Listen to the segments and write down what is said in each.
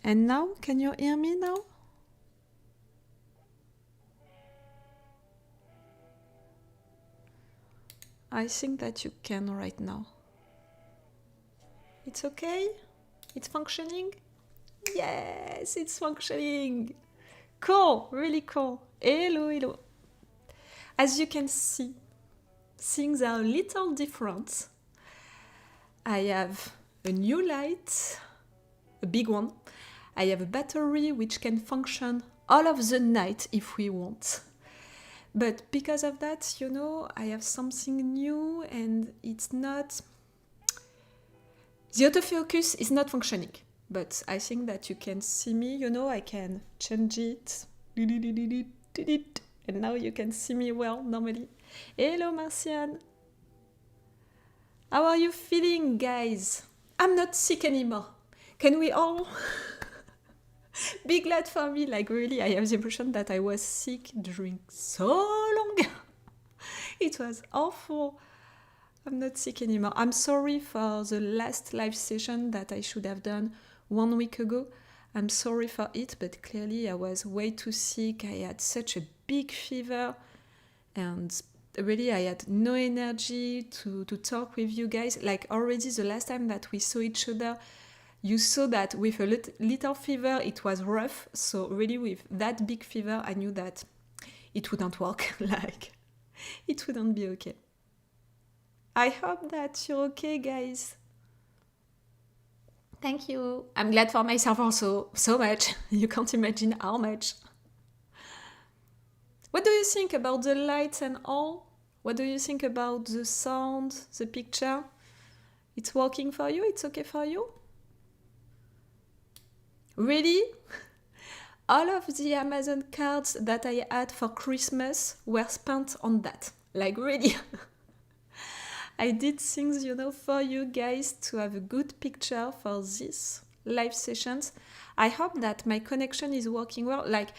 And now, can you hear me now? I think that you can right now. It's okay? It's functioning? Yes, it's functioning. Cool, really cool. Hello, hello. As you can see, things are a little different. I have a new light, a big one. I have a battery which can function all of the night if we want. But because of that, you know, I have something new and it's not... The autofocus is not functioning. But I think that you can see me, you know, I can change it. And now you can see me well, normally. Hello, Marcian. How are you feeling, guys? I'm not sick anymore. Can we all be glad for me? Like, really, I have the impression that I was sick during so long. It was awful. I'm not sick anymore. I'm sorry for the last live session that I should have done 1 week ago. I'm sorry for it, but clearly I was way too sick. I had such a big fever and really I had no energy to talk with you guys. Like already the last time that we saw each other, you saw that with a little fever it was rough. So really with that big fever I knew that it wouldn't work. Like it wouldn't be okay. I hope that you're okay, guys. Thank you. I'm glad for myself also, so much. You can't imagine how much. What do you think about the lights and all? What do you think about the sound, the picture? It's working for you? It's okay for you? Really? All of the Amazon cards that I had for Christmas were spent on that. Like really? I did things, you know, for you guys to have a good picture for these live sessions. I hope that my connection is working well. Like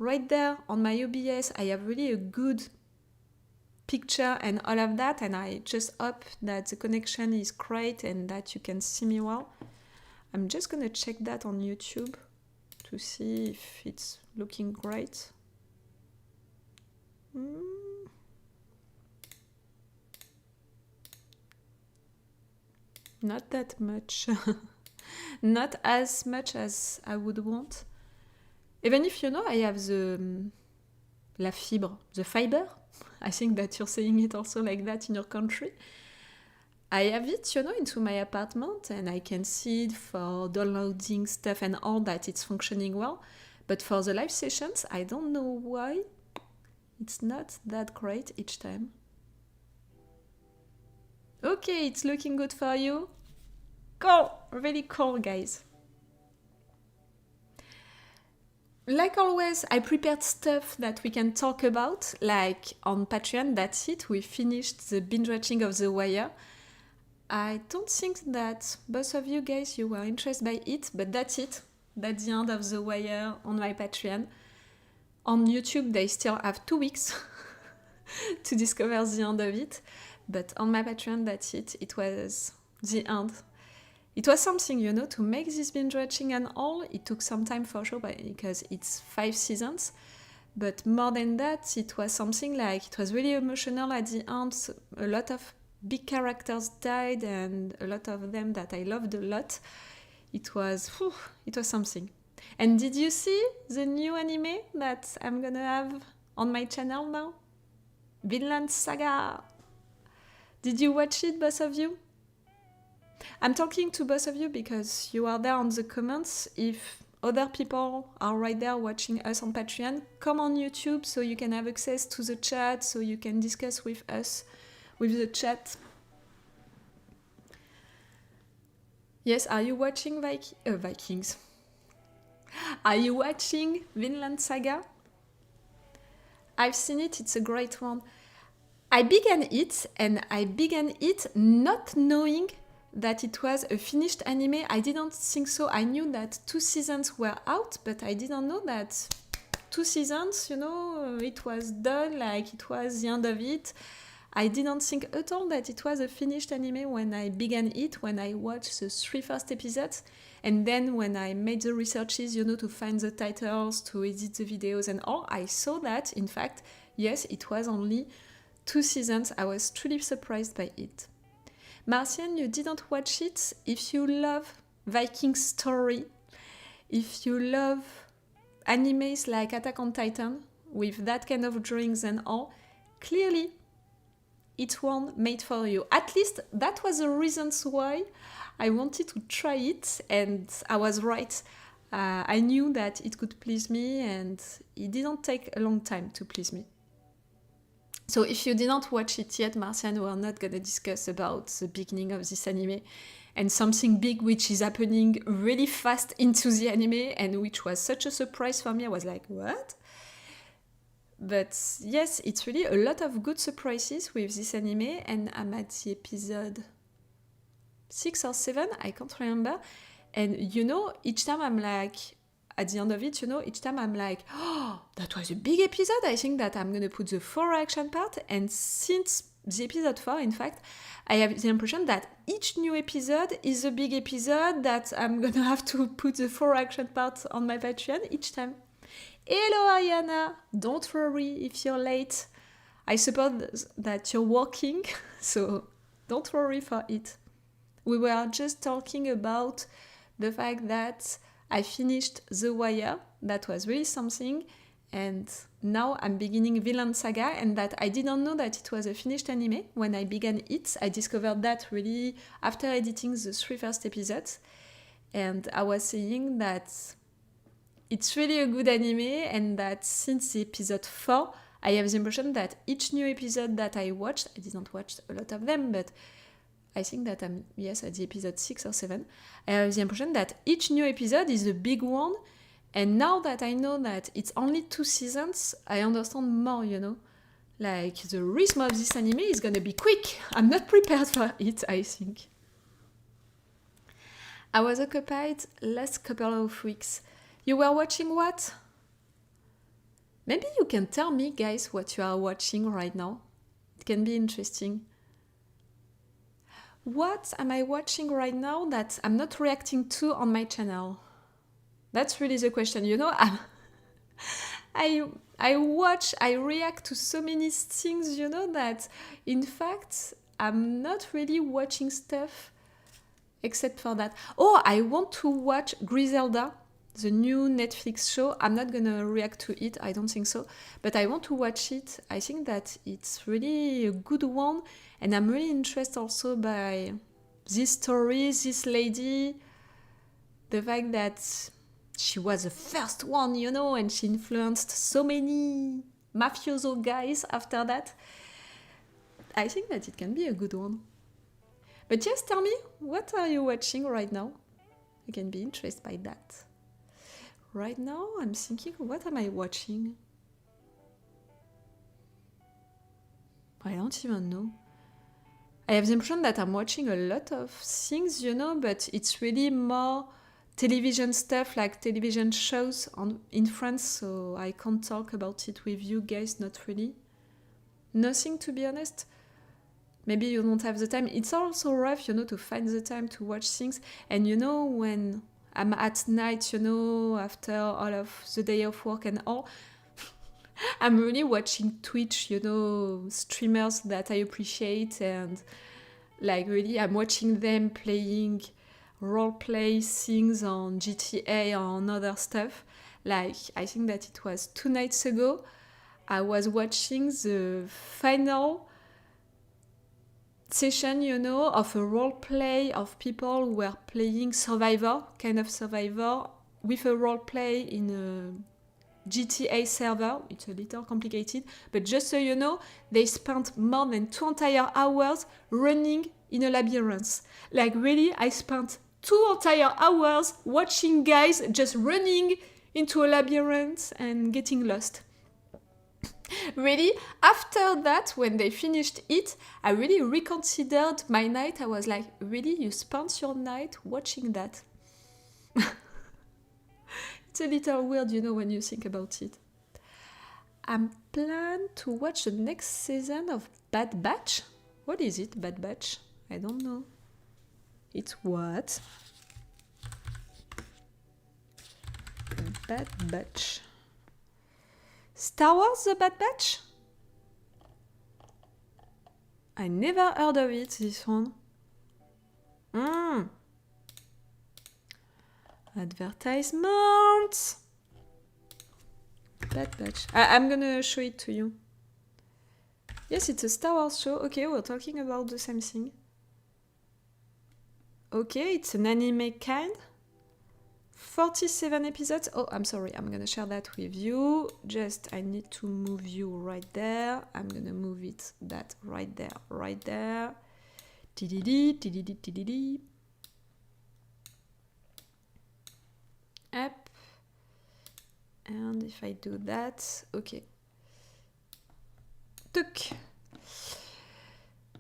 right there on my OBS, I have really a good picture and all of that. And I just hope that the connection is great and that you can see me well. I'm just going to check that on YouTube to see if it's looking great. Not that much. Not as much as I would want. Even if, you know, I have la fibre, the fiber. I think that you're saying it also like that in your country. I have it, you know, into my apartment and I can see it for downloading stuff and all that it's functioning well. But for the live sessions, I don't know why it's not that great each time. Okay, it's looking good for you. Cool, really cool, guys. Like always, I prepared stuff that we can talk about, like on Patreon. That's it, we finished the binge watching of The Wire. I don't think that both of you guys, you were interested by it, but that's it. That's the end of The Wire on my Patreon. On YouTube, they still have 2 weeks to discover the end of it. But on my Patreon, that's it. It was the end. It was something, you know, to make this binge watching and all. It took some time for sure because it's 5 seasons. But more than that, it was something like, it was really emotional at the end. A lot of big characters died and a lot of them that I loved a lot. It was something. And did you see the new anime that I'm gonna have on my channel now? Vinland Saga! Did you watch it, both of you? I'm talking to both of you because you are there on the comments. If other people are right there watching us on Patreon, come on YouTube so you can have access to the chat, so you can discuss with us with the chat. Yes, are you watching Vikings? Are you watching Vinland Saga? I've seen it, it's a great one. I began it not knowing that it was a finished anime. I didn't think so. I knew that 2 seasons were out, but I didn't know that 2 seasons, you know, it was done, like it was the end of it. I didn't think at all that it was a finished anime when I began it, when I watched the 3 first episodes, and then when I made the researches, to find the titles, to edit the videos and all, I saw that, in fact, yes, it was only 2 seasons. I was truly surprised by it. Marcian, you didn't watch it. If you love Viking story, if you love animes like Attack on Titan, with that kind of drawings and all, clearly it wasn't made for you. At least that was the reasons why I wanted to try it, and I was right. I knew that it could please me, and it didn't take a long time to please me. So if you didn't watch it yet, Marcian, we're not gonna discuss about the beginning of this anime and something big which is happening really fast into the anime, and which was such a surprise for me. I was like, what? But yes, it's really a lot of good surprises with this anime, and I'm at the episode 6 or 7, I can't remember. And each time I'm like, at the end of it, each time I'm like, oh, that was a big episode. I think that I'm gonna put the 4 action part. And since the episode 4, in fact, I have the impression that each new episode is a big episode that I'm gonna have to put the 4 action part on my Patreon each time. Hello Ariana, don't worry if you're late. I suppose that you're working, so don't worry for it. We were just talking about the fact that I finished The Wire, that was really something, and now I'm beginning Vinland Saga, and that I didn't know that it was a finished anime when I began it. I discovered that really after editing the 3 first episodes, and I was saying that it's really a good anime, and that since the episode 4, I have the impression that each new episode that I watched, I didn't watch a lot of them, but I think that I'm, at the episode 6 or 7, I have the impression that each new episode is a big one, and now that I know that it's only 2 seasons, I understand more, Like, the rhythm of this anime is gonna be quick. I'm not prepared for it, I think. I was occupied last couple of weeks. You were watching what? Maybe you can tell me, guys, what you are watching right now. It can be interesting. What am I watching right now that I'm not reacting to on my channel? That's really the question. I react to so many things, that in fact, I'm not really watching stuff except for that. Oh, I want to watch Griselda, the new Netflix show. I'm not gonna react to it, I don't think so, but I want to watch it. I think that it's really a good one, and I'm really interested also by this story, this lady, the fact that she was the first one, and she influenced so many mafioso guys after that. I think that it can be a good one. But just tell me, what are you watching right now? I can be interested by that. Right now, I'm thinking, what am I watching? I don't even know. I have the impression that I'm watching a lot of things, but it's really more television stuff, like television shows in France, so I can't talk about it with you guys, not really. Nothing, to be honest. Maybe you don't have the time. It's also rough, to find the time to watch things. And when I'm at night, after all of the day of work and all, I'm really watching Twitch, streamers that I appreciate, and like really I'm watching them playing roleplay things on GTA or on other stuff. Like, I think that it was 2 nights ago, I was watching the final session, of a roleplay of people who were playing Survivor, kind of Survivor, with a roleplay in a GTA server. It's a little complicated, but just so you know, they spent more than 2 entire hours running in a labyrinth. Like, really, I spent 2 entire hours watching guys just running into a labyrinth and getting lost. Really, after that, when they finished it, I really reconsidered my night. I was like, really, you spent your night watching that? It's a little weird, when you think about it. I'm plan to watch the next season of Bad Batch. What is it, Bad Batch? I don't know. It's what? Bad Batch. Star Wars The Bad Batch? I never heard of it, this one. Advertisement! Bad Batch. I'm gonna show it to you. Yes, it's a Star Wars show. Okay, we're talking about the same thing. Okay, it's an anime kind. 47 episodes. Oh, I'm sorry, I'm gonna share that with you. Just, I need to move you right there. I'm gonna move it, that right there, right there. Dee-dee-dee. Up. And if I do that, okay. Tuck.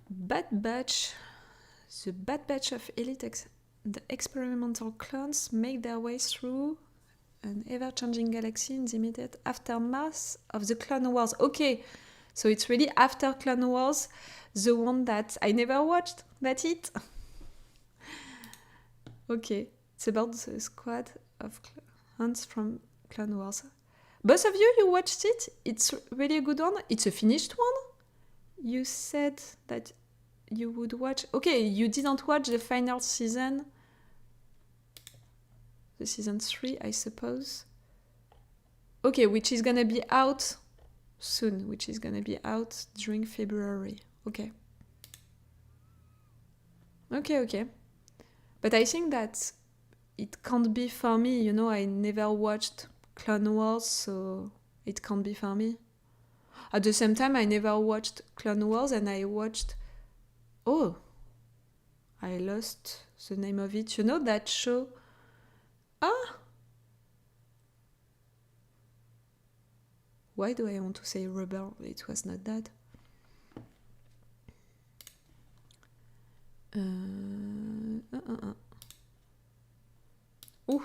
Bad Batch. The Bad Batch of the experimental clones make their way through an ever-changing galaxy in the immediate aftermath of the Clone Wars. Okay, so it's really after Clone Wars, the one that I never watched. That's it. Okay, it's about the squad of clones from Clone Wars. Both of you watched it? It's really a good one? It's a finished one? You said that you would watch... Okay, you didn't watch the final season. The season 3, I suppose. Okay, which is gonna be out soon. Which is gonna be out during February. Okay. Okay. But I think that it can't be for me. You know, I never watched Clone Wars, so it can't be for me. At the same time, I never watched Clone Wars, and I watched... Oh! I lost the name of it. You know that show? Ah! Why do I want to say Rebel? It was not that. Ooh!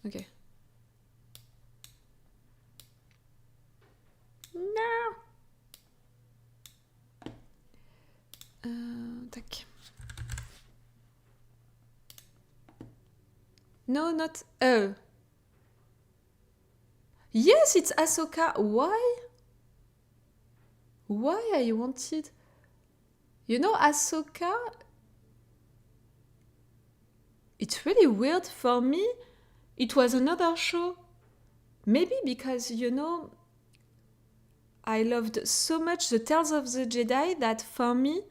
Okay. No! Tac. No, not... Oh. Yes, it's Ahsoka. Why? Why I wanted... You know, Ahsoka... It's really weird for me. It was another show. Maybe because, you know, I loved so much the Tales of the Jedi that for me,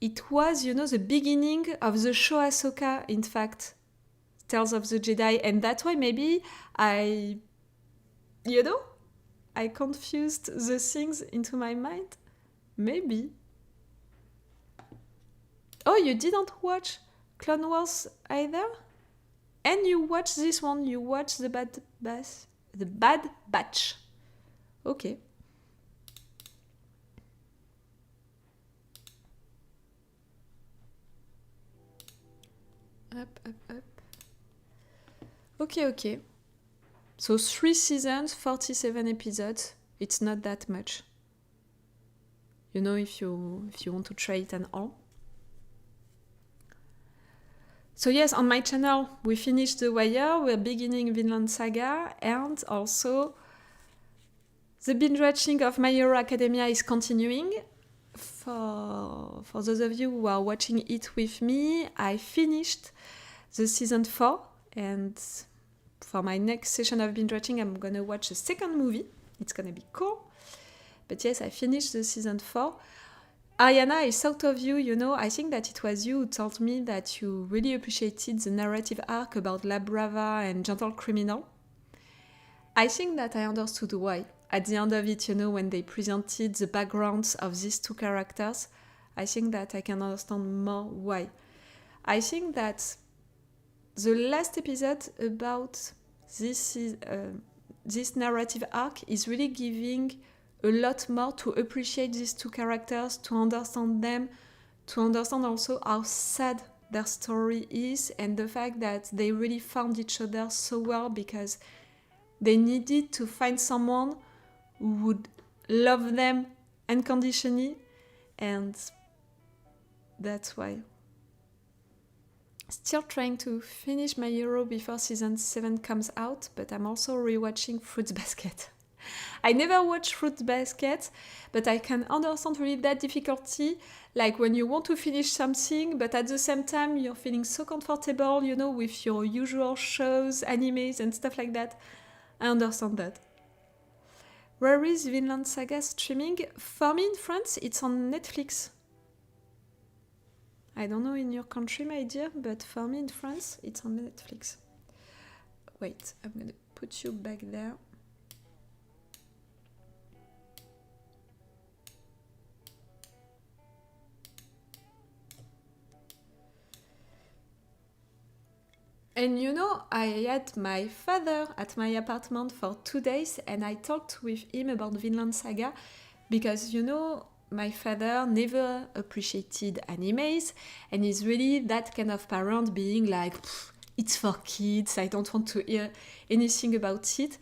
it was, you know, the beginning of the show Ahsoka, in fact. Tales of the Jedi. And that's why maybe I confused the things into my mind. Maybe. Oh, you didn't watch Clone Wars either? And you watched this one. You watched the Bad Batch. Okay. Up. Okay. So 3 seasons, 47 episodes. It's not that much. You know, if you want to try it and all. So yes, on my channel, we finished The Wire. We're beginning Vinland Saga, and also the binge watching of My Hero Academia is continuing. For those of you who are watching it with me, I finished the season 4, and for my next session of binge watching, I'm gonna watch the second movie. It's gonna be cool. But yes, I finished the season 4. Ariana, I thought of you, you know, I think that it was you who told me that you really appreciated the narrative arc about La Brava and Gentle Criminal. I think that I understood why. At the end of it, you know, when they presented the backgrounds of these two characters, I think that I can understand more why. I think that the last episode about this narrative arc is really giving a lot more to appreciate these two characters, to understand them, to understand also how sad their story is, and the fact that they really found each other so well because they needed to find someone who would love them unconditionally, and that's why. Still trying to finish my Euro before season 7 comes out, but I'm also rewatching Fruits Basket. I never watched Fruits Basket, but I can understand really that difficulty, like when you want to finish something, but at the same time you're feeling so comfortable, you know, with your usual shows, animes and stuff like that. I understand that. Where is Vinland Saga streaming? For me in France, it's on Netflix. I don't know in your country, my dear, but for me in France, it's on Netflix. Wait, I'm gonna put you back there. And you know, I had my father at my apartment for 2 days and I talked with him about Vinland Saga because, you know, my father never appreciated animes and is really that kind of parent being like, it's for kids, I don't want to hear anything about it.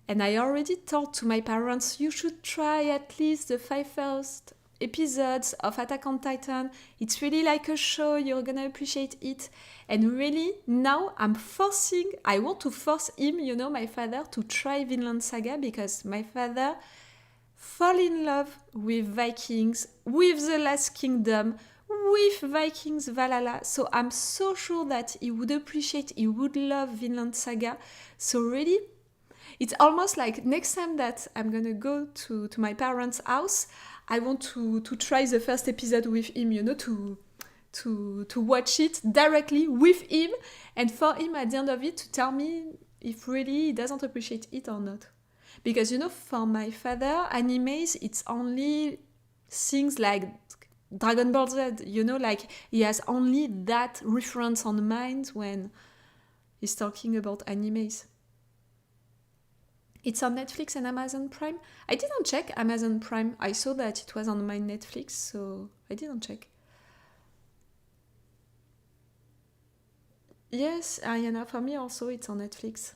And I already told to my parents, you should try at least the 5 first episodes of Attack on Titan. It's really like a show, you're gonna appreciate it. And really, now I want to force him, you know, my father, to try Vinland Saga because my father fall in love with Vikings, with The Last Kingdom, with Vikings Valhalla. So I'm so sure that he would love Vinland Saga. So really, it's almost like next time that I'm gonna go to my parents' house, I want to try the first episode with him, you know, to watch it directly with him and for him at the end of it to tell me if really he doesn't appreciate it or not. Because, you know, for my father, animes, it's only things like Dragon Ball Z, you know, like he has only that reference on mind when he's talking about animes. It's on Netflix and Amazon Prime. I didn't check Amazon Prime. I saw that it was on my Netflix, so I didn't check. Yes, Ariana, for me also it's on Netflix.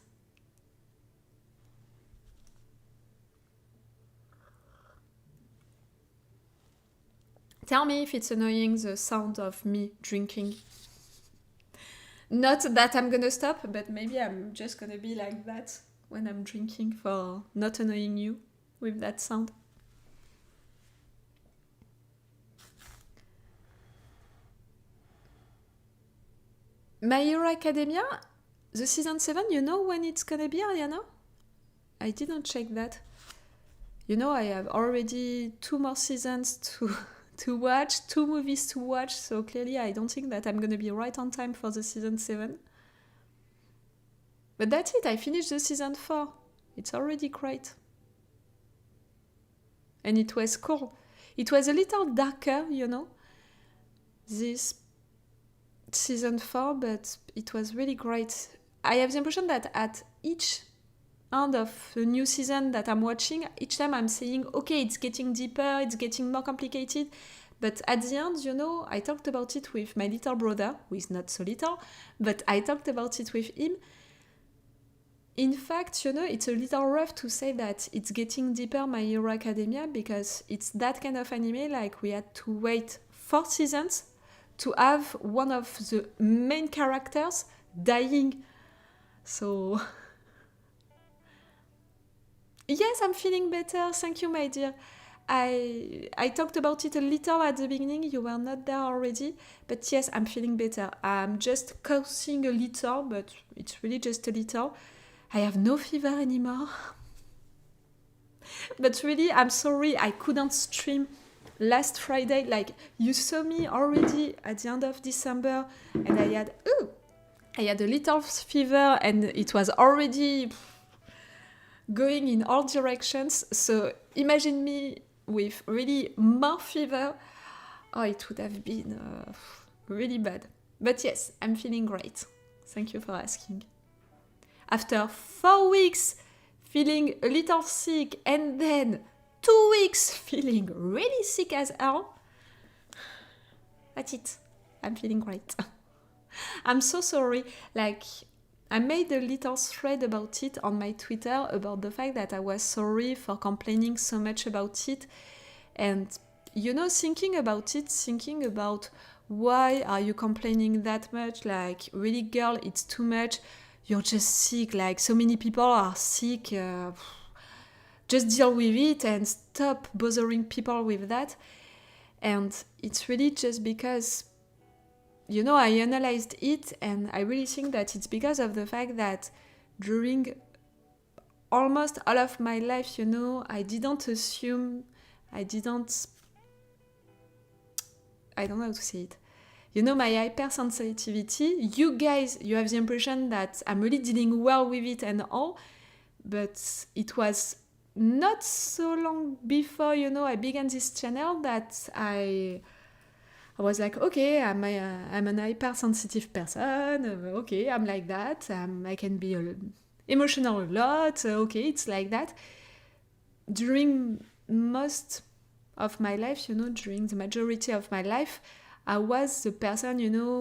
Tell me if it's annoying the sound of me drinking. Not that I'm gonna stop, but maybe I'm just gonna be like that when I'm drinking for not annoying you with that sound. My Hero Academia, the season 7, you know when it's gonna be, Ariana? I didn't check that. You know, I have already 2 more seasons to watch, 2 movies to watch, so clearly I don't think that I'm gonna be right on time for the season 7. But that's it, I finished the season 4. It's already great. And it was cool. It was a little darker, you know, this season 4, but it was really great. I have the impression that at each end of the new season that I'm watching, each time I'm saying, okay, it's getting deeper, it's getting more complicated. But at the end, you know, I talked about it with my little brother, who is not so little, but I talked about it with him. In fact, you know, it's a little rough to say that it's getting deeper, My Hero Academia, because it's that kind of anime, like we had to wait 4 seasons to have one of the main characters dying. So, yes, I'm feeling better. Thank you, my dear. I talked about it a little at the beginning. You were not there already. But yes, I'm feeling better. I'm just coughing a little, but it's really just a little. I have no fever anymore. But really, I'm sorry I couldn't stream last Friday. Like, you saw me already at the end of December, and I had a little fever, and it was already going in all directions. So imagine me with really more fever. Oh, it would have been really bad. But yes, I'm feeling great. Thank you for asking. After 4 weeks feeling a little sick and then 2 weeks feeling really sick as hell, that's it. I'm feeling great. I'm so sorry. Like, I made a little thread about it on my Twitter about the fact that I was sorry for complaining so much about it. And, thinking about why are you complaining that much? Like, really, girl, it's too much. You're just sick. Like, so many people are sick. Just deal with it and stop bothering people with that. And it's really just because, I analyzed it, and I really think that it's because of the fact that during almost all of my life, I didn't assume, I don't know how to say it. My hypersensitivity, you guys, you have the impression that I'm really dealing well with it and all, but it was not so long before, I began this channel that I was like, okay, I'm an hypersensitive person, okay, I'm like that, I can be emotional a lot, okay, it's like that. During most of my life, during the majority of my life, I was the person,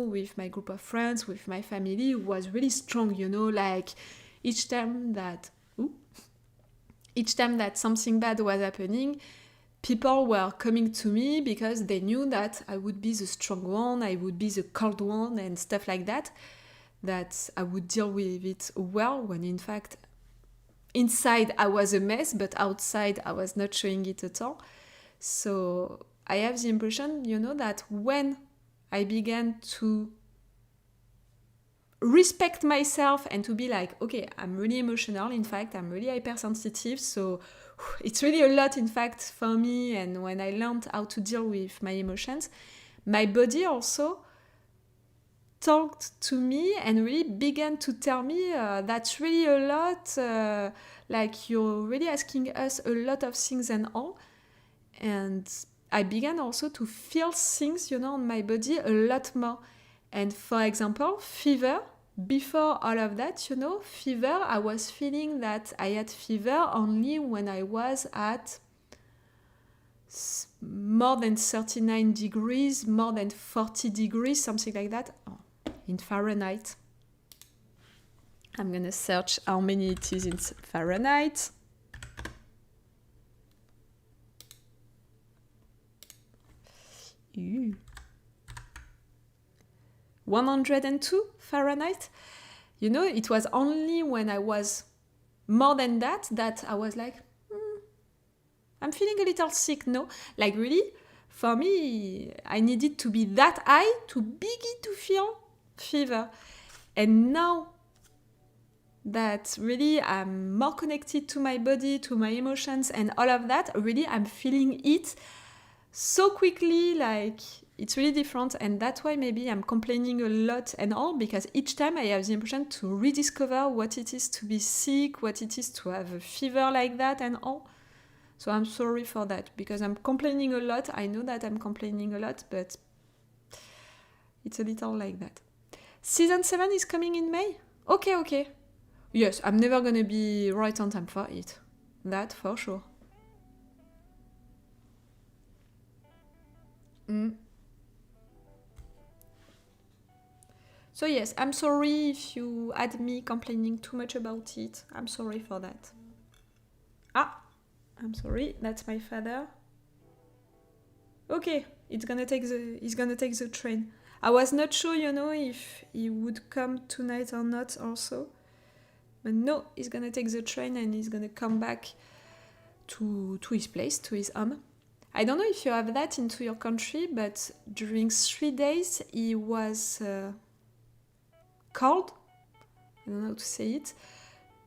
with my group of friends, with my family, who was really strong, like each time that something bad was happening, people were coming to me because they knew that I would be the strong one, I would be the cold one and stuff like that I would deal with it well, when in fact, inside I was a mess, but outside I was not showing it at all. So I have the impression, that when I began to respect myself and to be like, okay, I'm really emotional, in fact, I'm really hypersensitive, so it's really a lot, in fact, for me. And when I learned how to deal with my emotions, my body also talked to me and really began to tell me that's really a lot, like you're really asking us a lot of things and all. And I began also to feel things, on my body a lot more. And for example, fever, before all of that, fever, I was feeling that I had fever only when I was at more than 39 degrees, more than 40 degrees, something like that, in Fahrenheit. I'm gonna search how many it is in Fahrenheit. Ew. 102 Fahrenheit. It was only when I was more than that I was like, I'm feeling a little sick, no? Like really, for me, I needed to be that high to begin to feel fever. And now that really I'm more connected to my body, to my emotions and all of that, really I'm feeling it so quickly, like it's really different. And that's why maybe I'm complaining a lot and all, because each time I have the impression to rediscover what it is to be sick, what it is to have a fever like that and all. So I'm sorry for that, because I'm complaining a lot. I know that I'm complaining a lot, but it's a little like that. Season 7 is coming in May? Okay. Yes, I'm never gonna be right on time for it. That for sure. So yes, I'm sorry if you had me complaining too much about it. I'm sorry for that. I'm sorry, that's my father. Okay, he's gonna take the train. I was not sure, if he would come tonight or not also. But no, he's gonna take the train and he's gonna come back to his place, to his home. I don't know if you have that into your country, but during 3 days he was called, I don't know how to say it,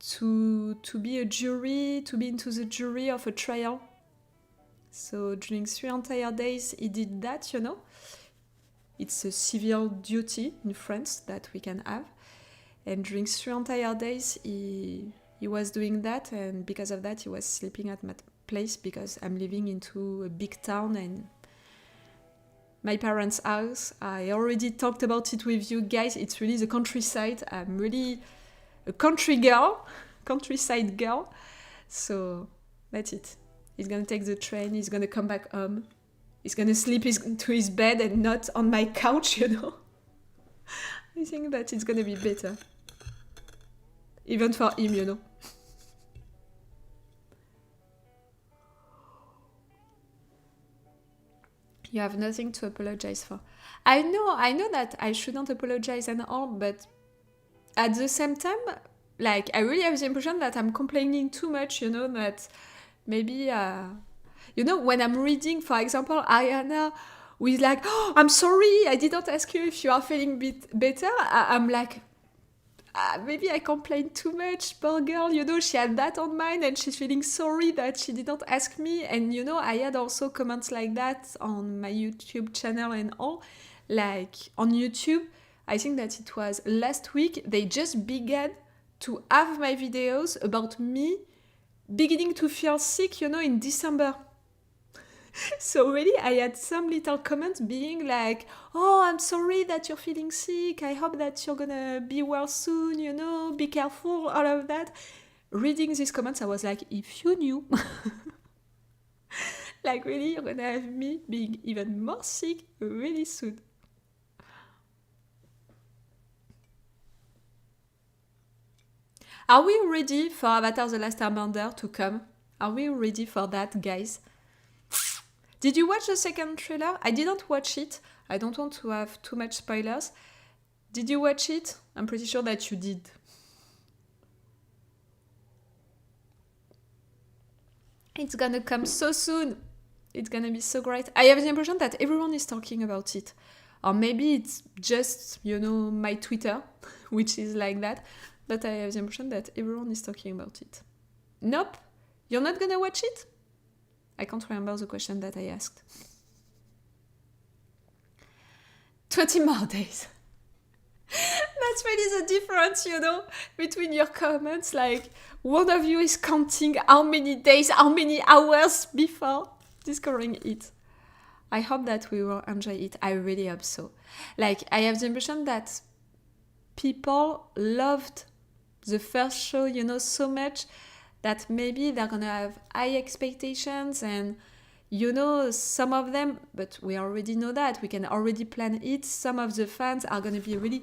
to be into the jury of a trial. So during 3 entire days he did that, It's a civil duty in France that we can have. And during 3 entire days he was doing that, and because of that he was sleeping at my place, because I'm living into a big town and my parents' house. I already talked about it with you guys. It's really the countryside. I'm really a countryside girl. So that's it. He's gonna take the train, he's gonna come back home. He's gonna sleep to his bed and not on my couch, I think that it's gonna be better. Even for him, you know. You have nothing to apologize for. I know that I shouldn't apologize and all, but at the same time, like, I really have the impression that I'm complaining too much, you know, that maybe, you know, when I'm reading, for example, Ariana, who is like, oh, I'm sorry, I didn't ask you if you are feeling better. I'm like, maybe I complained too much, poor girl, you know, she had that on mind and she's feeling sorry that she didn't ask me. And, you know, I had also comments like that on my YouTube channel and all. Like, on YouTube, I think that it was last week, they just began to have my videos about me beginning to feel sick, you know, in December. So really, I had some little comments being like, oh, I'm sorry that you're feeling sick. I hope that you're gonna be well soon, you know, be careful, all of that. Reading these comments, I was like, if you knew, like really, you're gonna have me being even more sick really soon. Are we ready for Avatar The Last Airbender to come? Are we ready for that, guys? Did you watch the second trailer? I didn't watch it. I don't want to have too much spoilers. Did you watch it? I'm pretty sure that you did. It's gonna come so soon. It's gonna be so great. I have the impression that everyone is talking about it. Or maybe it's just, you know, my Twitter, which is like that. But I have the impression that everyone is talking about it. Nope? You're not gonna watch it? I can't remember the question that I asked. 20 more days. That's really the difference, you know, between your comments. Like, one of you is counting how many days, how many hours before discovering it. I hope that we will enjoy it. I really hope so. Like, I have the impression that people loved the first show, you know, so much that maybe they're gonna have high expectations and, you know, some of them, but we already know that, we can already plan it, some of the fans are gonna be really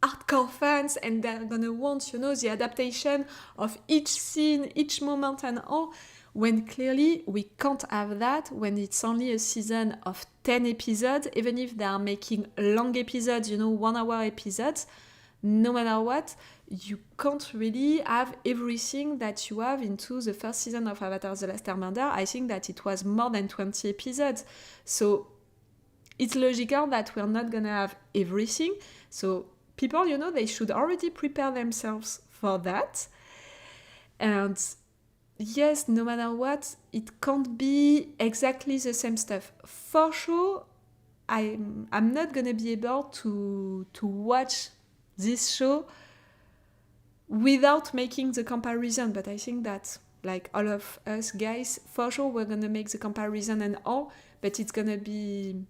hardcore fans and they're gonna want, you know, the adaptation of each scene, each moment and all, when clearly we can't have that when it's only a season of 10 episodes, even if they are making long episodes, you know, 1 hour episodes, no matter what, you can't really have everything that you have into the first season of Avatar The Last Airbender. I think that it was more than 20 episodes. So it's logical that we're not gonna have everything. So people, you know, they should already prepare themselves for that. And yes, no matter what, it can't be exactly the same stuff. For sure, I'm not gonna be able to watch this show without making the comparison, but I think that, like all of us guys, for sure we're gonna make the comparison and all, but it's gonna be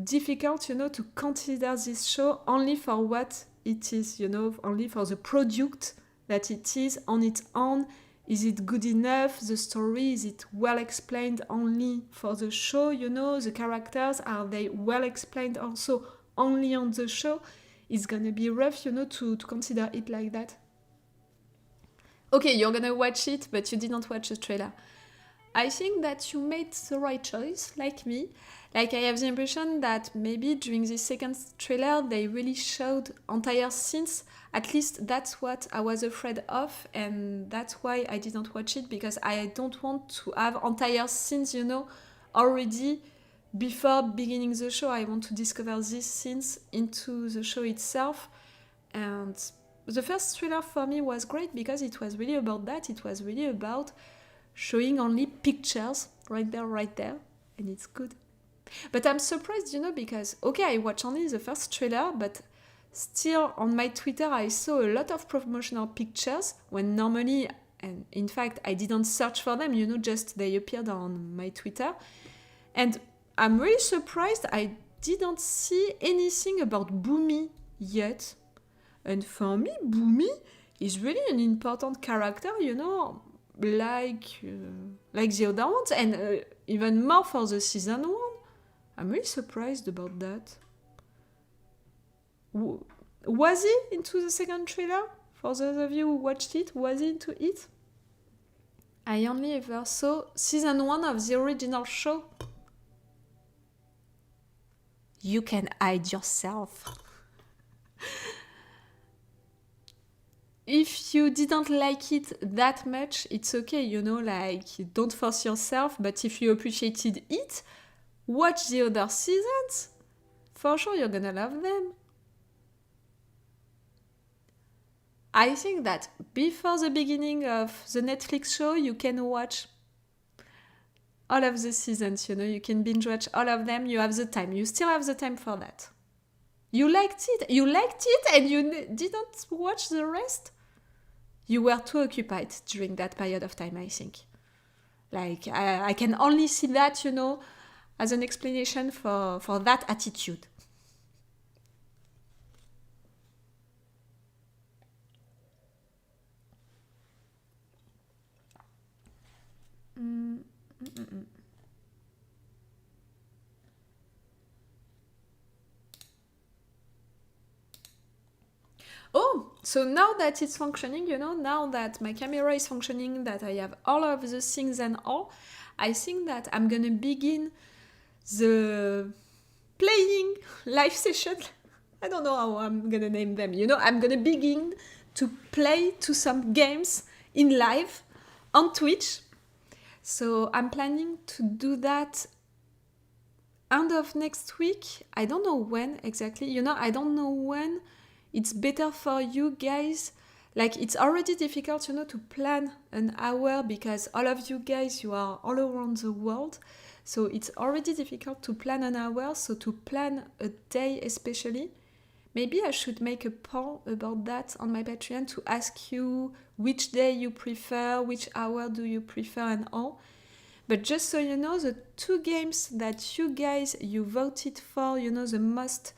difficult, you know, to consider this show only for what it is, you know, only for the product that it is on its own. Is it good enough? The story, is it well explained only for the show, you know? The characters, are they well explained also only on the show? It's gonna be rough, you know, to consider it like that. Okay, you're gonna watch it, but you didn't watch the trailer. I think that you made the right choice, like me. Like, I have the impression that maybe during the second trailer, they really showed entire scenes. At least that's what I was afraid of, and that's why I didn't watch it, because I don't want to have entire scenes, you know, already before beginning the show. I want to discover these scenes into the show itself. And the first trailer for me was great because it was really about that. It was really about showing only pictures right there, and it's good. But I'm surprised, you know, because, okay, I watched only the first trailer, but still on my Twitter I saw a lot of promotional pictures when normally, and in fact I didn't search for them, you know, just they appeared on my Twitter. And I'm really surprised I didn't see anything about Boomy yet. And for me, Boomy is really an important character, you know, like the other ones, and even more for the season 1. I'm really surprised about that. Was he into the second trailer? For those of you who watched it, was into it? I only ever saw season 1 of the original show. You can hide yourself. If you didn't like it that much, it's okay, you know, like, don't force yourself, but if you appreciated it, watch the other seasons. For sure, you're gonna love them. I think that before the beginning of the Netflix show, you can watch all of the seasons, you know, you can binge watch all of them, you have the time, you still have the time for that. You liked it and you didn't watch the rest? You were too occupied during that period of time, I think. Like, I can only see that, you know, as an explanation for that attitude. Oh, so now that it's functioning, you know, now that my camera is functioning, that I have all of the things and all, I think that I'm gonna begin the playing live session. I don't know how I'm gonna name them, you know, I'm gonna begin to play to some games in live on Twitch. So I'm planning to do that end of next week. I don't know when exactly, you know, I don't know when it's better for you guys. Like, it's already difficult, you know, to plan an hour because all of you guys, you are all around the world. So it's already difficult to plan an hour. So to plan a day especially, maybe I should make a poll about that on my Patreon to ask you which day you prefer, which hour do you prefer and all. But just so you know, the 2 games that you guys, you voted for, you know, the most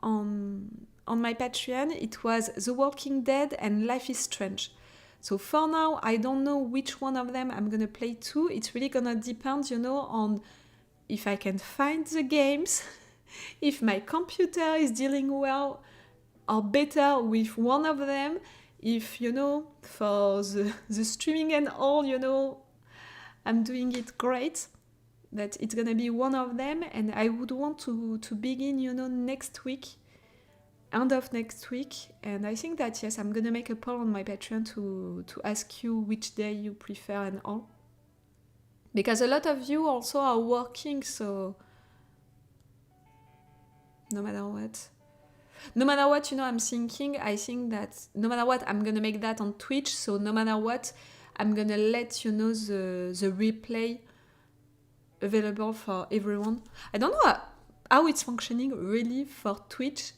on my Patreon, it was The Walking Dead and Life is Strange. So for now, I don't know which one of them I'm gonna play to. It's really gonna depend, you know, on if I can find the games, if my computer is dealing well or better with one of them, if, you know, for the streaming and all, you know, I'm doing it great, that it's gonna be one of them, and I would want to begin, you know, next week, end of next week, and I think that, yes, I'm gonna make a poll on my Patreon to ask you which day you prefer and all. Because a lot of you also are working, so no matter what, you know, I think that no matter what, I'm gonna make that on Twitch, so no matter what, I'm gonna let you know the replay available for everyone. I don't know how it's functioning really for Twitch.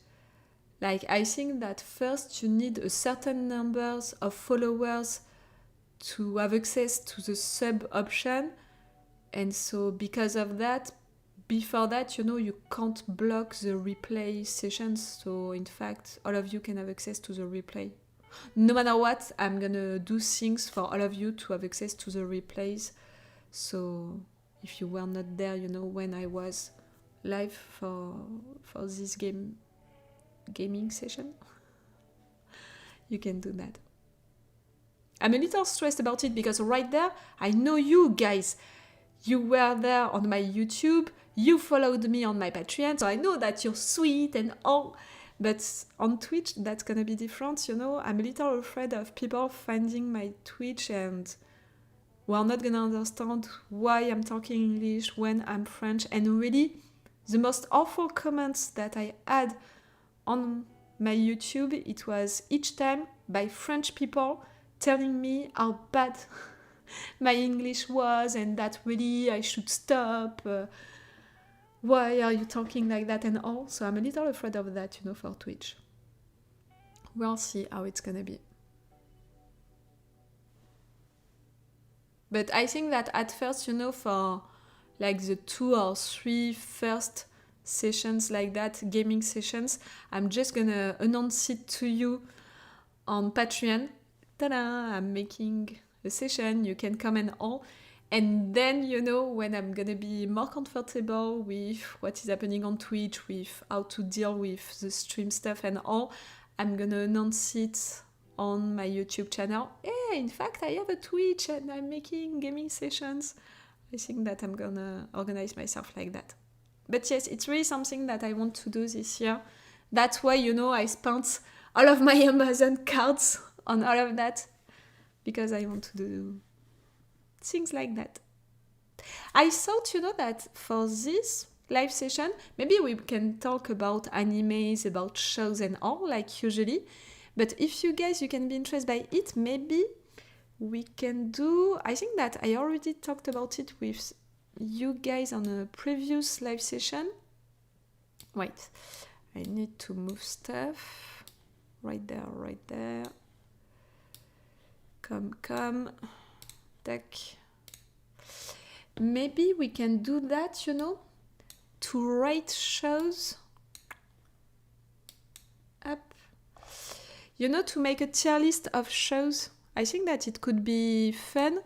Like, I think that first you need a certain numbers of followers to have access to the sub option. And so because of that, before that, you know, you can't block the replay sessions. So in fact, all of you can have access to the replay. No matter what, I'm gonna do things for all of you to have access to the replays. So if you were not there, you know, when I was live for this gaming session, you can do that. I'm a little stressed about it because right there, I know you guys, you were there on my YouTube, you followed me on my Patreon, so I know that you're sweet and all. But on Twitch, that's gonna be different, you know. I'm a little afraid of people finding my Twitch and we're not gonna understand why I'm talking English when I'm French. And really, the most awful comments that I had on my YouTube, it was each time by French people telling me how bad my English was and that really I should stop. Why are you talking like that and all? So I'm a little afraid of that, you know, for Twitch. We'll see how it's gonna be. But I think that at first, you know, for like the 2 or 3 first sessions like that, gaming sessions, I'm just gonna announce it to you on Patreon. Ta-da! I'm making a session, you can come and all. And then, you know, when I'm gonna be more comfortable with what is happening on Twitch, with how to deal with the stream stuff and all, I'm gonna announce it on my YouTube channel. Hey, in fact, I have a Twitch and I'm making gaming sessions. I think that I'm gonna organize myself like that. But yes, it's really something that I want to do this year. That's why, I spent all of my Amazon cards on all of that, because I want to do things like that. I thought, that for this live session, maybe we can talk about animes, about shows and all, like usually. But if you guys, you can be interested by it, maybe we can do... I think that I already talked about it with you guys on a previous live session. Wait, I need to move stuff. Right there. Come. Tac. Maybe we can do that, to rate shows. Up. To make a tier list of shows. I think that it could be fun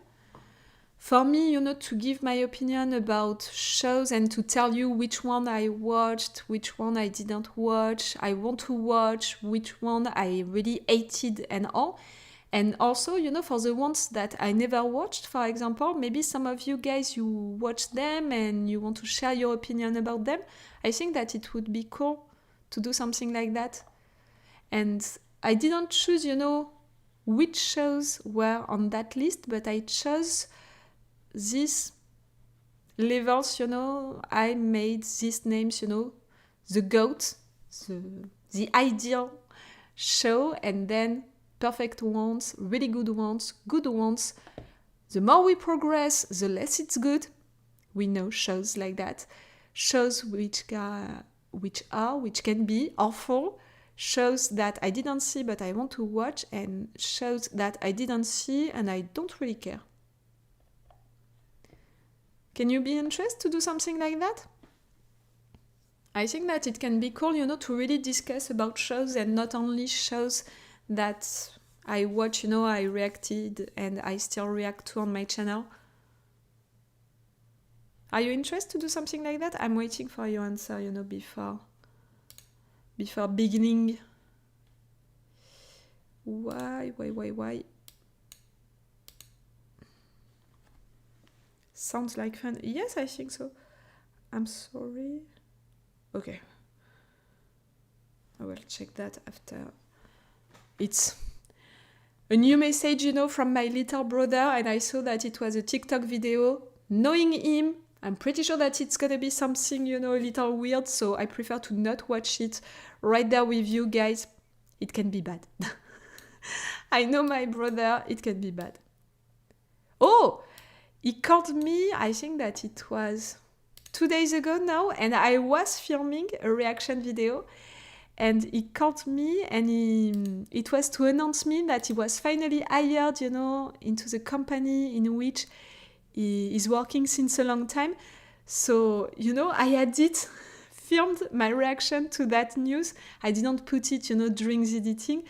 for me, to give my opinion about shows and to tell you which one I watched, which one I didn't watch, I want to watch, which one I really hated and all. And also, for the ones that I never watched, for example, maybe some of you guys, you watch them and you want to share your opinion about them. I think that it would be cool to do something like that. And I didn't choose, which shows were on that list, but I chose these levels, I made these names, the GOAT, the ideal show, and then perfect ones, really good ones. The more we progress, the less it's good. We know shows like that. Shows which can be awful. Shows that I didn't see but I want to watch, and shows that I didn't see and I don't really care. Can you be interested to do something like that? I think that it can be cool, to really discuss about shows and not only shows that I watch, I reacted and I still react to on my channel. Are you interested to do something like that? I'm waiting for your answer, before beginning. Why? Sounds like fun. Yes, I think so. I'm sorry. Okay. I will check that after. It's a new message, from my little brother, and I saw that it was a TikTok video. Knowing him, I'm pretty sure that it's gonna be something, a little weird, so I prefer to not watch it right there with you guys. It can be bad. I know my brother, it can be bad. Oh! He called me, I think that it was 2 days ago now, and I was filming a reaction video, and he called me, and it was to announce me that he was finally hired, into the company in which he is working since a long time. So, I had it filmed, my reaction to that news. I didn't put it, during the editing,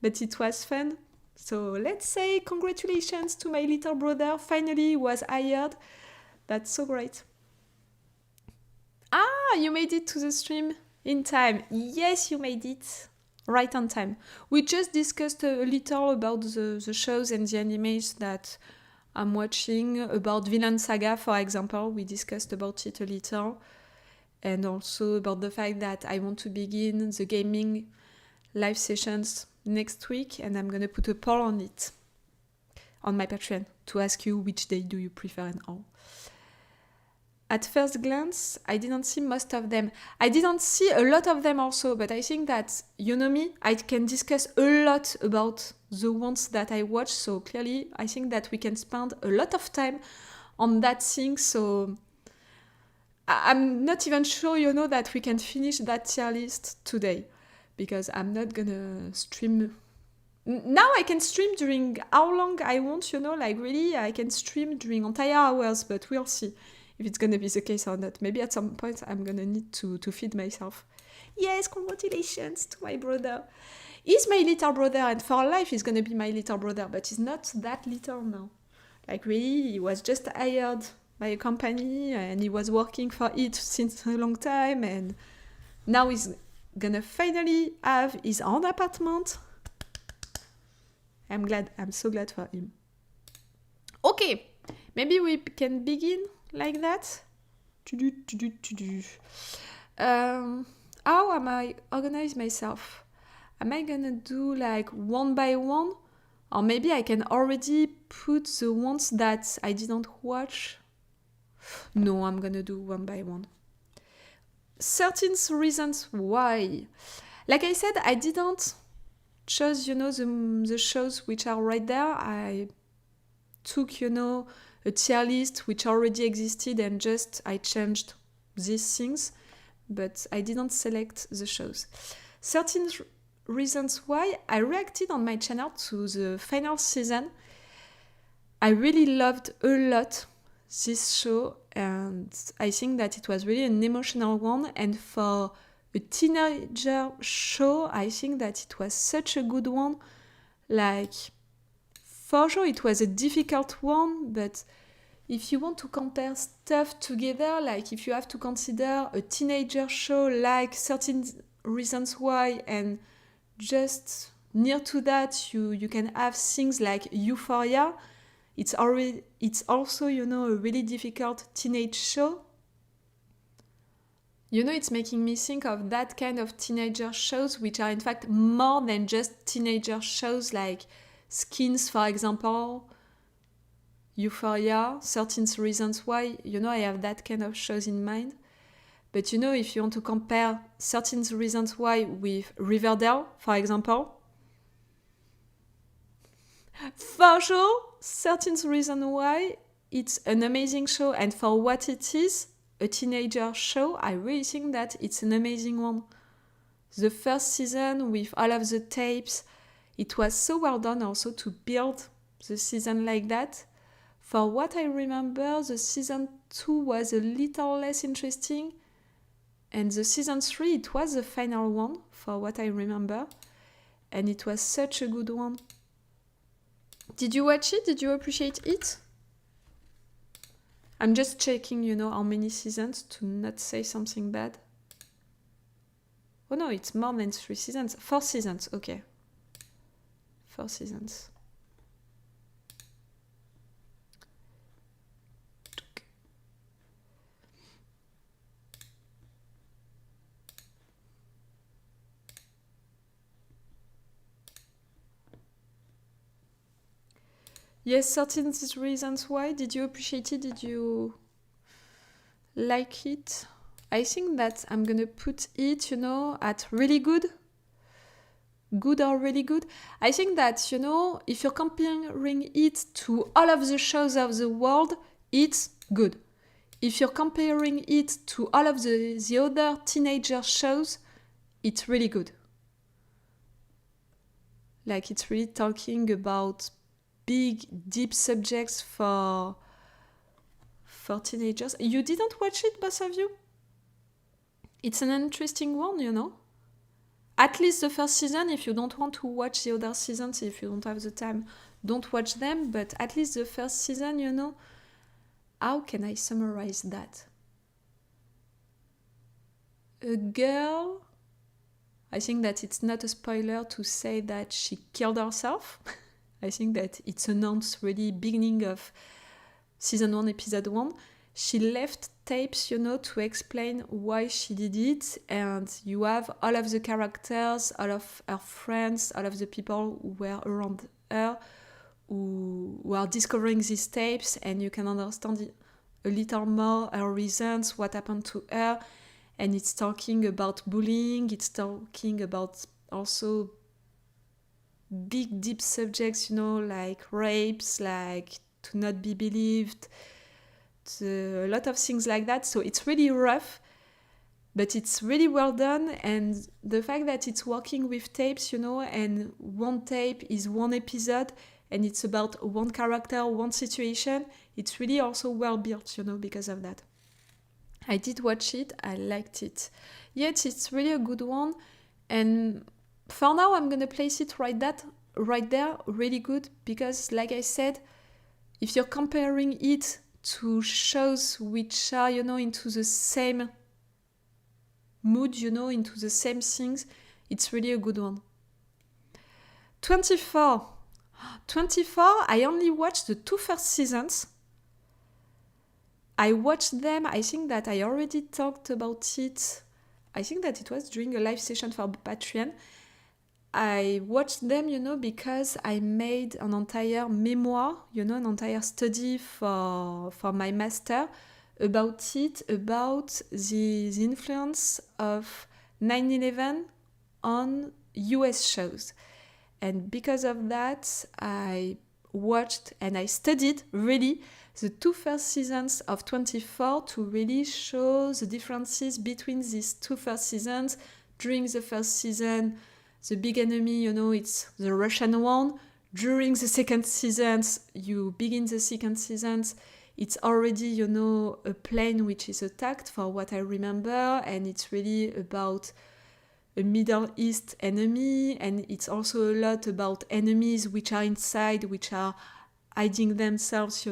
but it was fun. So let's say congratulations to my little brother. Finally he was hired. That's so great. Ah, you made it to the stream in time. Yes, you made it right on time. We just discussed a little about the shows and the animes that I'm watching. About Villain Saga, for example. We discussed about it a little. And also about the fact that I want to begin the gaming live sessions next week, and I'm gonna put a poll on it on my Patreon to ask you which day do you prefer and all. At first glance, I didn't see most of them. I didn't see a lot of them also, but I think that, me, I can discuss a lot about the ones that I watch, so clearly I think that we can spend a lot of time on that thing, so I'm not even sure, that we can finish that tier list today. Because I'm not gonna stream. Now I can stream during how long I want, like really I can stream during entire hours, but we'll see if it's gonna be the case or not. Maybe at some point I'm gonna need to feed myself. Yes, congratulations to my brother. He's my little brother, and for life he's gonna be my little brother, but he's not that little now. Like really, he was just hired by a company and he was working for it since a long time, and now he's gonna finally have his own apartment. I'm so glad for him. Okay, maybe we can begin like that. How am I organize myself? Am I gonna do like one by one? Or maybe I can already put the ones that I didn't watch? No, I'm gonna do one by one. 13 reasons why. Like I said, I didn't choose, the shows which are right there. I took, a tier list which already existed and just I changed these things, but I didn't select the shows. 13 reasons why. I reacted on my channel to the final season. I really loved a lot this show, and I think that it was really an emotional one, and for a teenager show, I think that it was such a good one. Like, for sure it was a difficult one, but if you want to compare stuff together, like if you have to consider a teenager show like 13 Reasons Why, and just near to that you can have things like Euphoria, it's also, a really difficult teenage show. It's making me think of that kind of teenager shows, which are in fact more than just teenager shows, like Skins, for example, Euphoria, 13 Reasons Why. I have that kind of shows in mind. But if you want to compare 13 Reasons Why with Riverdale, for example, for sure, 13 Reasons Why, it's an amazing show, and for what it is, a teenager show, I really think that it's an amazing one. The first season with all of the tapes, it was so well done also to build the season like that. For what I remember, the season 2 was a little less interesting, and the season 3, it was the final one, for what I remember, and it was such a good one. Did you watch it? Did you appreciate it? I'm just checking, how many seasons to not say something bad. Oh no, it's more than 3 seasons. 4 seasons, okay. 4 seasons. Yes, 13 Reasons Why. Did you appreciate it? Did you like it? I think that I'm gonna put it, at really good. Good or really good. I think that, if you're comparing it to all of the shows of the world, it's good. If you're comparing it to all of the other teenager shows, it's really good. Like, it's really talking about big, deep subjects for teenagers. You didn't watch it, both of you? It's an interesting one, At least the first season. If you don't want to watch the other seasons, if you don't have the time, don't watch them. But at least the first season, how can I summarize that? A girl, I think that it's not a spoiler to say that she killed herself. I think that it's announced really beginning of season 1, episode 1. She left tapes, to explain why she did it, and you have all of the characters, all of her friends, all of the people who were around her who are discovering these tapes, and you can understand a little more her reasons, what happened to her, and it's talking about bullying, it's talking about also big, deep subjects, like rapes, like to not be believed, a lot of things like that. So it's really rough, but it's really well done. And the fact that it's working with tapes, and one tape is one episode, and it's about one character, one situation, it's really also well built, because of that. I did watch it, I liked it. Yet it's really a good one, and for now I'm gonna place it right there, really good, because like I said, if you're comparing it to shows which are, into the same mood, into the same things, it's really a good one. 24. 24, I only watched the 2 first seasons. I watched them, I think that I already talked about it. I think that it was during a live session for Patreon. I watched them, because I made an entire memoir, an entire study for my master about it, about the influence of 9/11 on US shows. And because of that, I watched and I studied really the 2 first seasons of 24 to really show the differences between these 2 first seasons. During the first season, the big enemy, it's the Russian one. During the second seasons, you begin the second seasons, it's already, a plane which is attacked, for what I remember, and it's really about a Middle East enemy, and it's also a lot about enemies which are inside, which are hiding themselves,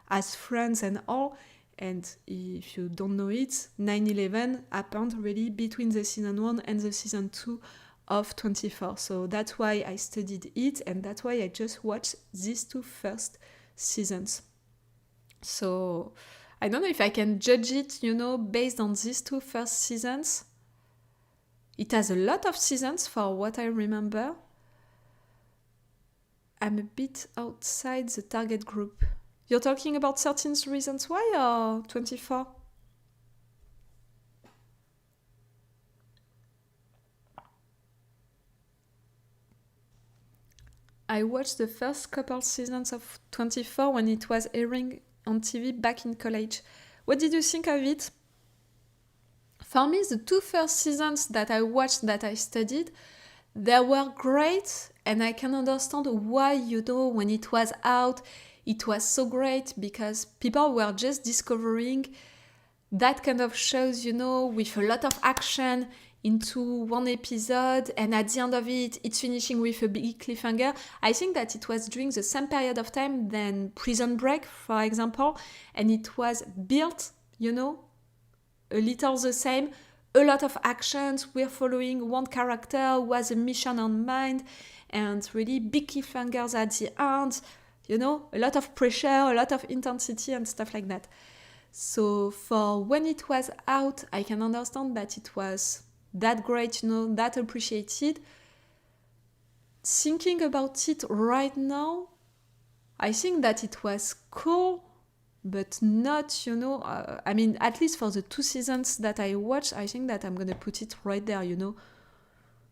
as friends and all. And if you don't know it, 9/11 happened really between the season 1 and the season 2 of 24. So that's why I studied it, and that's why I just watched these 2 first seasons. So I don't know if I can judge it, based on these 2 first seasons. It has a lot of seasons for what I remember. I'm a bit outside the target group. You're talking about 13 Reasons Why or 24? I watched the first couple seasons of 24 when it was airing on TV back in college. What did you think of it? For me, the 2 first seasons that I watched, that I studied, they were great, and I can understand why, when it was out, it was so great, because people were just discovering that kind of shows, with a lot of action into one episode, and at the end of it, it's finishing with a big cliffhanger. I think that it was during the same period of time than Prison Break, for example, and it was built, a little the same. A lot of actions, we're following one character who has a mission on mind, and really big cliffhangers at the end, a lot of pressure, a lot of intensity and stuff like that. So for when it was out, I can understand that it was that great, that appreciated. Thinking about it right now, I think that it was cool, but not, at least for the 2 seasons that I watched, I think that I'm going to put it right there,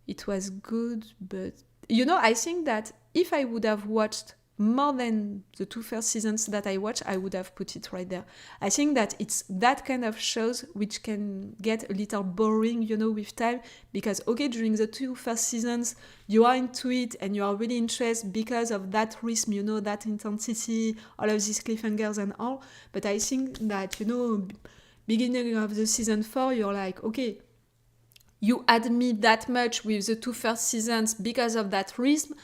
It was good, but, I think that if I would have watched more than the 2 first seasons that I watched, I would have put it right there. I think that it's that kind of shows which can get a little boring, with time, because, okay, during the 2 first seasons, you are into it and you are really interested because of that rhythm, that intensity, all of these cliffhangers and all. But I think that, beginning of the season 4, you're like, okay, you add me that much with the 2 first seasons because of that rhythm.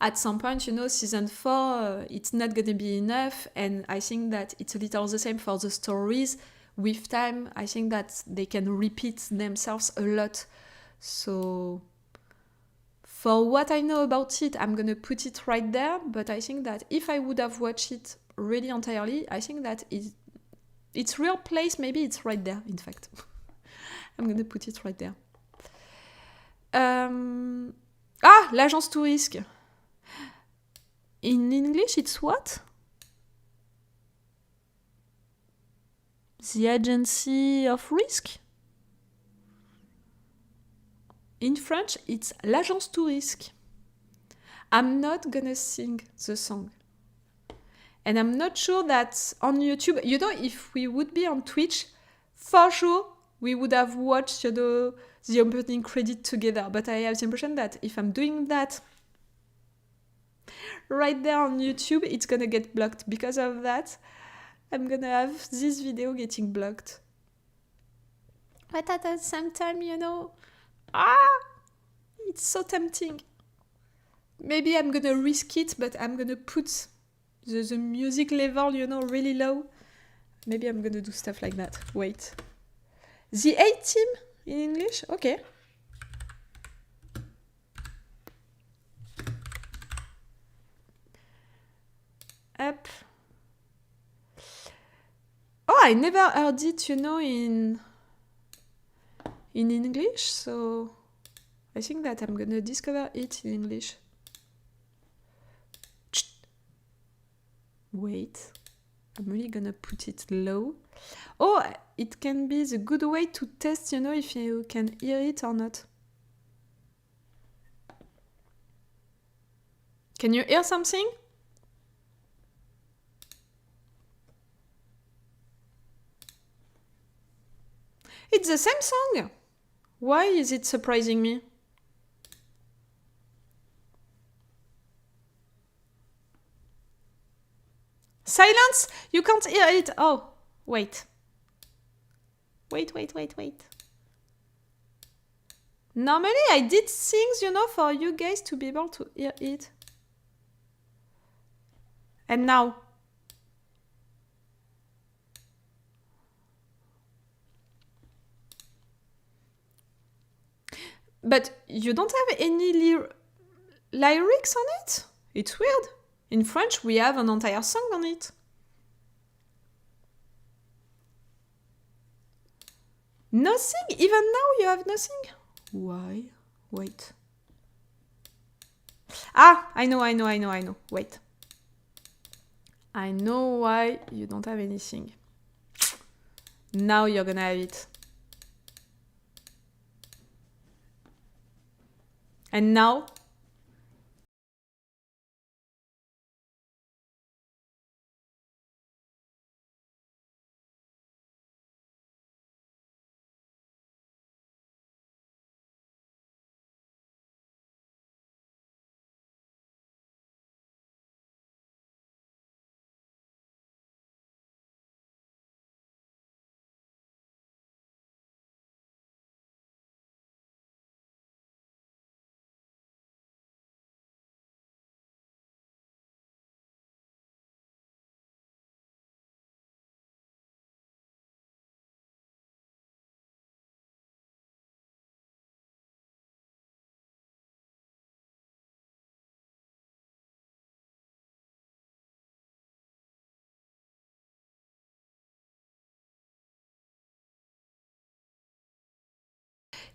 At some point, season 4, it's not going to be enough. And I think that it's a little the same for the stories. With time, I think that they can repeat themselves a lot. So for what I know about it, I'm going to put it right there. But I think that if I would have watched it really entirely, I think that its real place, maybe it's right there, in fact. I'm going to put it right there. L'agence tout risque. In English, it's what? The agency of risk? In French, it's l'agence tout risque. I'm not gonna sing the song. And I'm not sure that on YouTube, if we would be on Twitch, for sure, we would have watched, the opening credit together. But I have the impression that if I'm doing that right there on YouTube, it's gonna get blocked. Because of that, I'm gonna have this video getting blocked. But at the same time, it's so tempting. Maybe I'm gonna risk it, but I'm gonna put the music level, really low. Maybe I'm gonna do stuff like that. Wait. The A-Team in English? Okay. Up. Oh, I never heard it, you know, in English, so I think that I'm gonna discover it in English. Wait, I'm really gonna put it low. Oh, it can be the good way to test, you know, if you can hear it or not. Can you hear something? It's the same song. Why is it surprising me? Silence! You can't hear it. Oh, wait. Wait. Normally I did things, you know, for you guys to be able to hear it. And now. But you don't have any lyrics on it? It's weird. In French, we have an entire song on it. Nothing? Even now you have nothing? Why? Wait. Ah, I know. Wait. I know why you don't have anything. Now you're gonna have it. And now?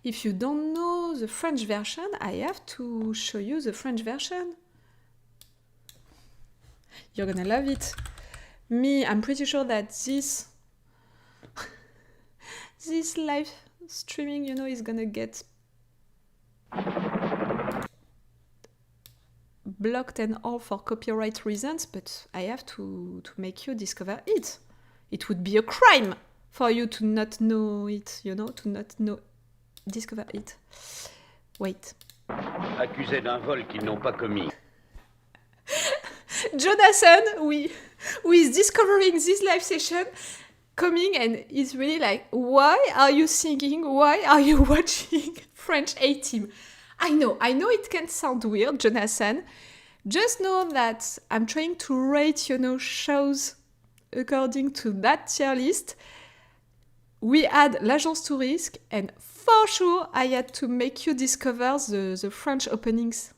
If you don't know the French version, I have to show you the French version. You're gonna love it. Me, I'm pretty sure that this live streaming, you know, is gonna get blocked and all for copyright reasons, but I have to make you discover it. It would be a crime for you to not know it, you know, to not know discover it. Wait. Accusés d'un vol qu'ils n'ont pas commis. Jonathan, who is discovering this live session, coming and is really like, why are you singing? Why are you watching French A-Team? I know it can sound weird, Jonathan. Just know that I'm trying to rate, you know, shows according to that tier list. We had L'Agence Touriste, and for sure I had to make you discover the French openings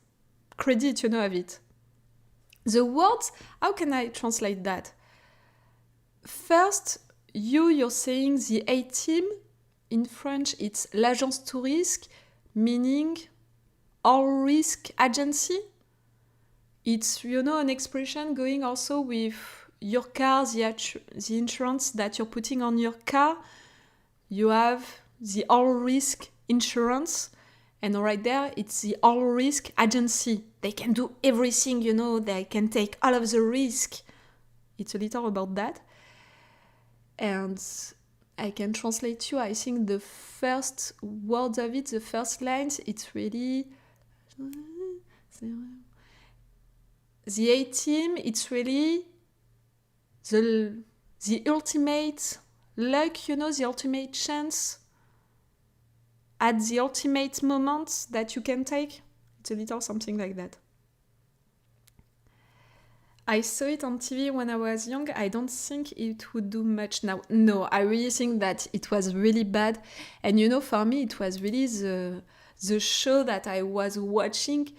credit, you know, of it. The words, how can I translate that? First, you're saying the A-Team. In French, it's L'Agence Touriste, meaning all risk agency. It's, you know, an expression going also with your car, the insurance that you're putting on your car. You have the all risk insurance, and right there, it's the all risk agency. They can do everything, you know, they can take all of the risk. It's a little about that. And I can translate you, I think the first words of it, the first lines, it's really... The A-Team, it's really the ultimate luck, you know, the ultimate chance at the ultimate moment that you can take. It's a little something like that. I saw it on TV when I was young. I don't think it would do much now. No, I really think that it was really bad. And you know, for me, it was really the show that I was watching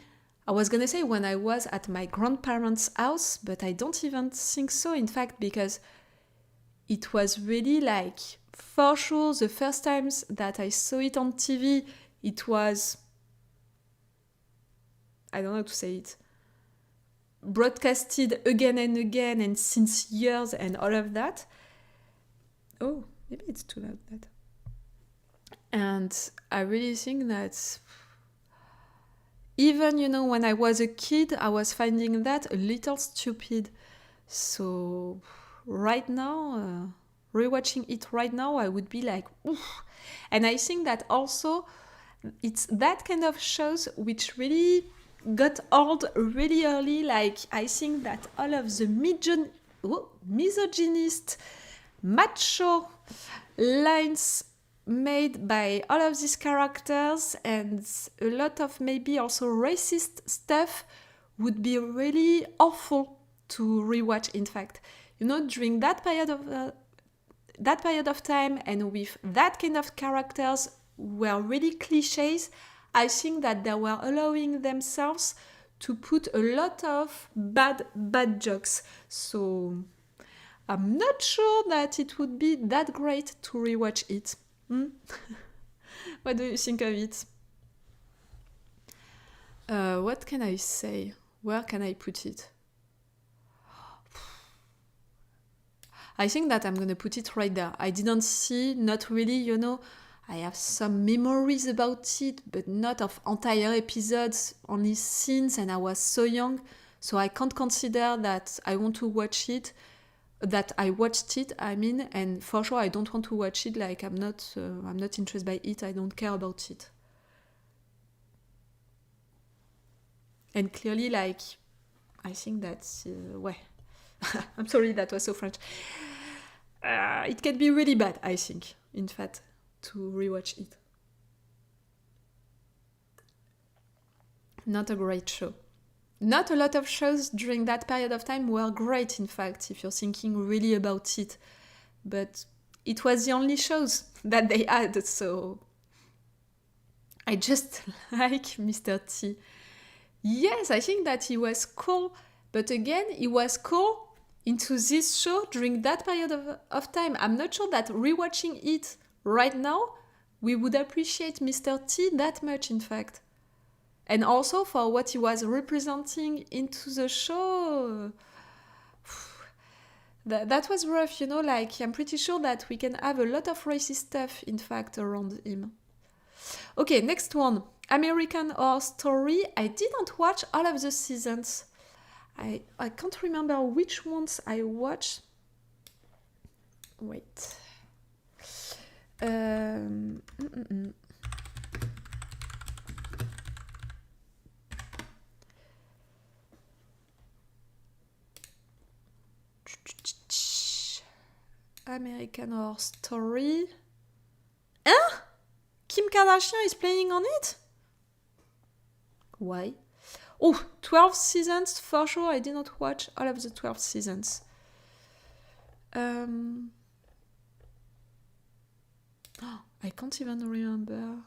I was gonna say when I was at my grandparents' house, but I don't even think so, in fact, because it was really like, for sure, the first times that I saw it on TV, it was, I don't know how to say it, broadcasted again and again and since years and all of that. Oh, maybe it's too loud, that. And I really think that even, when I was a kid, I was finding that a little stupid. So right now, rewatching it right now, I would be like, oof. And I think that also it's that kind of shows which really got old really early. Like, I think that all of the misogynist, macho lines made by all of these characters and a lot of maybe also racist stuff would be really awful to rewatch, in fact. During that period of time and with that kind of characters were really cliches, I think that they were allowing themselves to put a lot of bad jokes. So I'm not sure that it would be that great to rewatch it. What do you think of it? What can I say? Where can I put it? I think that I'm gonna put it right there. I didn't see, not really, I have some memories about it, but not of entire episodes, only scenes, and I was so young, so I can't consider that I want to watch it, that I watched it, and for sure I don't want to watch it, like I'm not interested by it, I don't care about it. And clearly, like, I think that's, I'm sorry, that was so French. It can be really bad, I think, in fact, to rewatch it. Not a great show. Not a lot of shows during that period of time were great, in fact, if you're thinking really about it. But it was the only shows that they had, so I just like Mr. T. Yes, I think that he was cool, but again, he was cool into this show during that period of time. I'm not sure that rewatching it right now, we would appreciate Mr. T that much, in fact. And also for what he was representing into the show. That was rough, like, I'm pretty sure that we can have a lot of racist stuff, in fact, around him. Okay, next one. American Horror Story. I didn't watch all of the seasons. I can't remember which ones I watched. Wait. American Horror Story. Huh? Kim Kardashian is playing on it? Why? Oh, 12 seasons, for sure. I did not watch all of the 12 seasons. I can't even remember.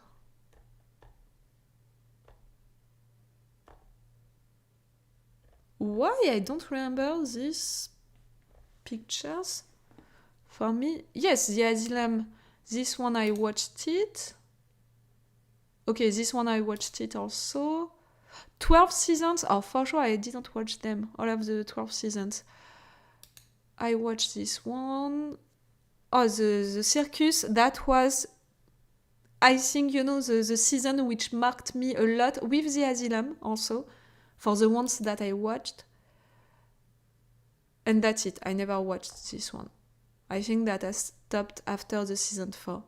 Why I don't remember these pictures? For me, yes, The Asylum. This one I watched it. Okay, this one I watched it also. 12 seasons? Oh, for sure I didn't watch them. All of the 12 seasons. I watched this one. Oh, the circus. That was, I think, the season which marked me a lot, with The Asylum also, for the ones that I watched. And that's it. I never watched this one. I think that I stopped after the season 4.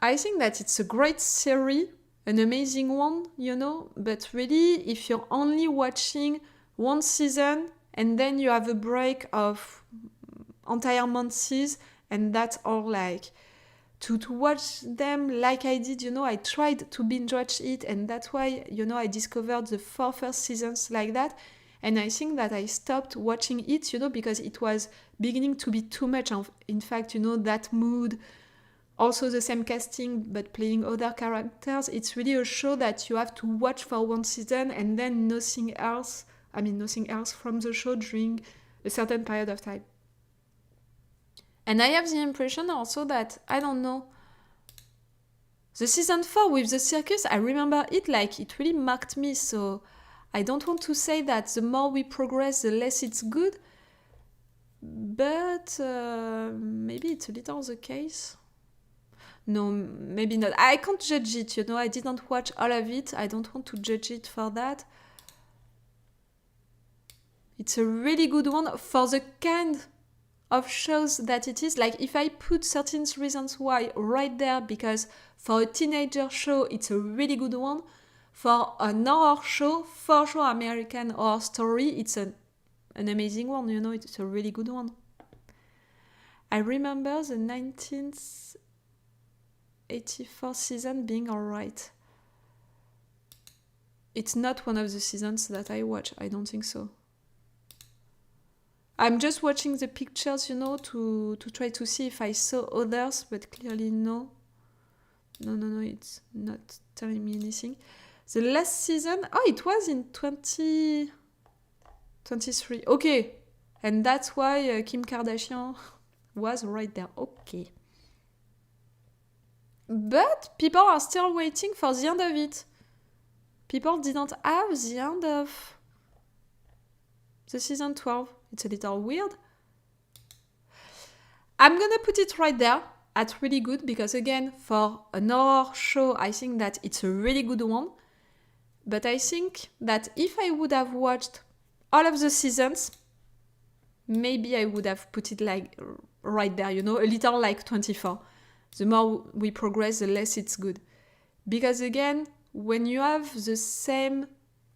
I think that it's a great series, an amazing one, but really, if you're only watching one season and then you have a break of entire months, and that's all, like, to watch them like I did, I tried to binge watch it, and that's why, I discovered the 4 first seasons like that. And I think that I stopped watching it, because it was beginning to be too much of, in fact, that mood Also the same casting but playing other characters. It's really a show that you have to watch for one season and then nothing else from the show during a certain period of time. And I have the impression also that, I don't know, the season 4 with the circus, I remember it like it really marked me, so I don't want to say that the more we progress, the less it's good, but maybe it's a little the case. No, maybe not. I can't judge it, I didn't watch all of it. I don't want to judge it for that. It's a really good one for the kind of shows that it is. Like, if I put 13 Reasons Why right there, because for a teenager show, it's a really good one. For an horror show, for sure, American Horror Story, it's an amazing one, it's a really good one. I remember the 1984 season being alright. It's not one of the seasons that I watch, I don't think so. I'm just watching the pictures, to try to see if I saw others, but clearly no. No, it's not telling me anything. The last season, it was in 2023. Okay, and that's why Kim Kardashian was right there. Okay. But people are still waiting for the end of it. People didn't have the end of the season 12. It's a little weird. I'm gonna put it right there at really good, because again, for an horror show, I think that it's a really good one. But I think that if I would have watched all of the seasons, maybe I would have put it like right there, a little like 24. The more we progress, the less it's good. Because again, when you have the same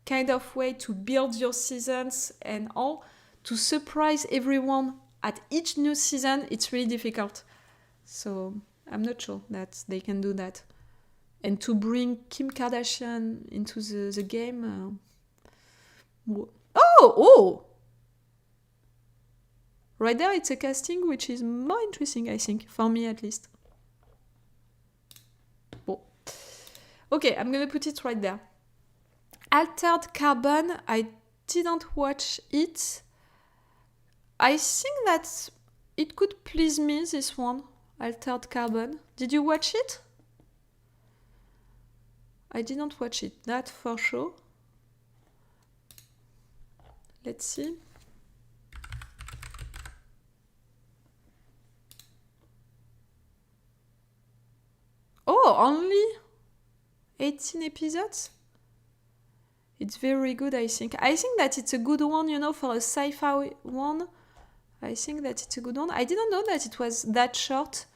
kind of way to build your seasons and all, to surprise everyone at each new season, it's really difficult. So I'm not sure that they can do that. And to bring Kim Kardashian into the game... Oh! Right there, it's a casting which is more interesting, I think, for me at least. Oh. Okay, I'm gonna put it right there. Altered Carbon, I didn't watch it. I think that it could please me, this one, Altered Carbon. Did you watch it? I didn't watch it, that for sure. Let's see. Oh, only 18 episodes? It's very good, I think. I think that it's a good one, for a sci-fi one. I think that it's a good one. I didn't know that it was that short.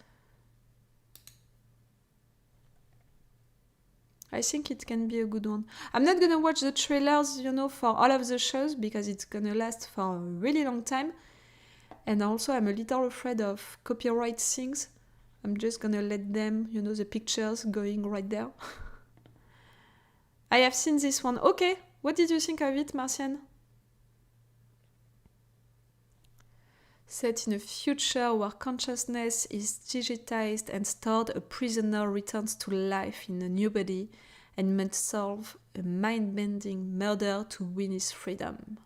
I think it can be a good one. I'm not gonna watch the trailers, for all of the shows, because it's gonna last for a really long time. And also, I'm a little afraid of copyright things. I'm just gonna let them, the pictures going right there. I have seen this one. Okay, what did you think of it, Marcian? Set in a future where consciousness is digitized and stored, a prisoner returns to life in a new body and must solve a mind-bending murder to win his freedom.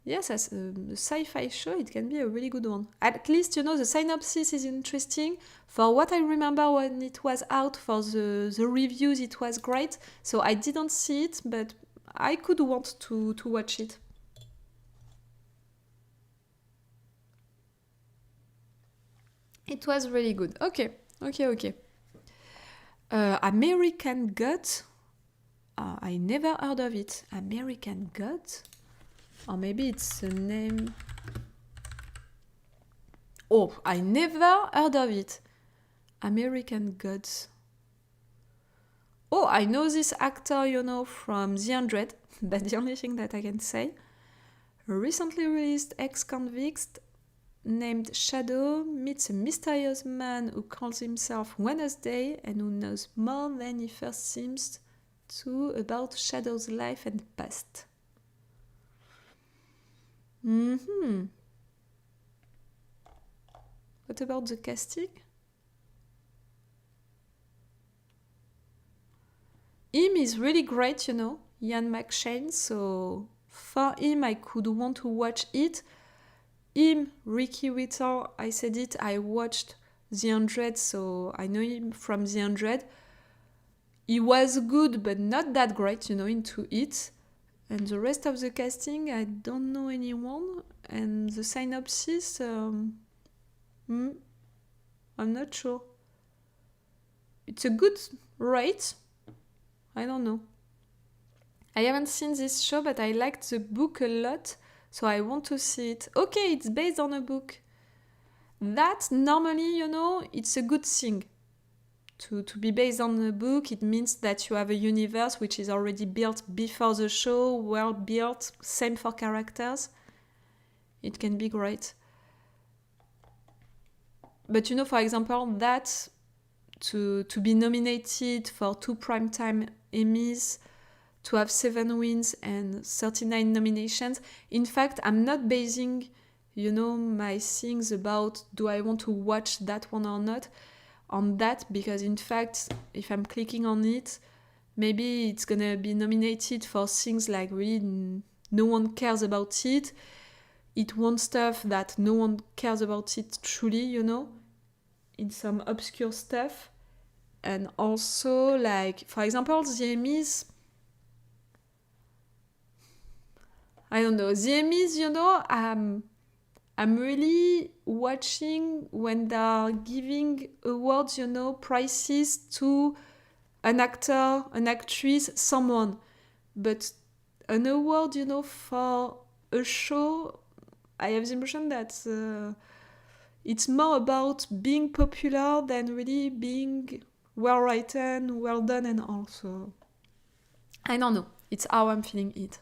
Yes, as a sci-fi show, it can be a really good one. At least, the synopsis is interesting. For what I remember when it was out, for the reviews, it was great. So I didn't see it, but I could want to watch it. It was really good. Okay. American Gods. I never heard of it. American Gods? Or maybe it's a name... Oh, I never heard of it. American Gods. Oh, I know this actor, from The 100. That's the only thing that I can say. A recently released ex-convict named Shadow meets a mysterious man who calls himself Wednesday and who knows more than he first seems to about Shadow's life and past. What about the casting? Him is really great, you know, Ian McShane, so for him I could want to watch it. Him, Ricky Whittle, I said it, I watched The 100, so I know him from The 100. He was good, but not that great, you know, into it. And the rest of the casting, I don't know anyone. And the synopsis, I'm not sure. It's a good rate. I don't know. I haven't seen this show, but I liked the book a lot, so I want to see it. Okay, it's based on a book. That, normally, you know, it's a good thing. To be based on a book, it means that you have a universe which is already built before the show, well built, same for characters. It can be great. But you know, for example, that to be nominated for 2 Primetime Emmys, to have 7 wins and 39 nominations. In fact, I'm not basing, you know, my things about do I want to watch that one or not on that, because in fact, if I'm clicking on it, maybe it's gonna be nominated for things like really no one cares about it. It wants stuff that no one cares about it truly, you know, in some obscure stuff. And also, like, for example, the Emmys, I don't know, the Emmys, you know, I'm really watching when they're giving awards, you know, prizes to an actor, an actress, someone. But an award, you know, for a show, I have the impression that it's more about being popular than really being well written, well done, and all. So I don't know. It's how I'm feeling it.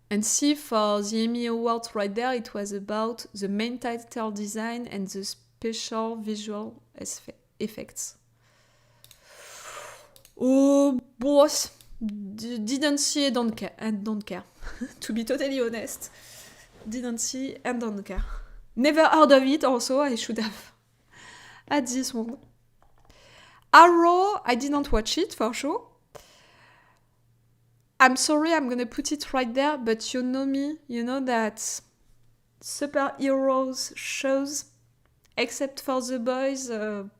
And see, for the Emmy Awards right there, it was about the main title design and the special visual effects. Oh, boss, didn't see and don't care. To be totally honest, didn't see and don't care. Never heard of it also, I should have had this one. Arrow, I didn't watch it for sure. I'm sorry, I'm gonna put it right there, but you know me, you know that superheroes shows, except for The Boys, I'm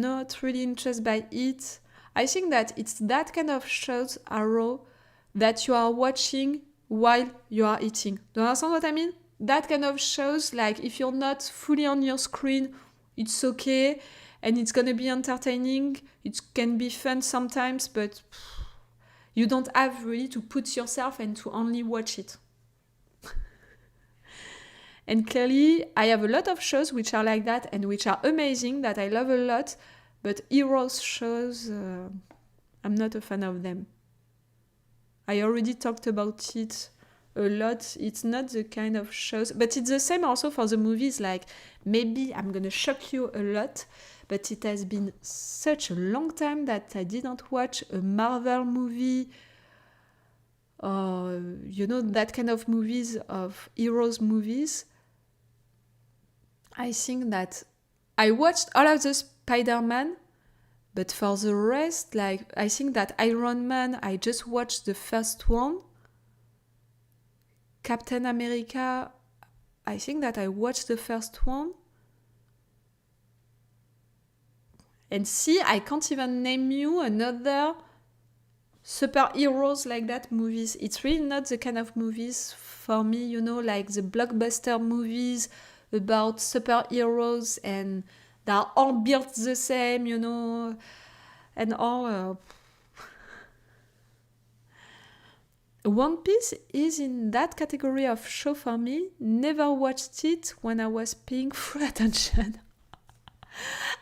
not really interested by it. I think that it's that kind of shows, Arrow, that you are watching while you are eating. Do you understand what I mean? That kind of shows, like, if you're not fully on your screen, it's okay, and it's gonna be entertaining, it can be fun sometimes, but you don't have really to put yourself and to only watch it. And clearly, I have a lot of shows which are like that and which are amazing, that I love a lot, but heroes shows, I'm not a fan of them. I already talked about it a lot. It's not the kind of shows, but it's the same also for the movies. Like, maybe I'm gonna shock you a lot, but it has been such a long time that I didn't watch a Marvel movie, or, you know, that kind of movies, of heroes movies. I think that I watched all of the Spider-Man, but for the rest, like, I think that Iron Man, I just watched the first one. Captain America, I think that I watched the first one. And see, I can't even name you another superheroes like that movies. It's really not the kind of movies for me, you know, like the blockbuster movies about superheroes and they're all built the same, you know, and all. One Piece is in that category of show for me. Never watched it when I was paying full attention.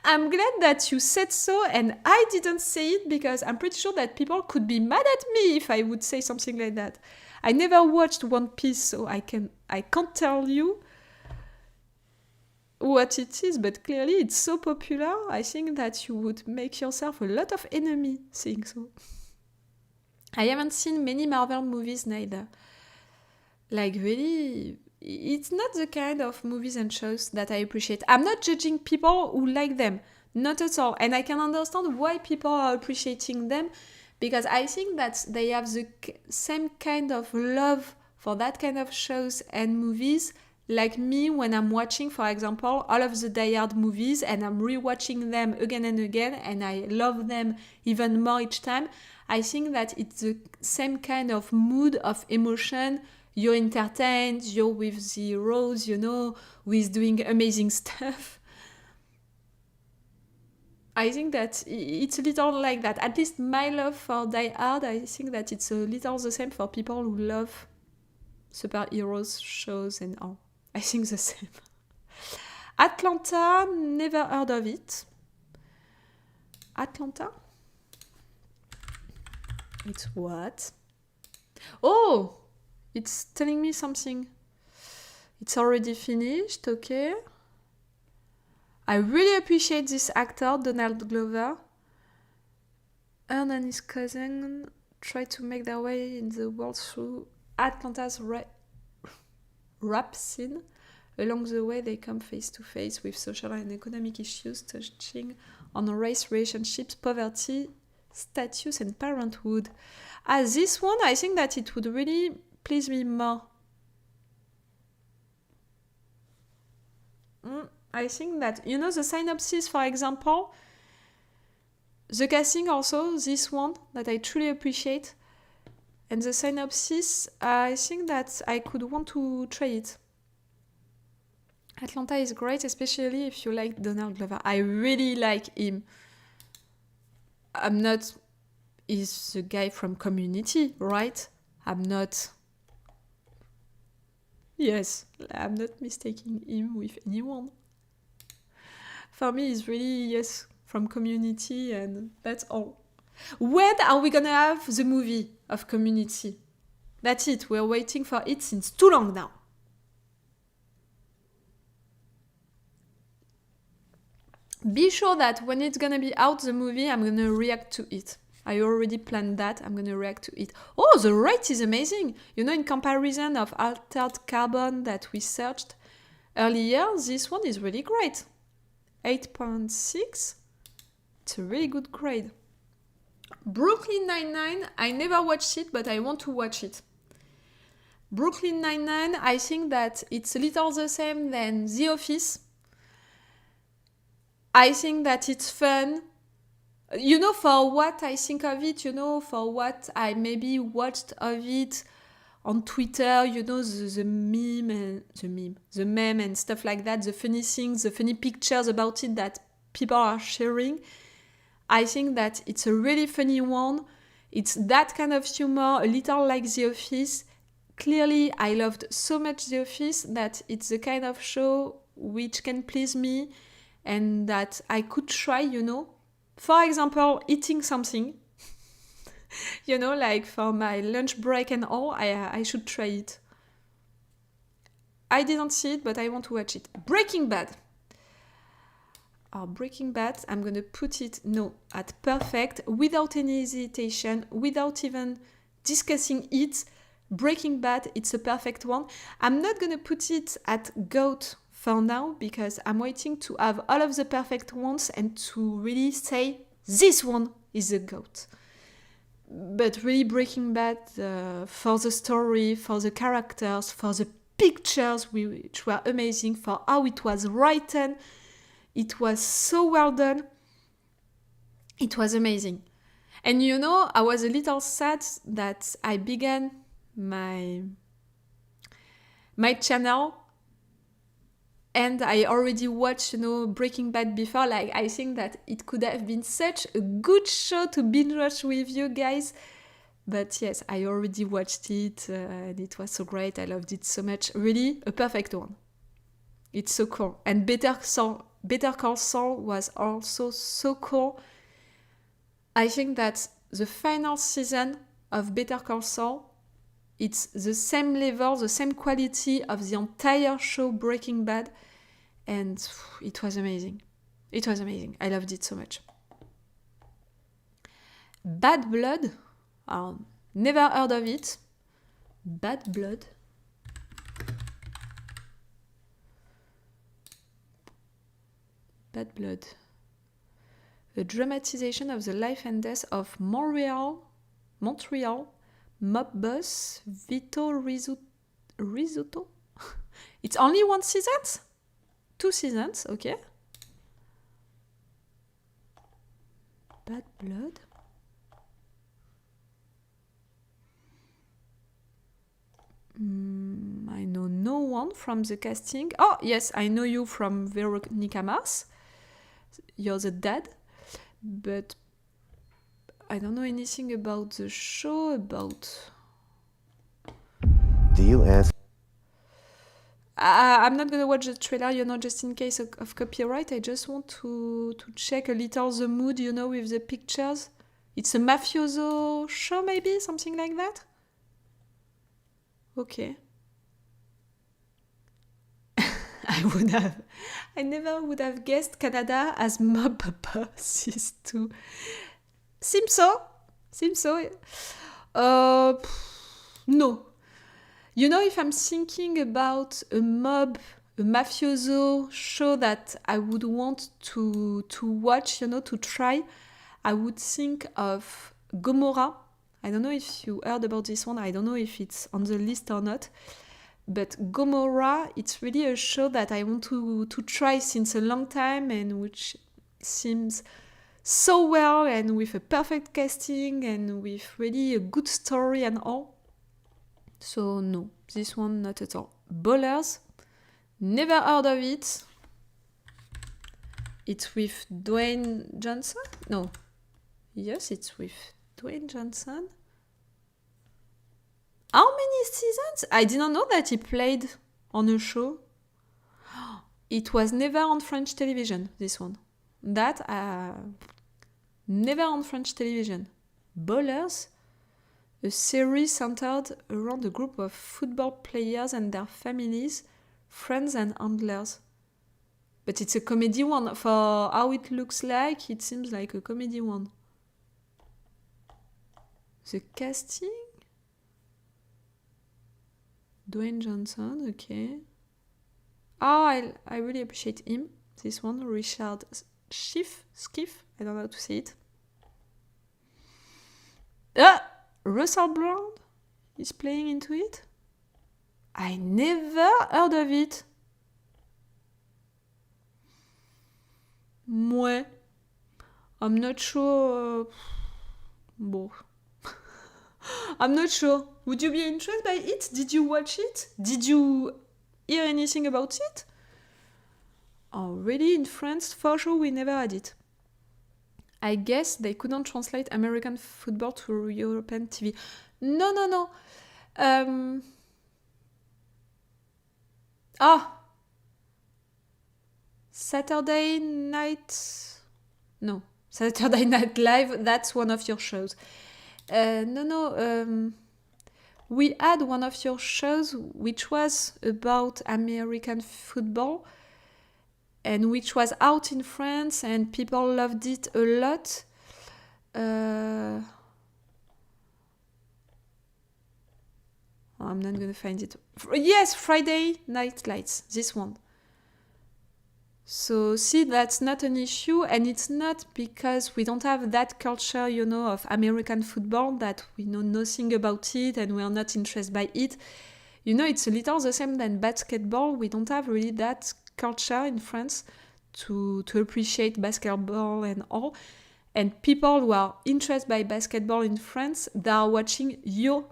I'm glad that you said so and I didn't say it, because I'm pretty sure that people could be mad at me if I would say something like that. I never watched One Piece, so I can't tell you what it is, but clearly it's so popular. I think that you would make yourself a lot of enemy saying so. I haven't seen many Marvel movies neither. Like, really, it's not the kind of movies and shows that I appreciate. I'm not judging people who like them, not at all. And I can understand why people are appreciating them, because I think that they have the same kind of love for that kind of shows and movies like me when I'm watching, for example, all of the Die Hard movies and I'm rewatching them again and again and I love them even more each time. I think that it's the same kind of mood of emotion. You're entertained, you're with the heroes, with doing amazing stuff. I think that it's a little like that. At least my love for Die Hard, I think that it's a little the same for people who love superheroes shows and all. I think the same. Atlanta, never heard of it. Atlanta? It's what? Oh! It's telling me something. It's already finished, okay. I really appreciate this actor, Donald Glover. Earn and his cousin try to make their way in the world through Atlanta's rap scene. Along the way, they come face to face with social and economic issues touching on race, relationships, poverty, status, and parenthood. As this one, I think that it would really please me more. I think that, the synopsis, for example, the casting also, this one, that I truly appreciate. And the synopsis, I think that I could want to try it. Atlanta is great, especially if you like Donald Glover. I really like him. He's the guy from Community, right? Yes, I'm not mistaking him with anyone. For me, he's really, yes, from Community, and that's all. When are we gonna have the movie of Community? That's it, we're waiting for it since too long now. Be sure that when it's gonna be out, the movie, I'm gonna react to it. I already planned that, I'm gonna react to it. Oh, the rate is amazing! In comparison of Altered Carbon that we searched earlier, this one is really great. 8.6. It's a really good grade. Brooklyn Nine-Nine, I never watched it, but I want to watch it. Brooklyn Nine-Nine, I think that it's a little the same than The Office. I think that it's fun. For what I think of it, for what I maybe watched of it on Twitter, the meme and stuff like that, the funny things, the funny pictures about it that people are sharing. I think that it's a really funny one. It's that kind of humor, a little like The Office. Clearly, I loved so much The Office that it's the kind of show which can please me and that I could try, For example, eating something. Like for my lunch break and all, I should try it. I didn't see it, but I want to watch it. Breaking Bad. Breaking Bad, I'm going to put it, at perfect, without any hesitation, without even discussing it. Breaking Bad, it's a perfect one. I'm not going to put it at GOAT for now, because I'm waiting to have all of the perfect ones and to really say, this one is a GOAT. But really Breaking Bad, for the story, for the characters, for the pictures, which were amazing, for how it was written, it was so well done. It was amazing. And I was a little sad that I began my channel and I already watched, Breaking Bad before. Like, I think that it could have been such a good show to binge watch with you guys. But yes, I already watched it and it was so great. I loved it so much. Really, a perfect one. It's so cool. And Better Call Saul was also so cool. I think that the final season of Better Call Saul, it's the same level, the same quality of the entire show Breaking Bad. And it was amazing. It was amazing. I loved it so much. Bad Blood. Never heard of it. Bad Blood. Bad Blood. A dramatization of the life and death of Montreal mob boss Vito Rizzuto. It's only one season? 2 seasons, okay. Bad Blood. I know no one from the casting. Oh, yes, I know you from Veronica Mars. You're the dad. But I don't know anything about the show, about... Do you ask? I'm not gonna watch the trailer, just in case of copyright. I just want to check a little the mood, with the pictures. It's a mafioso show, maybe? Something like that? Okay. I never would have guessed Canada as mob bosses too. Seems so. No. If I'm thinking about a mafioso show that I would want to watch, to try, I would think of Gomorrah. I don't know if you heard about this one. I don't know if it's on the list or not. But Gomorrah, it's really a show that I want to try since a long time, and which seems so well, and with a perfect casting, and with really a good story and all. So no, this one not at all. Ballers, never heard of it. It's with Dwayne Johnson? No. Yes, it's with Dwayne Johnson. How many seasons? I didn't know that he played on a show. It was never on French television, this one. That, never on French television. Ballers, a series centered around a group of football players and their families, friends and handlers. But it's a comedy one. For how it looks like, it seems like a comedy one. The casting? Dwayne Johnson, okay. Oh, I really appreciate him. This one, Richard Schiff, I don't know how to say it. Russell Brand is playing into it? I never heard of it. Mouais. I'm not sure. Bon. I'm not sure. Would you be interested by it? Did you watch it? Did you hear anything about it? Oh, really? In France, for sure, we never had it. I guess they couldn't translate American football to European TV. No. Saturday Night... No. Saturday Night Live, that's one of your shows. No. We had one of your shows which was about American football and which was out in France and people loved it a lot. I'm not gonna find it. Yes, Friday Night Lights, this one. So see, that's not an issue, and it's not because we don't have that culture, of American football, that we know nothing about it and we are not interested by it. It's a little the same than basketball. We don't have really that culture in France to appreciate basketball and all. And people who are interested by basketball in France, they are watching your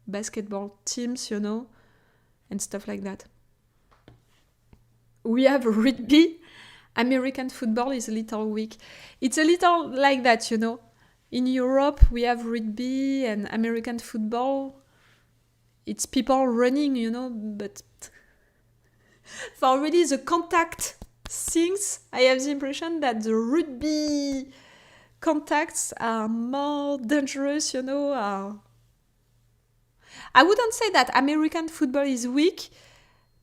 basketball teams, and stuff like that. We have rugby. American football is a little weak. It's a little like that, In Europe, we have rugby and American football. It's people running, but for really the contact things, I have the impression that the rugby contacts are more dangerous, I wouldn't say that American football is weak,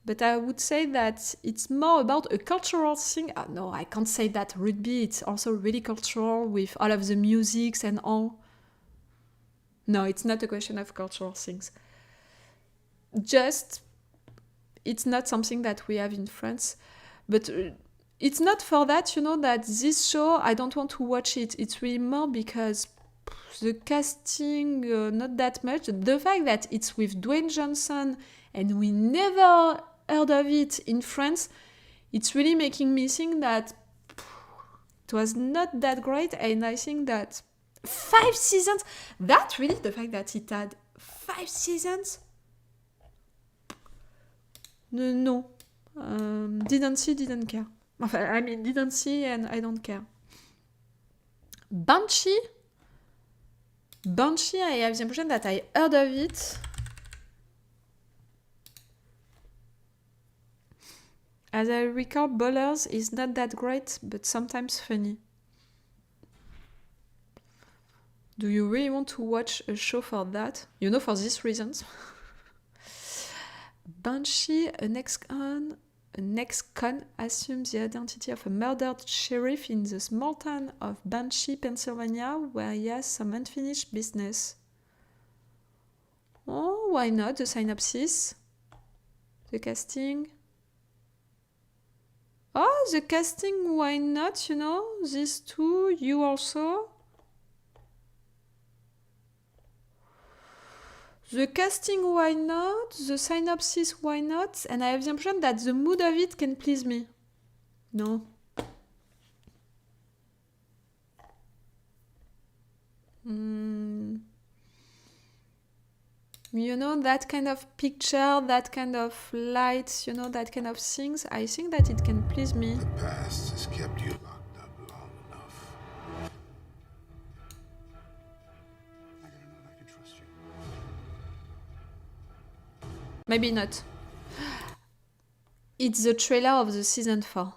but I would say that it's more about a cultural thing. No, I can't say that rugby, it's also really cultural with all of the musics and all. No, it's not a question of cultural things. Just, it's not something that we have in France. But it's not for that, you know, that this show, I don't want to watch it. It's really more because the casting, not that much. The fact that it's with Dwayne Johnson and we never heard of it in France, it's really making me think that it was not that great. And I think that 5 seasons, that really, the fact that it had 5 seasons, no. Didn't see, didn't care. I mean, didn't see and I don't care. Banshee, I have the impression that I heard of it. As I recall, Ballers is not that great, but sometimes funny. Do you really want to watch a show for that? You know, for these reasons. Banshee, an ex-con assumes the identity of a murdered sheriff in the small town of Banshee, Pennsylvania, where he has some unfinished business. Oh, why not? The synopsis, the casting. Oh, the casting, why not? You know, these two, you also. The casting, why not? The synopsis, why not? And I have the impression that the mood of it can please me. No. You know, that kind of picture, that kind of lights, you know, that kind of things, I think that it can please me. The past has kept you locked up long enough. I gotta know that I can trust you. Maybe not. It's the trailer of the season 4.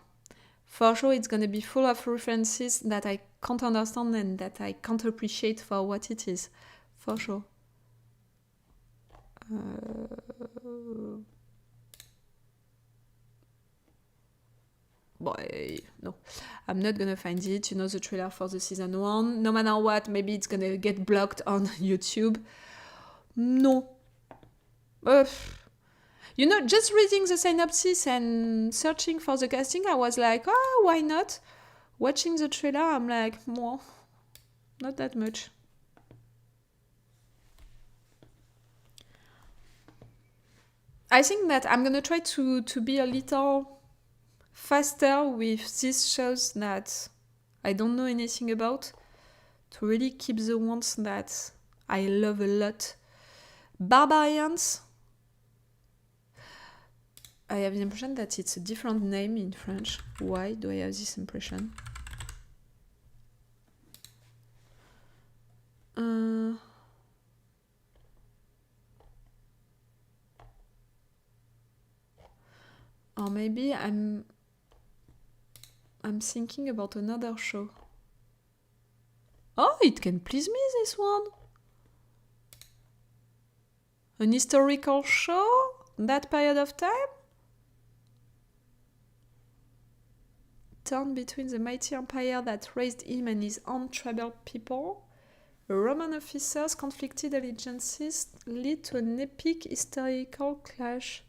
For sure, it's gonna be full of references that I can't understand and that I can't appreciate for what it is. For sure. Boy, no. I'm not gonna find it. You know, the trailer for the season 1. No matter what, maybe it's gonna get blocked on YouTube. No. You know, just reading the synopsis and searching for the casting, I was like, oh, why not? Watching the trailer, I'm like, well, not that much. I think that I'm gonna try to be a little faster with these shows that I don't know anything about, to really keep the ones that I love a lot. Barbarians, I have the impression that it's a different name in French. Why do I have this impression? Or maybe I'm thinking about another show. Oh, it can please me, this one. An historical show? That period of time? Torn between the mighty empire that raised him and his own tribal people, Roman officers' conflicted allegiances lead to an epic historical clash.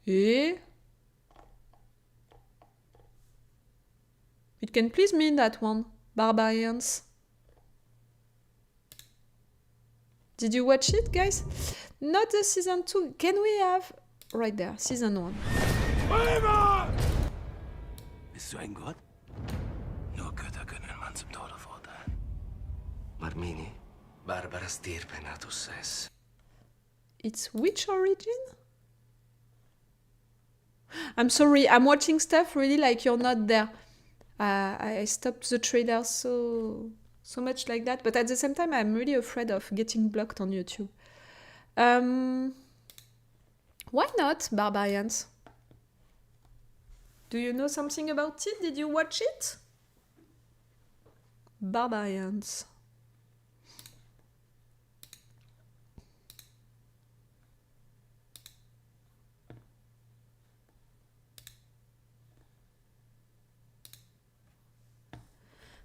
Eh? It can please me, that one. Barbarians. Did you watch it, guys? Not the season 2. Can we have... Right there, season 1. Bist du ein Gott? Nur Götter können einen Mann zum Tode verurteilen. Marmini, Barbara stirpe natus es. It's which origin? I'm sorry, I'm watching stuff really like you're not there. I stopped the trailer so much like that, but at the same time, I'm really afraid of getting blocked on YouTube. Why not, Barbarians? Do you know something about it? Did you watch it? Barbarians.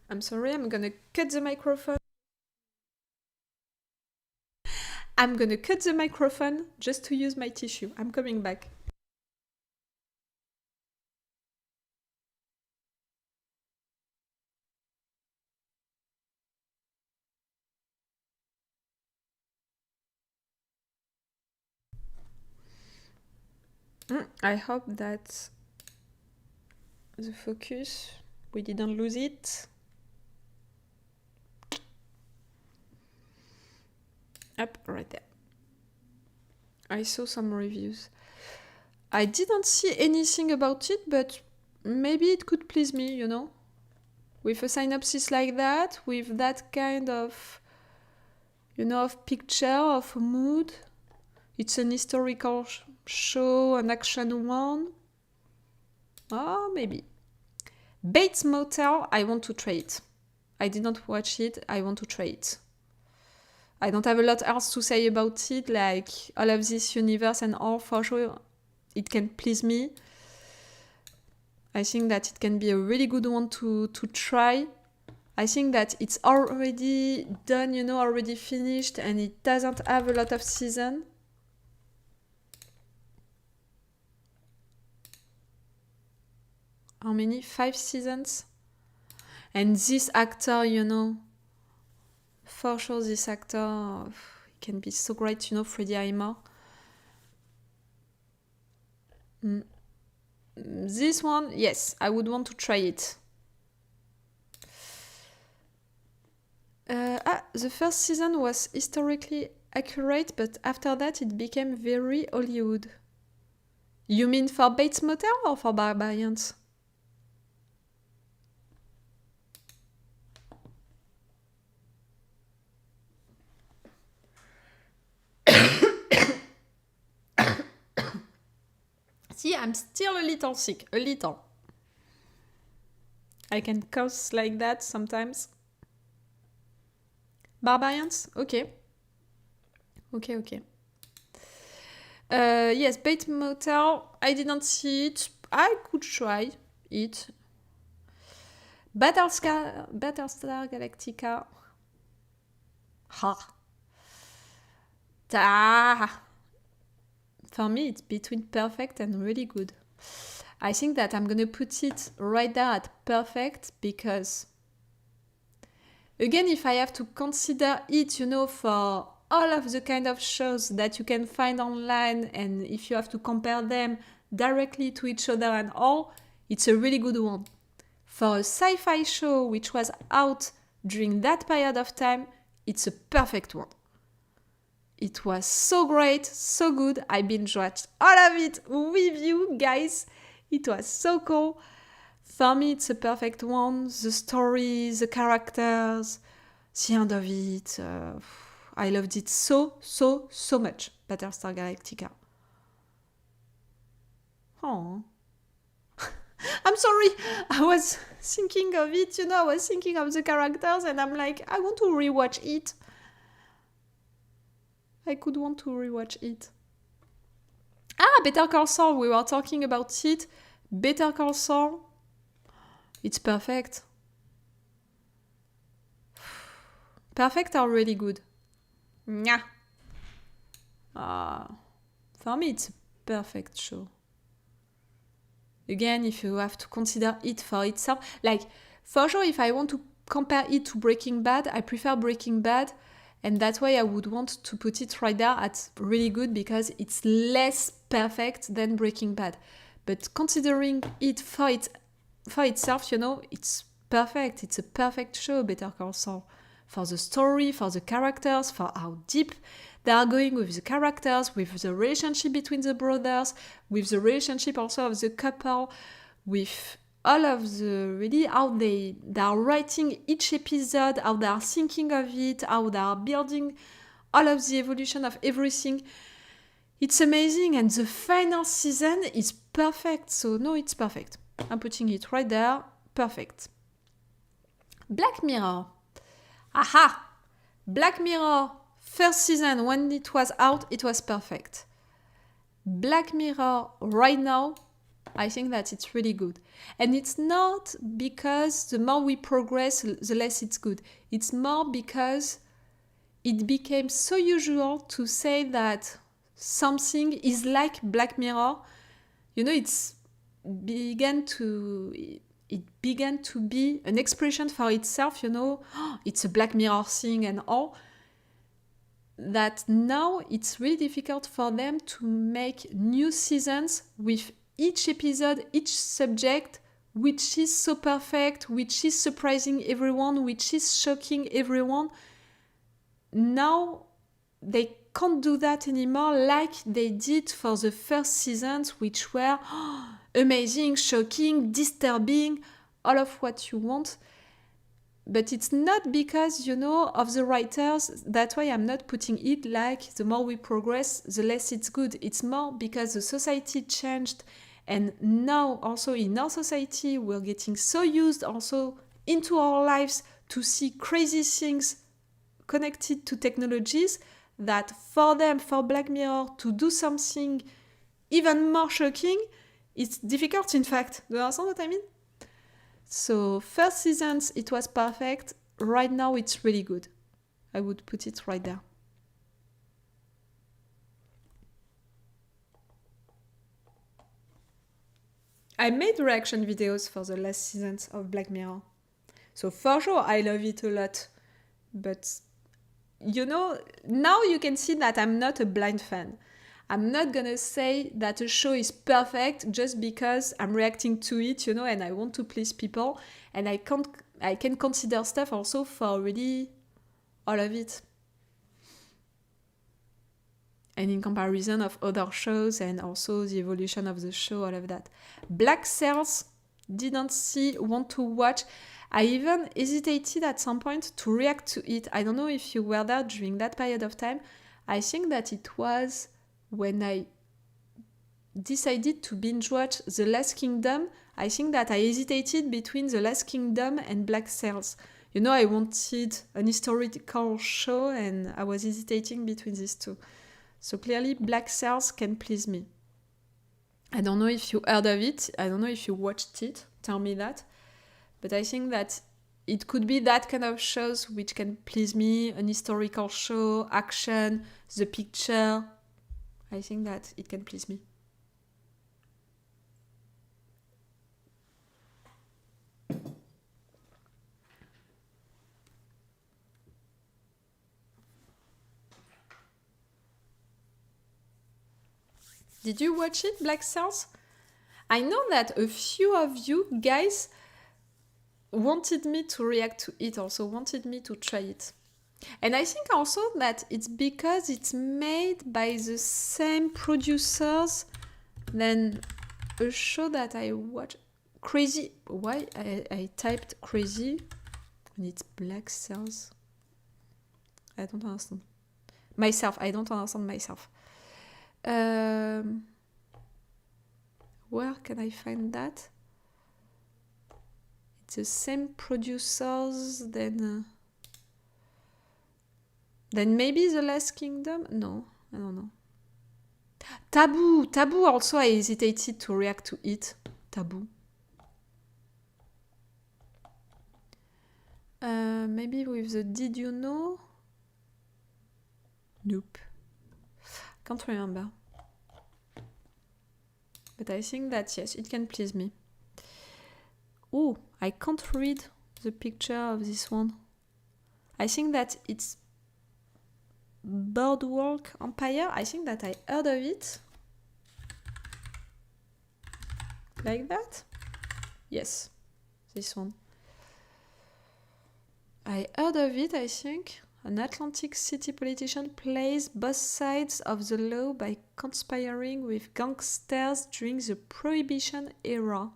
I'm sorry, I'm gonna cut the microphone. I'm gonna cut the microphone just to use my tissue. I'm coming back. I hope that the focus, we didn't lose it. Up, right there. I saw some reviews. I didn't see anything about it, but maybe it could please me, you know? With a synopsis like that, with that kind of, you know, of picture, of mood. It's an historical show, an action one. Oh, maybe. Bates Motel, I want to try it. I did not watch it, I want to try it. I don't have a lot else to say about it, like all of this universe and all, for sure it can please me. I think that it can be a really good one to try. I think that it's already done, you know, already finished, and it doesn't have a lot of season. How many? 5 seasons? And this actor, you know, for sure this actor can be so great, you know, Freddie Highmore. This one, yes, I would want to try it. The first season was historically accurate, but after that it became very Hollywood. You mean for Bates Motel or for Barbarians? See, I'm still a little sick, a little. I can curse like that sometimes. Barbarians? Okay. Okay. Yes, Bates Motel, I didn't see it. I could try it. Battlestar Galactica. For me, it's between perfect and really good. I think that I'm gonna put it right there at perfect because, again, if I have to consider it, you know, for all of the kind of shows that you can find online, and if you have to compare them directly to each other and all, it's a really good one. For a sci-fi show which was out during that period of time, it's a perfect one. It was so great, so good. I binge watched all of it with you guys. It was so cool. For me, it's a perfect one. The story, the characters, the end of it. I loved it so much. Battlestar Galactica. Oh. I'm sorry. I was thinking of it, you know, I was thinking of the characters and I'm like, I want to rewatch it. I could want to rewatch it. Better Call Saul, we were talking about it. Better Call Saul, it's perfect. Perfect or really good? Yeah. For me, it's a perfect show. Again, if you have to consider it for itself, like, for sure, if I want to compare it to Breaking Bad, I prefer Breaking Bad. And that's why I would want to put it right there at really good because it's less perfect than Breaking Bad. But considering it for itself, you know, it's perfect. It's a perfect show, Better Call Saul. For the story, for the characters, for how deep they are going with the characters, with the relationship between the brothers, with the relationship also of the couple, with all of the really how they are writing each episode, how they are thinking of it, how they are building all of the evolution of everything. It's amazing, and the final season is perfect. So no, it's perfect. I'm putting it right there. Perfect. Black Mirror. Aha! Black Mirror, first season, when it was out, it was perfect. Black Mirror right now, I think that it's really good. And it's not because the more we progress, the less it's good. It's more because it became so usual to say that something is like Black Mirror. You know, it began to be an expression for itself, you know, it's a Black Mirror thing and all. that now it's really difficult for them to make new seasons with each episode, each subject, which is so perfect, which is surprising everyone, which is shocking everyone. Now they can't do that anymore like they did for the first seasons, which were amazing, shocking, disturbing, all of what you want. But it's not because, of the writers. That's why I'm not putting it like the more we progress, the less it's good. It's more because the society changed. And now also in our society, we're getting so used also into our lives to see crazy things connected to technologies that for them, for Black Mirror, to do something even more shocking, it's difficult in fact. Do you understand what I mean? So first seasons, it was perfect. Right now, it's really good. I would put it right there. I made reaction videos for the last seasons of Black Mirror. So for sure, I love it a lot. But, now you can see that I'm not a blind fan. I'm not gonna say that a show is perfect just because I'm reacting to it, and I want to please people. And I can consider stuff also for really all of it. And in comparison of other shows and also the evolution of the show, all of that. Black Sails, didn't see, want to watch. I even hesitated at some point to react to it. I don't know if you were there during that period of time. I think that it was when I decided to binge watch The Last Kingdom. I think that I hesitated between The Last Kingdom and Black Sails. I wanted an historical show and I was hesitating between these two. So clearly Black Sails can please me. I don't know if you heard of it. I don't know if you watched it. Tell me that. But I think that it could be that kind of shows which can please me. An historical show, action, the picture. I think that it can please me. Did you watch it, Black Sails? I know that a few of you guys wanted me to react to it, also wanted me to try it. And I think also that it's because it's made by the same producers than a show that I watch. Crazy. Why I typed crazy and it's Black Sails? I don't understand. I don't understand myself. Where can I find that? It's the same producers, then maybe The Last Kingdom? No, I don't know. Taboo also I hesitated to react to it. Taboo. Maybe with the Did You Know? Nope. Can't remember. But I think that yes, it can please me. Oh, I can't read the picture of this one. I think that it's Boardwalk Empire. I think that I heard of it. Like that? Yes, this one. I heard of it, I think. An Atlantic City politician plays both sides of the law by conspiring with gangsters during the Prohibition era.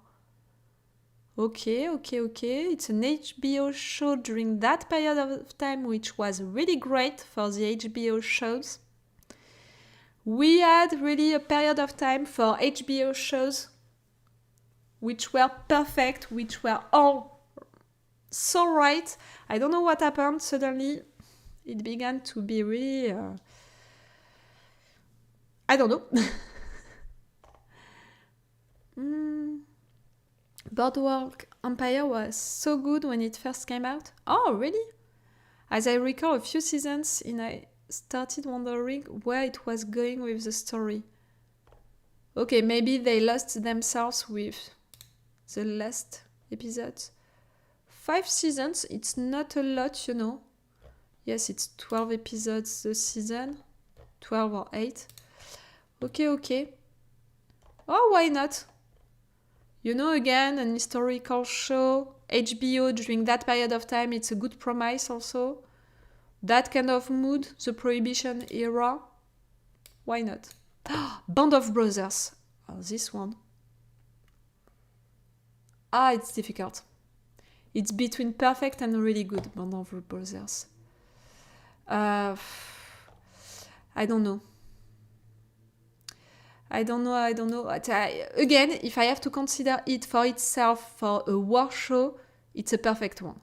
Okay. It's an HBO show during that period of time, which was really great for the HBO shows. We had really a period of time for HBO shows which were perfect, which were all so right. I don't know what happened. Suddenly, it began to be really... I don't know. Boardwalk Empire was so good when it first came out. Oh, really? As I recall, a few seasons in, I started wondering where it was going with the story. Okay, maybe they lost themselves with the last episodes. 5 seasons, it's not a lot, Yes, it's 12 episodes this season. 12 or 8. Okay. Oh, why not? You know, again, an historical show. HBO during that period of time, it's a good promise also. That kind of mood, the Prohibition era. Why not? Band of Brothers. Oh, this one. It's difficult. It's between perfect and really good, Band of Brothers. I don't know. Again, if I have to consider it for itself for a war show, it's a perfect one.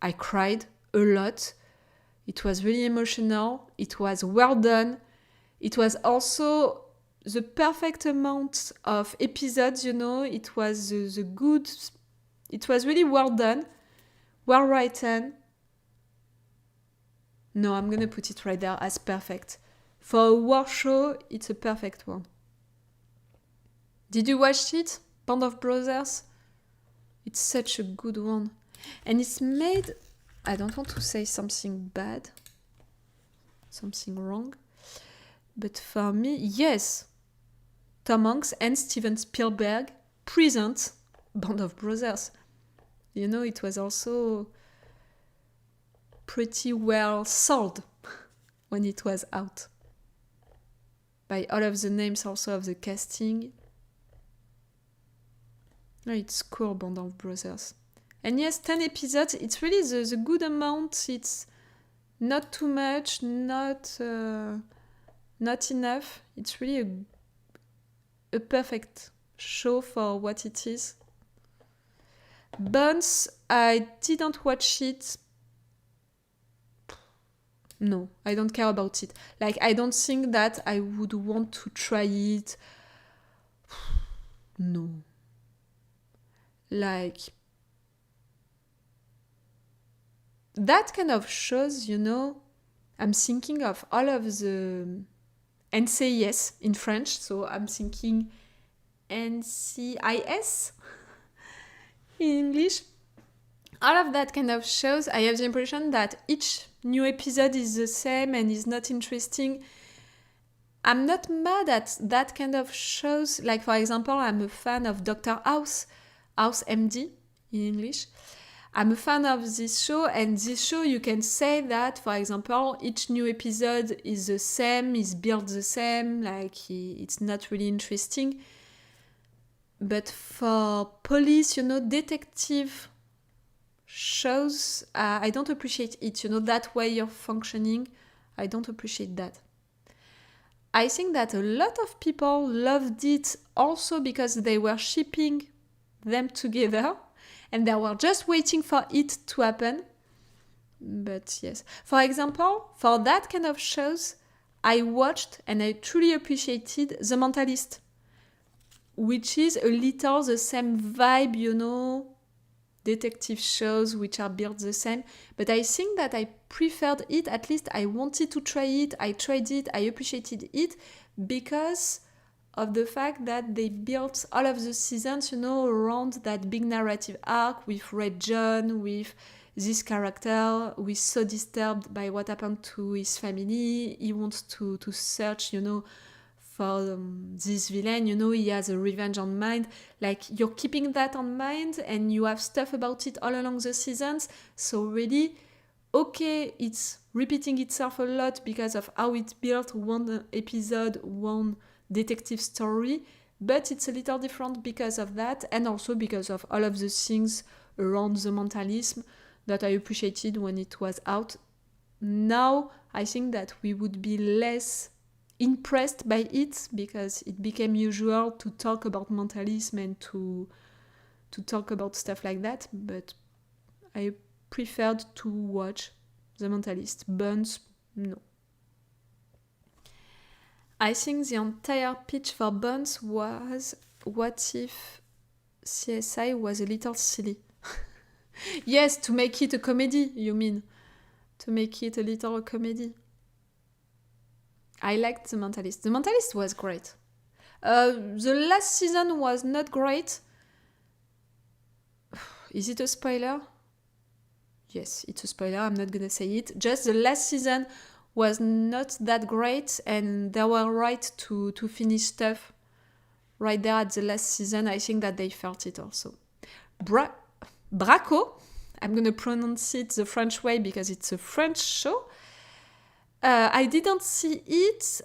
I cried a lot. It was really emotional. It was well done. It was also the perfect amount of episodes, you know. It was the good... It was really well done, well written. No, I'm going to put it right there as perfect. For a war show, it's a perfect one. Did you watch it? Band of Brothers? It's such a good one. And it's made... I don't want to say something bad. Something wrong. But for me, yes. Tom Hanks and Steven Spielberg present Band of Brothers. You know, it was also pretty well sold when it was out. By all of the names also of the casting. No, it's cool, Band of Brothers. And yes, 10 episodes, it's really the good amount. It's not too much, not enough. It's really a perfect show for what it is. Bones, I didn't watch it. No, I don't care about it. Like, I don't think that I would want to try it. No. Like, that kind of shows, you know, I'm thinking of all of the NCIS in French, so I'm thinking NCIS in English. All of that kind of shows, I have the impression that each new episode is the same and is not interesting. I'm not mad at that kind of shows. Like, for example, I'm a fan of Dr. House MD in English. I'm a fan of this show, and this show you can say that, for example, each new episode is the same, is built the same, like it's not really interesting. But for police, you know, detective shows, I don't appreciate it, you know, that way of functioning. I don't appreciate that. I think that a lot of people loved it also because they were shipping them together and they were just waiting for it to happen. But yes, for example, for that kind of shows, I watched and I truly appreciated The Mentalist, which is a little the same vibe, you know, detective shows which are built the same. But I think that I preferred it, at least I wanted to try it, I tried it, I appreciated it because of the fact that they built all of the seasons, you know, around that big narrative arc with Red John, with this character who is so disturbed by what happened to his family. He wants to search, you know, for this villain, you know, he has a revenge on mind. Like, you're keeping that on mind and you have stuff about it all along the seasons. So really, okay, it's repeating itself a lot because of how it's built, one episode, one detective story, but it's a little different because of that, and also because of all of the things around the mentalism that I appreciated when it was out. Now, I think that we would be less impressed by it because it became usual to talk about mentalism and to talk about stuff like that, but I preferred to watch The Mentalist. Bones, no. I think the entire pitch for Bones was, what if CSI was a little silly? Yes, to make it a comedy, you mean? To make it a little comedy. I liked The Mentalist. The Mentalist was great. The last season was not great. Is it a spoiler? yes, it's a spoiler, I'm not gonna say it. Just the last season was not that great, and they were right to finish stuff right there at the last season. I think that they felt it also. Braco, I'm gonna pronounce it the French way because it's a French show. I didn't see it.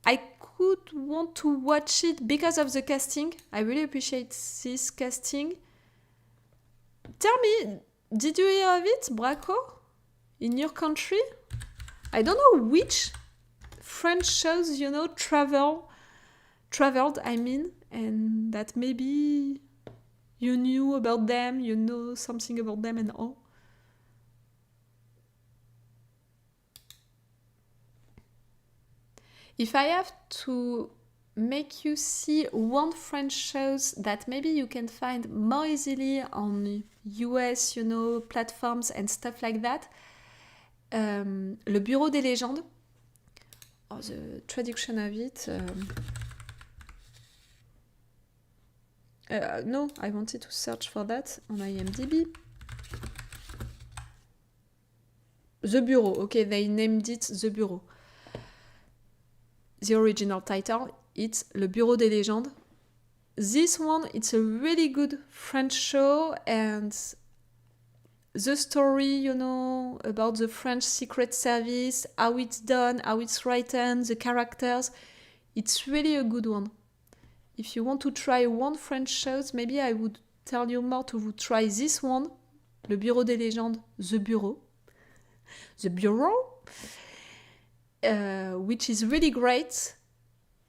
I could want to watch it because of the casting. I really appreciate this casting. Tell me, did you hear of it, Braco? In your country? I don't know which French shows, traveled, and that maybe you knew about them, you know something about them and all. If I have to make you see one French shows that maybe you can find more easily on US, platforms and stuff like that, Le Bureau des légendes. Oh, the traduction of it. No, I wanted to search for that on IMDb. The Bureau. Okay, they named it The Bureau. The original title, it's Le Bureau des légendes. This one, it's a really good French show, and the story, about the French Secret Service, how it's done, how it's written, the characters, it's really a good one. If you want to try one French show, maybe I would tell you more to try this one, Le Bureau des légendes, The Bureau. The Bureau, which is really great.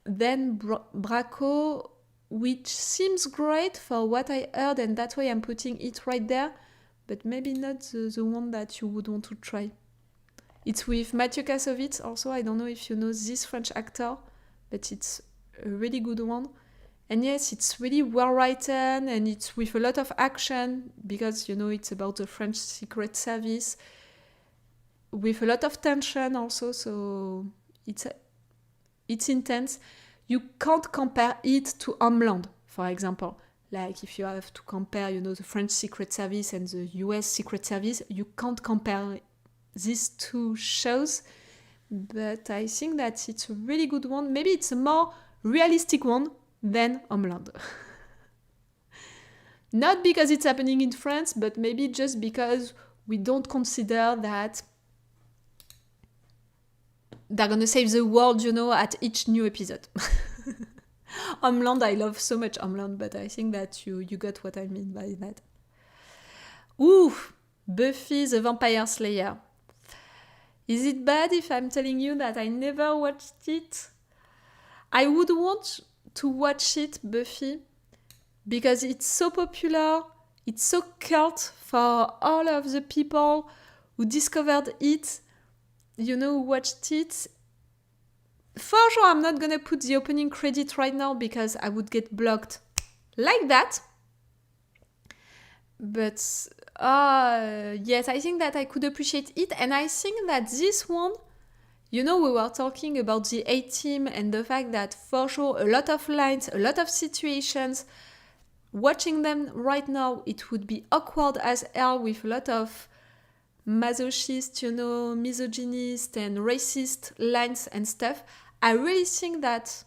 Then Braco, which seems great for what I heard, and that's why I'm putting it right there, but maybe not the one that you would want to try. It's with Mathieu Kassovitz also. I don't know if you know this French actor, but it's a really good one. And yes, it's really well written, and it's with a lot of action, because, it's about the French Secret Service, with a lot of tension also, so it's intense. You can't compare it to Homeland, for example. Like, if you have to compare, the French Secret Service and the US Secret Service, you can't compare these two shows. But I think that it's a really good one. Maybe it's a more realistic one than Homeland. Not because it's happening in France, but maybe just because we don't consider that they're gonna save the world, at each new episode. Homeland, I love so much Homeland, but I think that you got what I mean by that. Ooh, Buffy the Vampire Slayer. Is it bad if I'm telling you that I never watched it? I would want to watch it, Buffy, because it's so popular, it's so cult for all of the people who discovered it, watched it. For sure, I'm not gonna put the opening credit right now because I would get blocked like that. But yes, I think that I could appreciate it, and I think that this one, we were talking about the A-Team and the fact that for sure a lot of lines, a lot of situations, watching them right now, it would be awkward as hell with a lot of masochist, misogynist and racist lines and stuff. I really think that,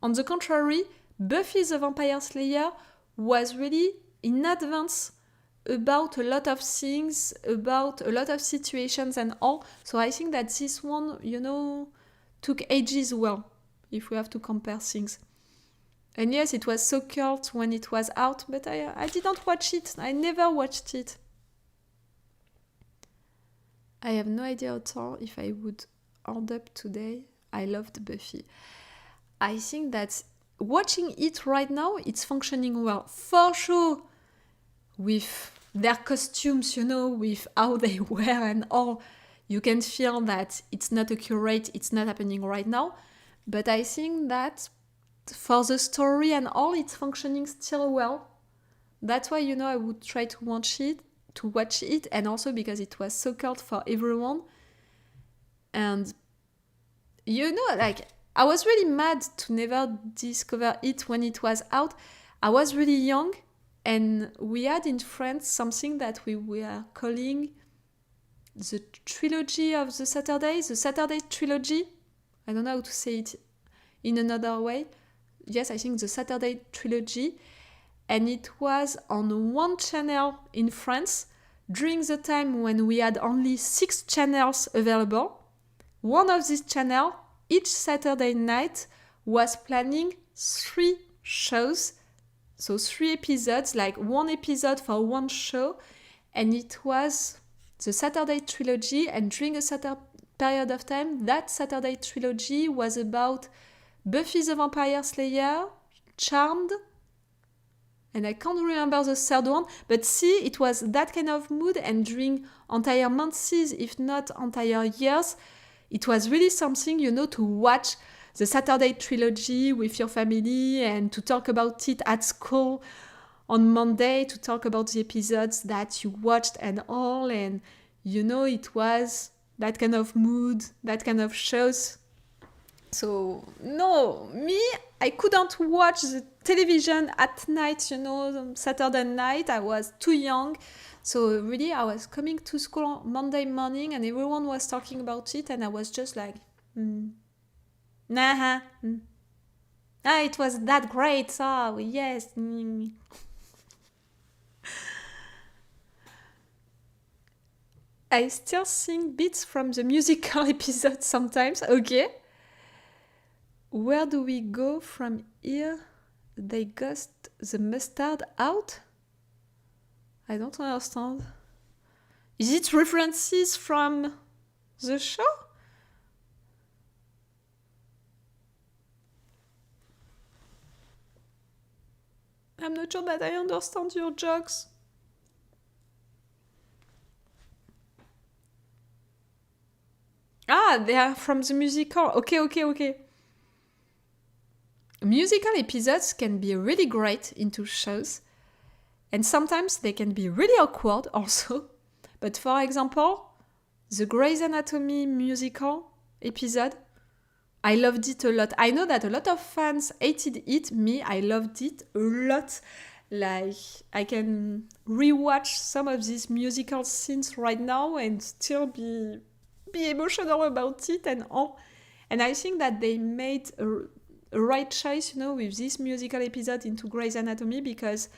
on the contrary, Buffy the Vampire Slayer was really in advance about a lot of things, about a lot of situations and all. So I think that this one, took ages well, if we have to compare things. And yes, it was so cult when it was out, but I didn't watch it. I never watched it. I have no idea at all if I would end up today. I loved Buffy. I think that watching it right now, it's functioning well. For sure, with their costumes, with how they wear and all, you can feel that it's not accurate, it's not happening right now. But I think that for the story and all, it's functioning still well. That's why, I would try to watch it, and also because it was so cult for everyone. And I was really mad to never discover it when it was out. I was really young, And we had in France something that we were calling the trilogy of the Saturday trilogy. I don't know how to say it in another way. Yes, I think the Saturday trilogy. And it was on one channel in France during the time when we had only 6 channels available. One of these channels, each Saturday night, was planning 3 shows. So 3 episodes, like 1 episode for one show. And it was the Saturday trilogy. And during a certain period of time, that Saturday trilogy was about Buffy the Vampire Slayer, Charmed, and I can't remember the third one, but see, it was that kind of mood, and during entire months, if not entire years, it was really something, to watch the Saturday trilogy with your family and to talk about it at school on Monday, to talk about the episodes that you watched and all, and it was that kind of mood, that kind of shows. So, no, me, I couldn't watch the television at night, Saturday night. I was too young. So, really, I was coming to school on Monday morning and everyone was talking about it. And I was just like, nah. Ah, it was that great. Oh, yes. I still sing bits from the musical episode sometimes. Okay. Where do we go from here? They got the mustard out? I don't understand. Is it references from the show? I'm not sure that I understand your jokes. Ah, they are from the musical. Okay. Musical episodes can be really great into shows, and sometimes they can be really awkward also. But for example, the Grey's Anatomy musical episode, I loved it a lot. I know that a lot of fans hated it. Me, I loved it a lot. Like, I can rewatch some of these musical scenes right now and still be emotional about it and all. And I think that they made a right choice, with this musical episode into Grey's Anatomy, because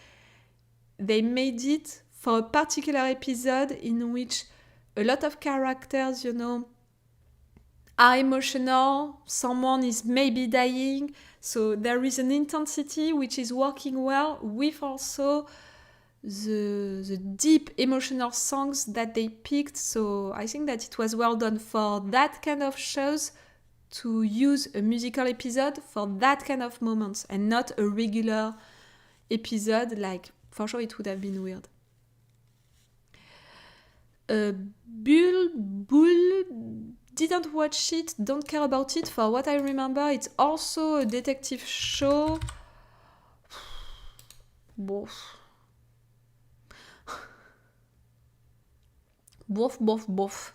they made it for a particular episode in which a lot of characters, are emotional. Someone is maybe dying. So there is an intensity which is working well with also the deep emotional songs that they picked. So I think that it was well done for that kind of shows to use a musical episode for that kind of moments and not a regular episode. Like, for sure it would have been weird. Bull didn't watch it, don't care about it. For what I remember, it's also a detective show. Bof. Bof.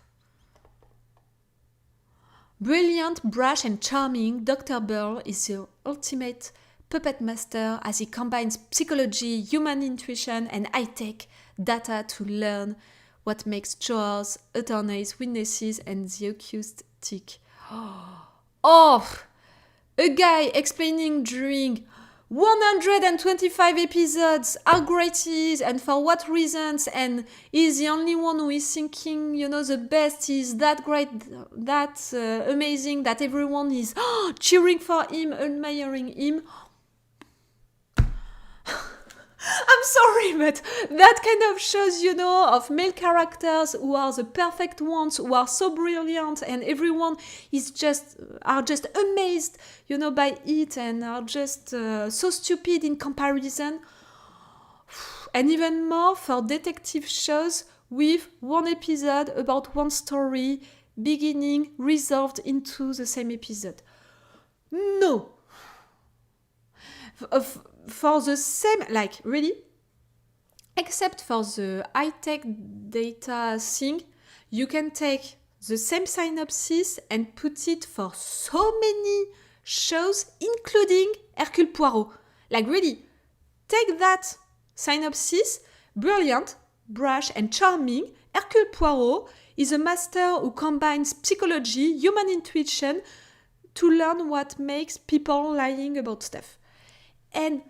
Brilliant, brash and charming, Dr. Burl is the ultimate puppet master as he combines psychology, human intuition and high-tech data to learn what makes jurors, attorneys, witnesses and the accused tick. Oh! A guy explaining during 125 episodes how great he is and for what reasons, and he's the only one who is thinking, the best, is that great, that amazing, that everyone is cheering for him, admiring him. I'm sorry, but that kind of shows, of male characters who are the perfect ones, who are so brilliant, and everyone are just amazed, by it, and are just so stupid in comparison. And even more for detective shows with one episode about one story, beginning, resolved into the same episode. No! For the same, really, except for the high-tech data thing, you can take the same synopsis and put it for so many shows, including Hercule Poirot. Really, take that Synopsis: brilliant, brash, and charming, Hercule Poirot is a master who combines psychology, human intuition to learn what makes people lying about stuff. And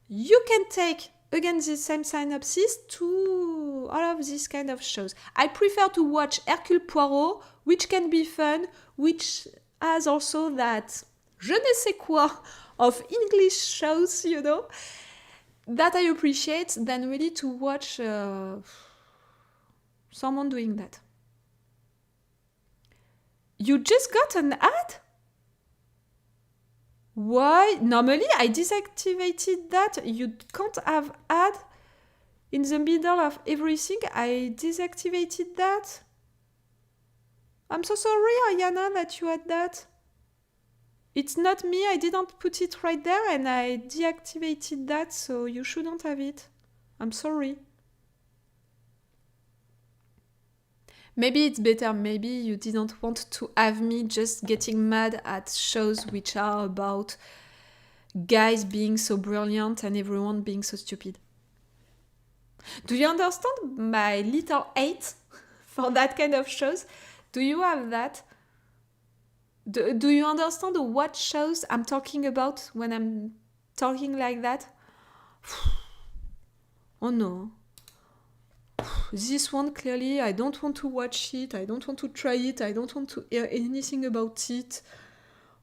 you can take, again, the same synopsis to all of these kind of shows. I prefer to watch Hercule Poirot, which can be fun, which has also that je ne sais quoi of English shows, you know, that I appreciate, than really to watch someone doing that. You just got an ad? Why? Normally I deactivated that. You can't have ad in the middle of everything. I deactivated that. I'm so sorry, Ayana, that you had that. It's not me, I didn't put it right there and I deactivated that, so you shouldn't have it. I'm sorry. Maybe it's better, maybe you didn't want to have me just getting mad at shows which are about guys being so brilliant and everyone being so stupid. Do you understand my little hate for that kind of shows? Do you have that? Do you understand what shows I'm talking about when I'm talking like that? Oh no. This one, clearly, I don't want to watch it, I don't want to try it, I don't want to hear anything about it.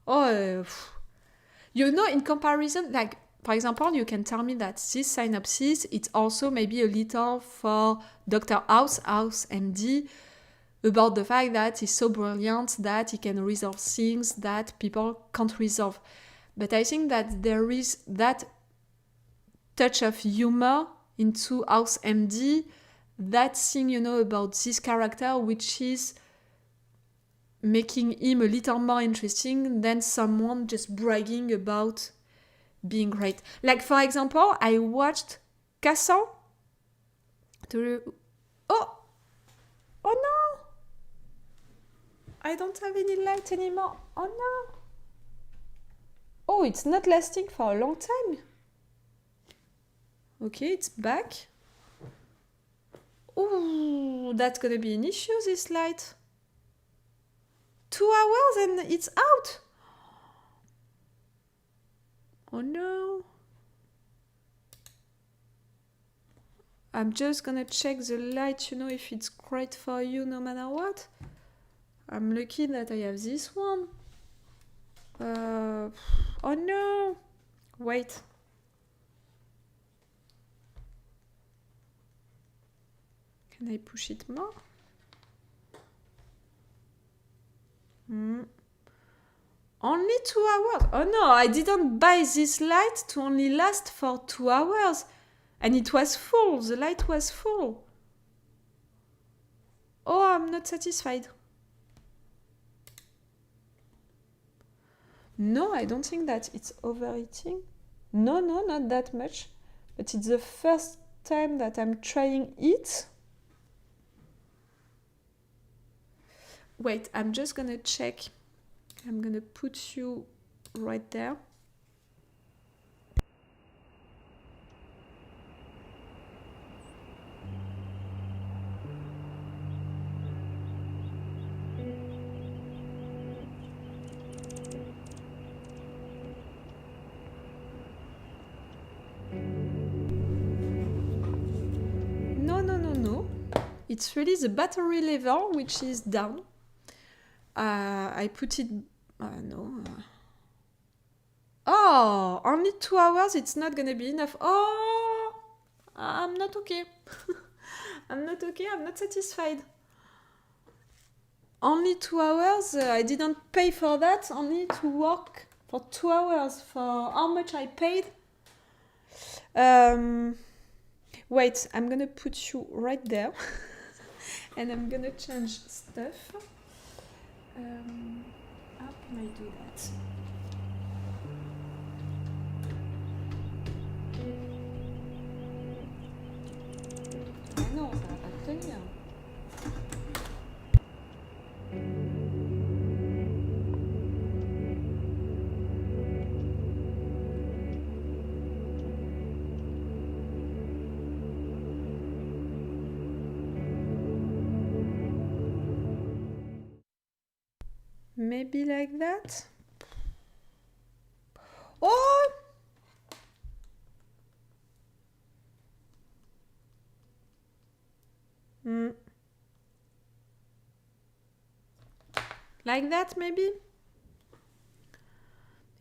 Oh, you know, in comparison, like, for example, you can tell me that this synopsis, it's also maybe a little for Dr. House MD, about the fact that he's so brilliant that he can resolve things that people can't resolve. But I think that there is that touch of humor into House MD, that thing, you know, about this character, which is making him a little more interesting than someone just bragging about being great. Like, for example, I watched Castle. Oh no! I don't have any light anymore. Oh no! Oh, it's not lasting for a long time. Okay, it's back. Oh, that's gonna be an issue, this light. 2 hours and it's out. Oh no. I'm just gonna check the light, you know, if it's great for you no matter what. I'm lucky that I have this one. Oh no! Wait. Can I push it more? Only 2 hours? Oh no, I didn't buy this light to only last for 2 hours. And it was full, the light was full. Oh, I'm not satisfied. No, I don't think that it's overheating. No, not that much. But it's the first time that I'm trying it. Wait, I'm just gonna check. I'm gonna put you right there. No. It's really the battery level which is down. I put it... no. Oh, only 2 hours, it's not gonna be enough. Oh, I'm not okay. I'm not okay, I'm not satisfied. Only 2 hours, I didn't pay for that, only to work for 2 hours. For how much I paid? Wait, I'm gonna put you right there. And I'm gonna change stuff. How can I do that? Ah non, ça va pas tenir. maybe like that. Oh! Like that, maybe?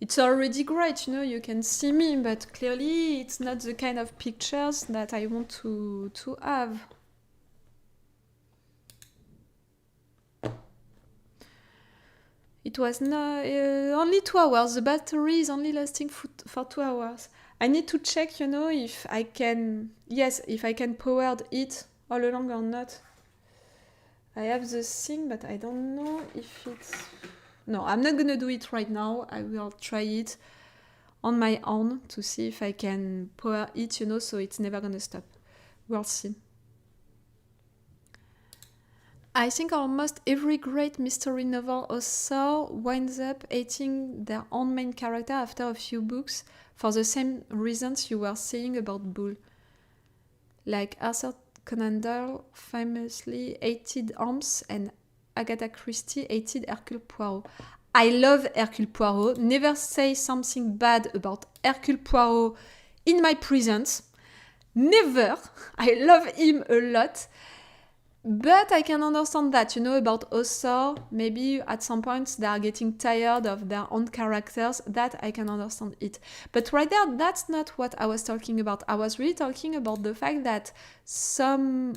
It's already great, you know, you can see me, but clearly it's not the kind of pictures that I want to have. It was only 2 hours. The battery is only lasting for 2 hours. I need to check, you know, if I can... Yes, if I can power it all along or not. I have the thing, but I don't know if it's... No, I'm not gonna do it right now. I will try it on my own to see if I can power it, you know, so it's never gonna stop. We'll see. I think almost every great mystery novel author winds up hating their own main character after a few books for the same reasons you were saying about Bull. Like Arthur Conan Doyle famously hated Holmes and Agatha Christie hated Hercule Poirot. I love Hercule Poirot. Never say something bad about Hercule Poirot in my presence. Never. I love him a lot. But I can understand that, you know, about author, maybe at some point they are getting tired of their own characters. That I can understand it. But right there, that's not what I was talking about. I was really talking about the fact that some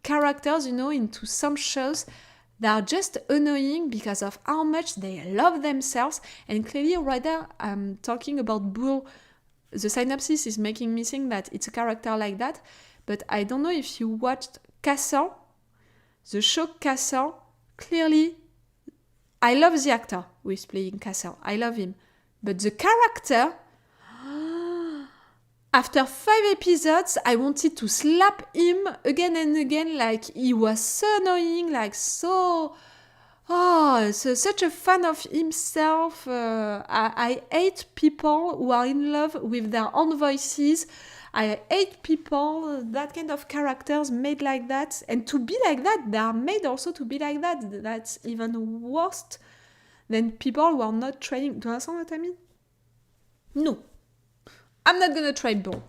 characters, you know, into some shows, they are just annoying because of how much they love themselves. And clearly right there, I'm talking about Bull. The synopsis is making me think that it's a character like that. But I don't know if you watched Castle, the show Castle. Clearly, I love the actor who is playing Castle. I love him. But the character... After 5 episodes, I wanted to slap him again and again, like he was so annoying, like so such a fan of himself. I hate people who are in love with their own voices. I hate people, that kind of characters made like that. And to be like that, they are made also to be like that. That's even worse than people who are not trying. Do you understand what I mean? No. I'm not gonna try Bull.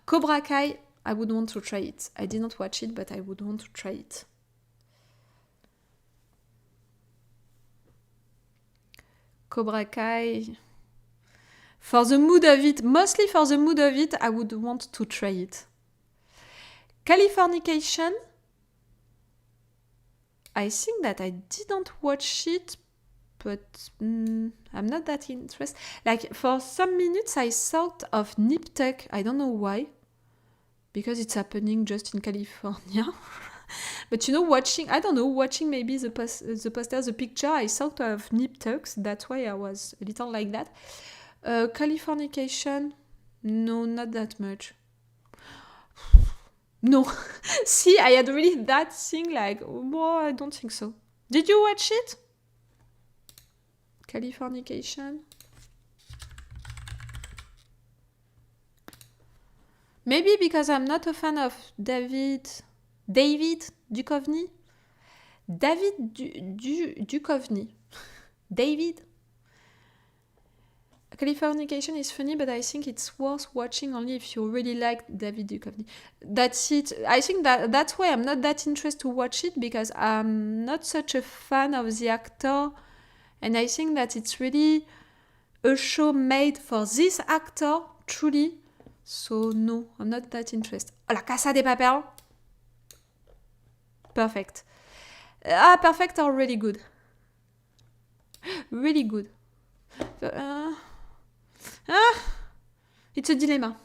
Cobra Kai, I would want to try it. I did not watch it, but I would want to try it. Cobra Kai. For the mood of it, mostly for the mood of it, I would want to try it. Californication. I think that I didn't watch it, but I'm not that interested. Like, for some minutes, I thought of Nip Tuck. I don't know why. Because it's happening just in California. But, you know, watching maybe the poster, the picture, I thought of Nip Tucks. That's why I was a little like that. Californication, no, not that much. No. See, I had really that thing like, oh, I don't think so. Did you watch it? Californication? Maybe because I'm not a fan of David Duchovny. David Duchovny. David. Californication is funny, but I think it's worth watching only if you really like David Duchovny. That's it. I think that's why I'm not that interested to watch it, because I'm not such a fan of the actor. And I think that it's really a show made for this actor, truly. So no, I'm not that interested. La Casa de Papel. Perfect. Perfect or really good. Really good. It's a dilemma.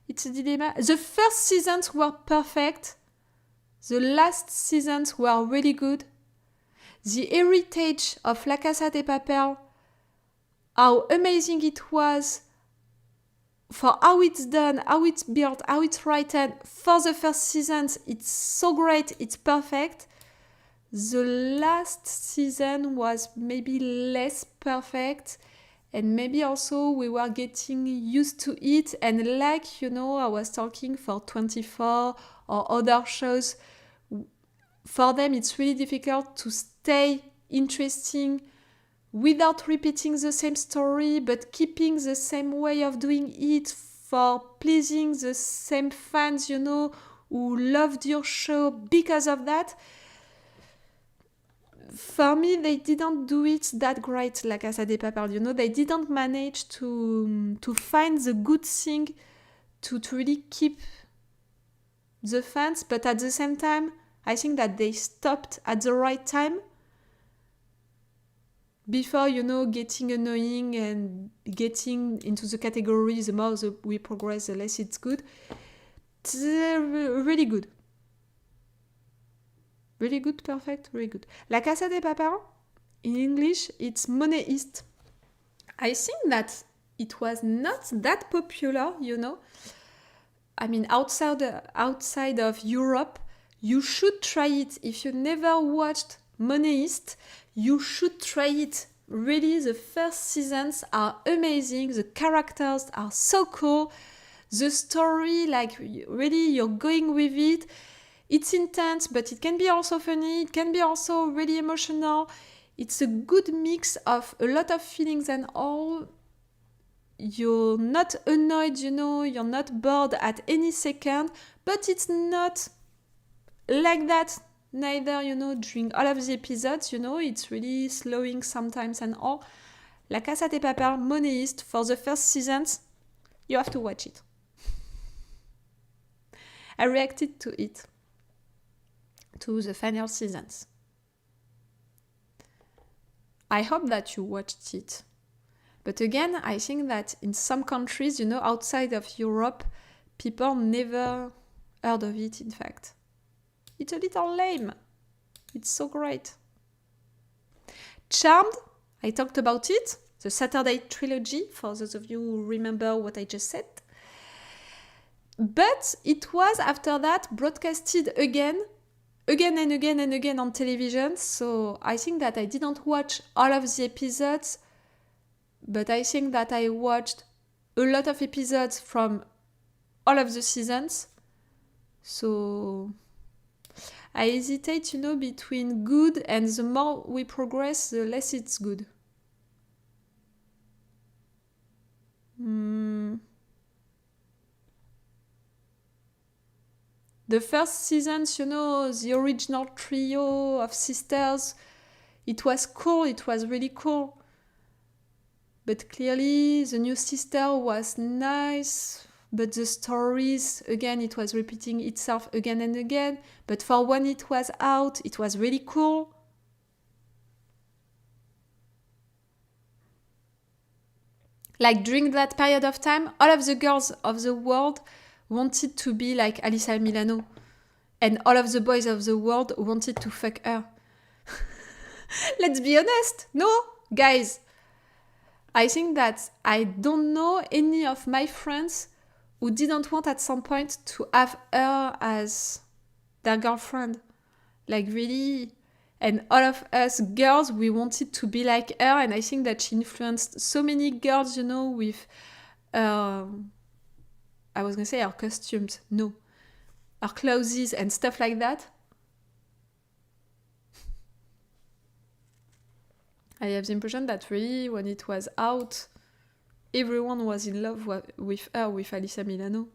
It's a dilemma. The first seasons were perfect. The last seasons were really good. The heritage of La Casa de Papel, how amazing it was for how it's done, how it's built, how it's written. For the first seasons, it's so great, it's perfect. The last season was maybe less perfect, and maybe also we were getting used to it. And like, you know, I was talking for 24 or other shows, for them it's really difficult to stay interesting without repeating the same story, but keeping the same way of doing it for pleasing the same fans, you know, who loved your show because of that. For me, they didn't do it that great, La Casa de Papel, you know. They didn't manage to find the good thing to really keep the fans, but at the same time, I think that they stopped at the right time before, you know, getting annoying and getting into the category, the more we progress, the less it's good. It's really good. Really good, perfect, really good. La Casa de Papel, in English, it's Money Heist. I think that it was not that popular, you know. I mean, outside of Europe, you should try it. If you never watched Money Heist, you should try it. Really, the first seasons are amazing. The characters are so cool. The story, like, really, you're going with it. It's intense, but it can be also funny. It can be also really emotional. It's a good mix of a lot of feelings and all. You're not annoyed, you know, you're not bored at any second, but it's not like that neither, you know, during all of the episodes, you know, it's really slowing sometimes and all. La Casa de Papel, Money Heist, for the first seasons, you have to watch it. I reacted to it, to the final seasons. I hope that you watched it. But again, I think that in some countries, you know, outside of Europe, people never heard of it, in fact. It's a little lame. It's so great. Charmed, I talked about it. The Saturday trilogy, for those of you who remember what I just said. But it was, after that, broadcasted again and again and again on television. So I think that I didn't watch all of the episodes, but I think that I watched a lot of episodes from all of the seasons. So I hesitate, you know, between good, and the more we progress, the less it's good. The first seasons, you know, the original trio of sisters, it was cool, it was really cool. But clearly, the new sister was nice, but the stories, again, it was repeating itself again and again. But for when it was out, it was really cool. Like, during that period of time, all of the girls of the world wanted to be like Alyssa Milano. And all of the boys of the world wanted to fuck her. Let's be honest. No, guys. I think that I don't know any of my friends who didn't want at some point to have her as their girlfriend. Like, really. And all of us girls, we wanted to be like her. And I think that she influenced so many girls, you know, with, I was going to say her costumes. No. Her clothes and stuff like that. I have the impression that really, when it was out, everyone was in love with her, with Alyssa Milano.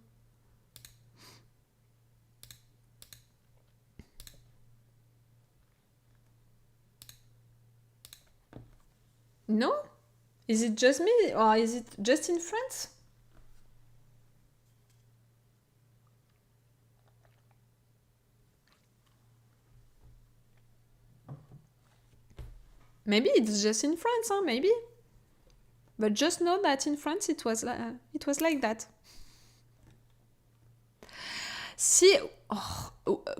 No? Is it just me, or is it just in France? Maybe it's just in France, huh? Maybe. But just know that in France it was like that. See,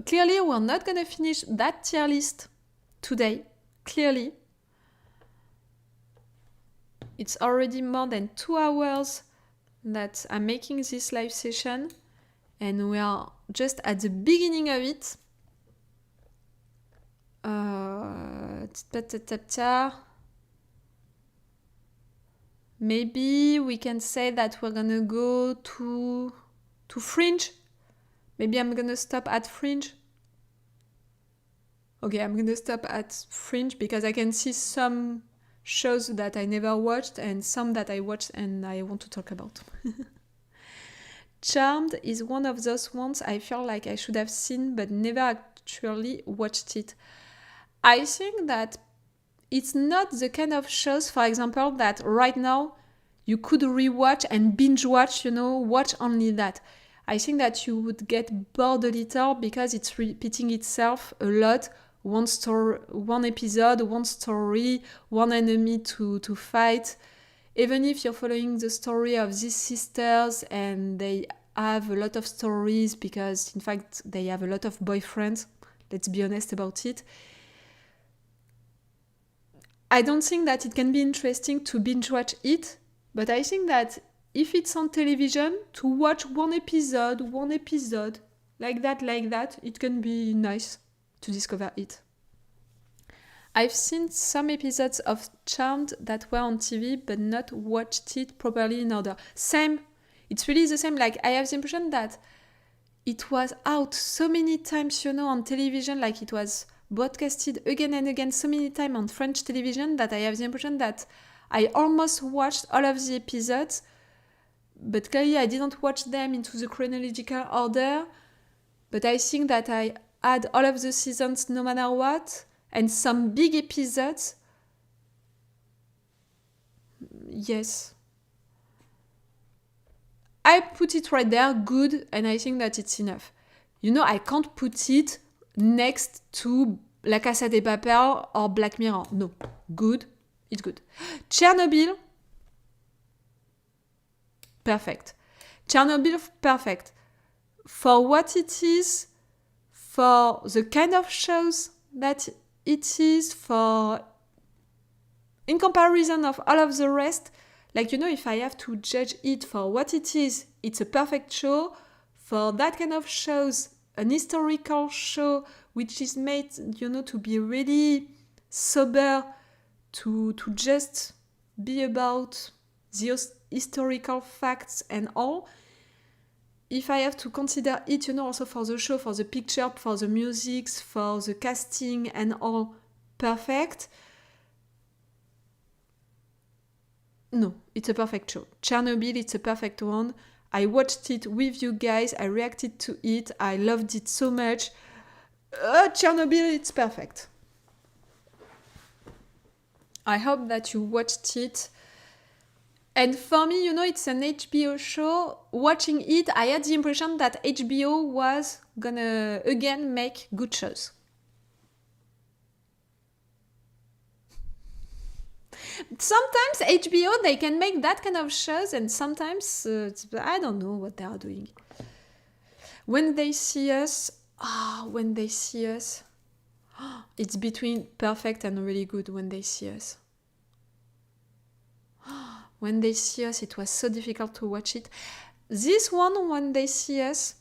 clearly we're not gonna finish that tier list today. Clearly. It's already more than 2 hours that I'm making this live session, and we are just at the beginning of it. Maybe we can say that we're gonna go to Fringe. Maybe I'm gonna stop at Fringe. Okay, I'm gonna stop at Fringe because I can see some shows that I never watched and some that I watched and I want to talk about. Charmed is one of those ones I feel like I should have seen but never actually watched it. I think that it's not the kind of shows, for example, that right now you could rewatch and binge watch, watch only that. I think that you would get bored a little because it's repeating itself a lot. One story, one episode, one story, one enemy to fight. Even if you're following the story of these sisters and they have a lot of stories because, in fact, they have a lot of boyfriends, let's be honest about it. I don't think that it can be interesting to binge watch it, but I think that if it's on television, to watch one episode, like that, it can be nice to discover it. I've seen some episodes of Charmed that were on TV, but not watched it properly in order. Same. It's really the same. Like, I have the impression that it was out so many times, on television, like it was broadcasted again and again so many times on French television that I have the impression that I almost watched all of the episodes, but clearly I didn't watch them into the chronological order. But I think that I had all of the seasons no matter what, and some big episodes. Yes. I put it right there, good, and I think that it's enough. I can't put it next to La Casa de Papel or Black Mirror. No. Good. It's good. Chernobyl. Perfect. Chernobyl, perfect. For what it is, for the kind of shows that it is, for in comparison of all of the rest, if I have to judge it for what it is, it's a perfect show. For that kind of shows, an historical show which is made, to be really sober, to just be about the historical facts and all. If I have to consider it, also for the show, for the picture, for the music, for the casting and all, perfect. No, it's a perfect show. Chernobyl, it's a perfect one. I watched it with you guys. I reacted to it. I loved it so much. Chernobyl, it's perfect. I hope that you watched it. And for me, it's an HBO show. Watching it, I had the impression that HBO was gonna again make good shows. Sometimes HBO, they can make that kind of shows, and sometimes I don't know what they are doing. When they see us, it's between perfect and really good when they see us. When they see us, it was so difficult to watch it. This one, when they see us,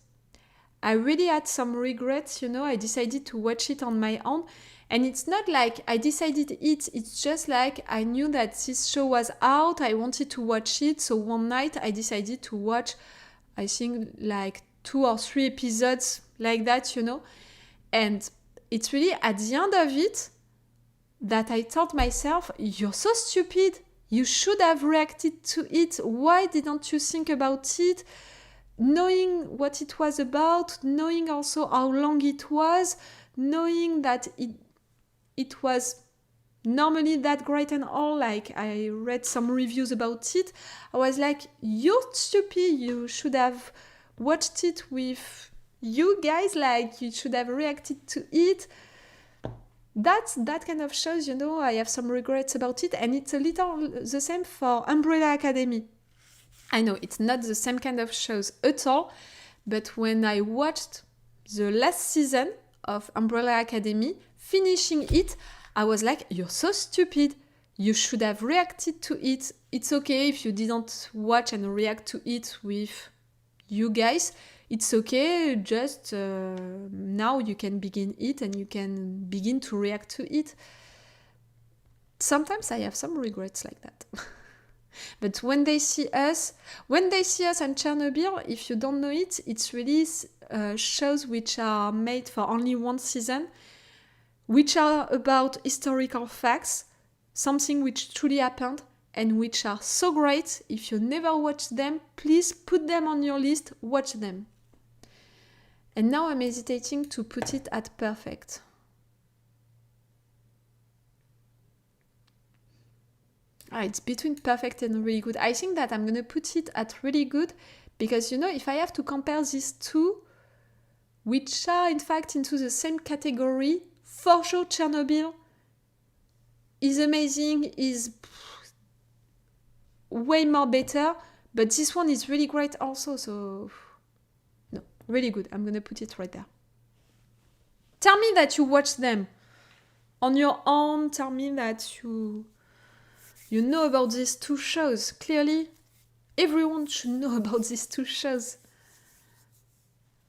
I really had some regrets, I decided to watch it on my own. And it's not like I decided it, it's just like I knew that this show was out, I wanted to watch it, so one night I decided to watch, I think, like 2 or 3 episodes like that, And it's really at the end of it that I thought myself, you're so stupid, you should have reacted to it, why didn't you think about it? Knowing what it was about, knowing also how long it was, knowing that it was normally that great and all, like I read some reviews about it, I was like, you're stupid, you should have watched it with you guys, like you should have reacted to it. That's that kind of shows, I have some regrets about it, and it's a little the same for Umbrella Academy. I know it's not the same kind of shows at all, but when I watched the last season of Umbrella Academy, finishing it, I was like, you're so stupid. You should have reacted to it. It's okay if you didn't watch and react to it with you guys. It's okay, just now you can begin it and you can begin to react to it. Sometimes I have some regrets like that. But when they see us on Chernobyl, if you don't know it, it's really shows which are made for only one season, which are about historical facts, something which truly happened, and which are so great. If you never watched them, please put them on your list, watch them. And now I'm hesitating to put it at perfect. It's between perfect and really good. I think that I'm going to put it at really good because, if I have to compare these two, which are in fact into the same category, for sure Chernobyl is amazing, is way more better, but this one is really great also, so no, really good. I'm going to put it right there. Tell me that you watch them on your own. Tell me that you know about these two shows. Clearly, everyone should know about these two shows.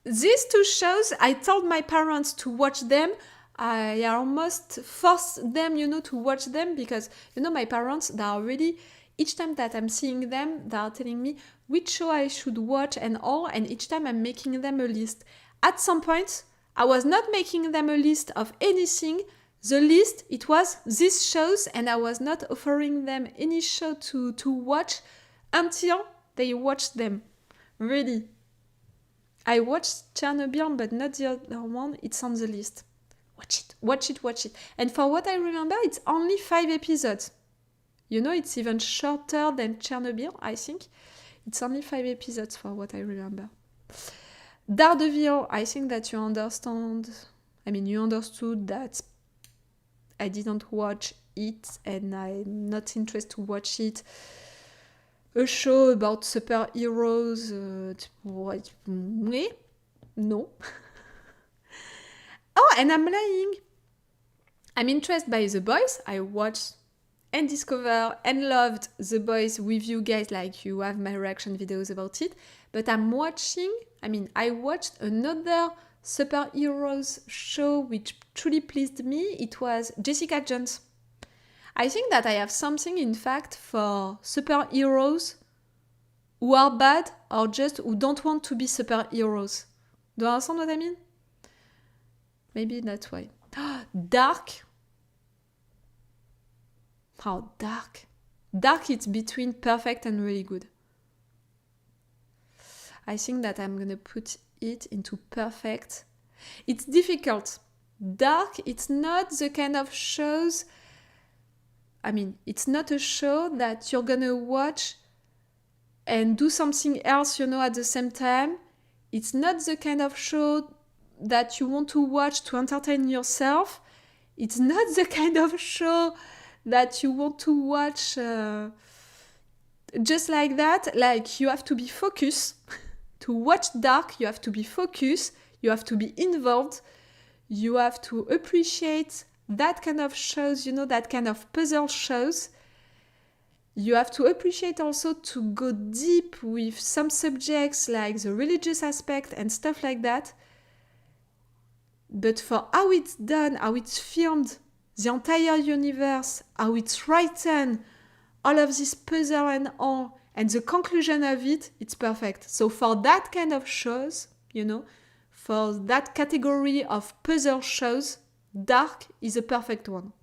These two shows, I told my parents to watch them. I almost forced them, to watch them because, my parents, they are really, each time that I'm seeing them, they are telling me which show I should watch and all, and each time I'm making them a list. At some point, I was not making them a list of anything. The list, it was these shows, and I was not offering them any show to watch until they watched them. Really. I watched Chernobyl, but not the other one. It's on the list. Watch it. And for what I remember, it's only 5 episodes. It's even shorter than Chernobyl, I think. It's only 5 episodes for what I remember. Daredevil, I think that you understood that I didn't watch it and I'm not interested to watch it. A show about superheroes, no. Oh, and I'm lying. I'm interested by The Boys. I watched and discovered and loved The Boys with you guys, like you have my reaction videos about it. But I watched another superheroes show which truly pleased me. It was Jessica Jones. I think that I have something, in fact, for superheroes who are bad or just who don't want to be superheroes. Do you understand what I mean? Maybe that's why. Dark. How dark? Dark, it's between perfect and really good. I think that I'm going to put it into perfect. It's difficult. Dark, it's not the kind of shows... it's not a show that you're going to watch and do something else, at the same time. It's not the kind of show that you want to watch to entertain yourself. It's not the kind of show that you want to watch just like that. Like, you have to be focused. To watch Dark, you have to be focused. You have to be involved. You have to appreciate that kind of shows, that kind of puzzle shows. You have to appreciate also to go deep with some subjects like the religious aspect and stuff like that. But for how it's done, how it's filmed, the entire universe, how it's written, all of this puzzle and all, and the conclusion of it, it's perfect. So for that kind of shows, for that category of puzzle shows, Dark is a perfect one.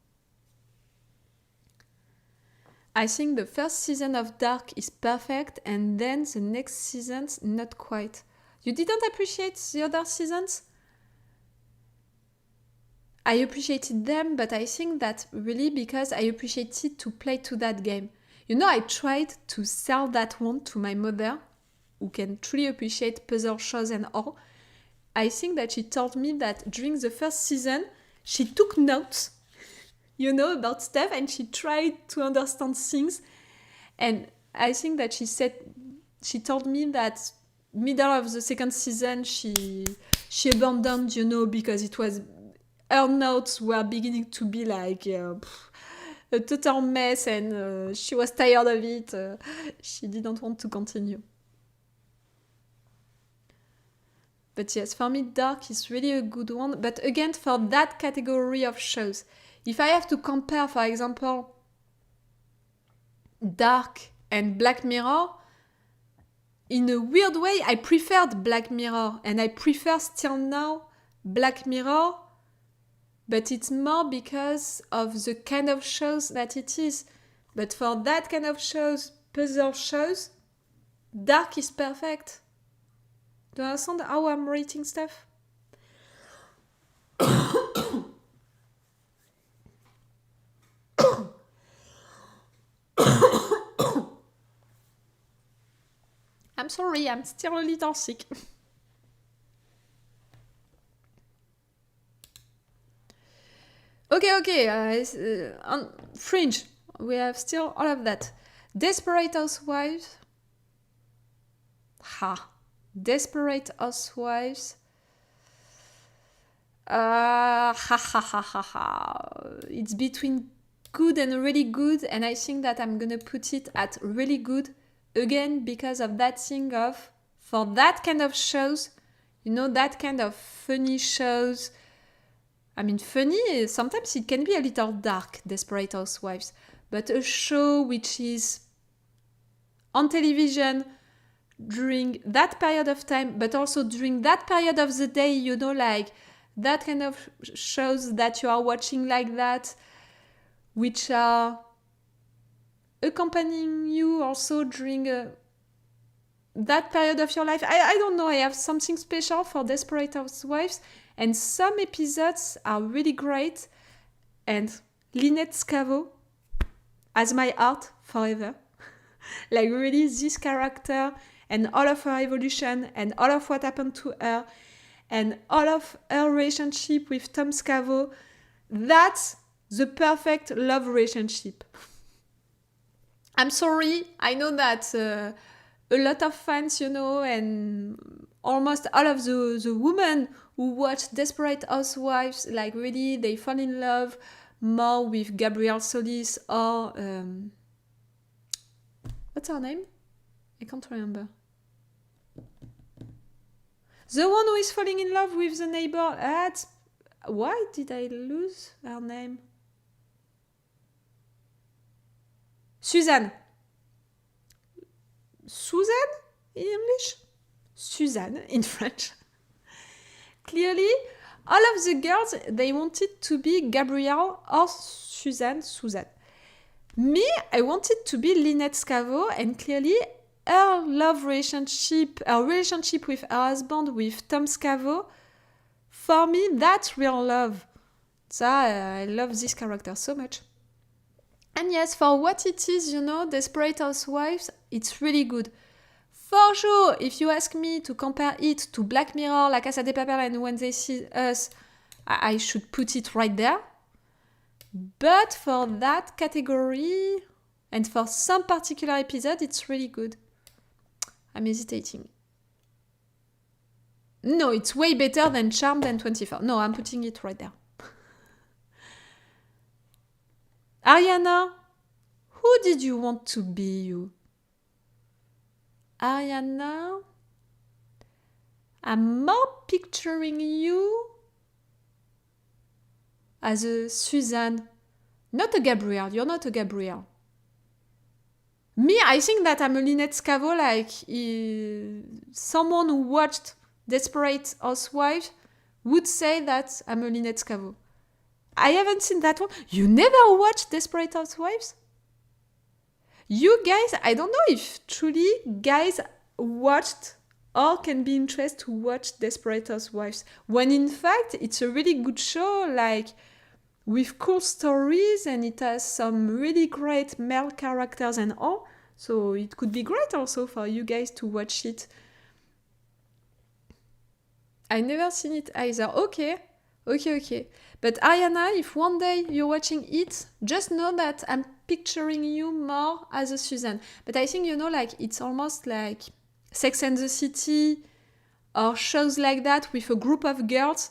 I think the first season of Dark is perfect, and then the next seasons, not quite. You didn't appreciate the other seasons? I appreciated them, but I think that really because I appreciated to play to that game. I tried to sell that one to my mother, who can truly appreciate puzzle shows and all. I think that she told me that during the first season, she took notes, about stuff, and she tried to understand things. And I think that she told me that middle of the second season, she abandoned, because it was, her notes were beginning to be like a total mess, and she was tired of it. She didn't want to continue. But yes, for me, Dark is really a good one. But again, for that category of shows, if I have to compare, for example, Dark and Black Mirror, in a weird way, I preferred Black Mirror, and I prefer still now Black Mirror but it's more because of the kind of shows that it is. But for that kind of shows, puzzle shows, dark is perfect. Do you understand how I'm rating stuff? I'm sorry, I'm still a little sick. Okay. On Fringe, we have still all of that. Desperate Housewives. Desperate Housewives. It's between good and really good, and I think that I'm gonna put it at really good again because of that thing of, for that kind of shows, you know, that kind of funny shows. I mean, funny, sometimes it can be a little dark, Desperate Housewives, but a show which is on television during that period of time, but also during that period of the day, you know, like that kind of shows that you are watching like that, which are accompanying you also during that period of your life. I don't know, I have something special for Desperate Housewives, and some episodes are really great, and Lynette Scavo has my heart forever. Like really, this character and all of her evolution and all of what happened to her and all of her relationship with Tom Scavo, that's the perfect love relationship. I'm sorry, I know that a lot of fans, you know, and almost all of the women who watch Desperate Housewives, like really, they fall in love more with Gabrielle Solis or... what's her name? I can't remember. The one who is falling in love with the neighbor. Why did I lose her name? Suzanne. Suzanne in English? Suzanne in French. Clearly, all of the girls, they wanted to be Gabrielle or Suzanne. Me, I wanted to be Lynette Scavo, and clearly her relationship with her husband, with Tom Scavo, for me, that's real love. So I love this character so much. And yes, for what it is, you know, Desperate Housewives, it's really good. For sure, if you ask me to compare it to Black Mirror, La Casa de Papel, and When They See Us, I should put it right there. But for that category, and for some particular episode, it's really good. I'm hesitating. No, it's way better than Charmed and 24. No, I'm putting it right there. Ariana, who did you want to be, you? Ariana, I'm more picturing you as a Suzanne. Not a Gabrielle. You're not a Gabrielle. Me, I think that I'm a Lynette Scavo, like someone who watched Desperate Housewives would say that I'm a Lynette Scavo. I haven't seen that one. You never watched Desperate Housewives? You guys, I don't know if truly guys watched or can be interested to watch Desperate Housewives, when in fact it's a really good show, like with cool stories, and it has some really great male characters and all. So it could be great also for you guys to watch it. I never seen it either. Okay. But Ariana, if one day you're watching it, just know that I'm picturing you more as a Suzanne. But I think, you know, like it's almost like Sex and the City or shows like that with a group of girls.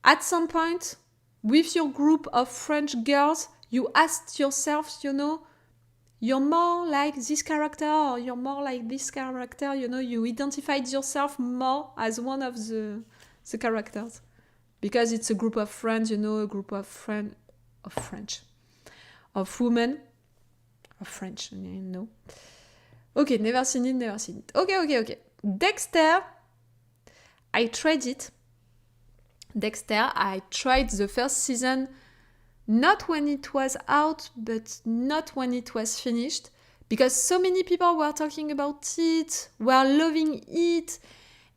At some point, with your group of French girls, you asked yourself, you know, you're more like this character or you're more like this character, you know, you identified yourself more as one of the characters. Because it's a group of friends, you know, a group of women, of French, you know. Okay, never seen it. Okay. Dexter, I tried it. Dexter, I tried the first season not when it was out, but not when it was finished, because so many people were talking about it, were loving it,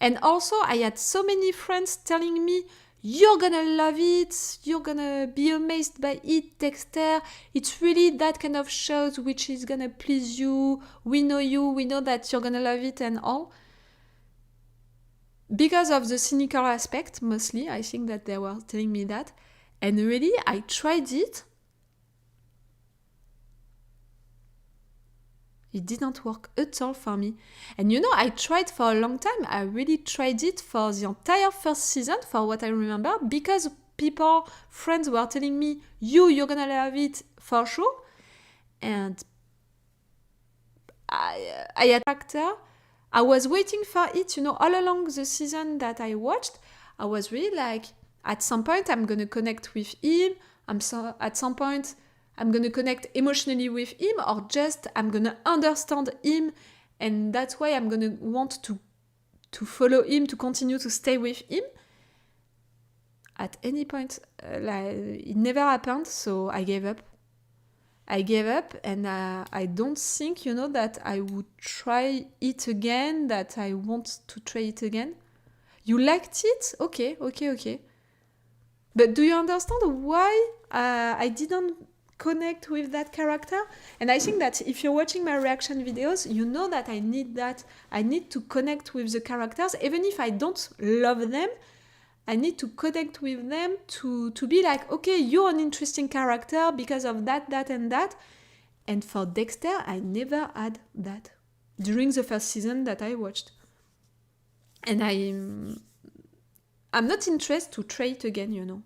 and also I had so many friends telling me, you're gonna love it, you're gonna be amazed by it, Dexter, it's really that kind of shows which is gonna please you, we know that you're gonna love it and all. Because of the cynical aspect, mostly, I think that they were telling me that. And really, I tried it. It didn't work at all for me. And you know, I tried for a long time. I really tried it for the entire first season, for what I remember, because friends were telling me, you're gonna love it for sure. And I had a character. I was waiting for it, you know, all along the season that I watched. I was really like, at some point, I'm going to connect with him. At some point, I'm going to connect emotionally with him, or just I'm going to understand him. And that's why I'm going to want to follow him, to continue to stay with him. At any point, it never happened, so I gave up. And I don't think, you know, that I would try it again, that I want to try it again. You liked it? Okay. But do you understand why I didn't connect with that character? And I think that if you're watching my reaction videos, you know that I need that. I need to connect with the characters, even if I don't love them. I need to connect with them to be like, okay, you're an interesting character because of that, and that. And for Dexter, I never had that during the first season that I watched. And I'm not interested to try it again, you know.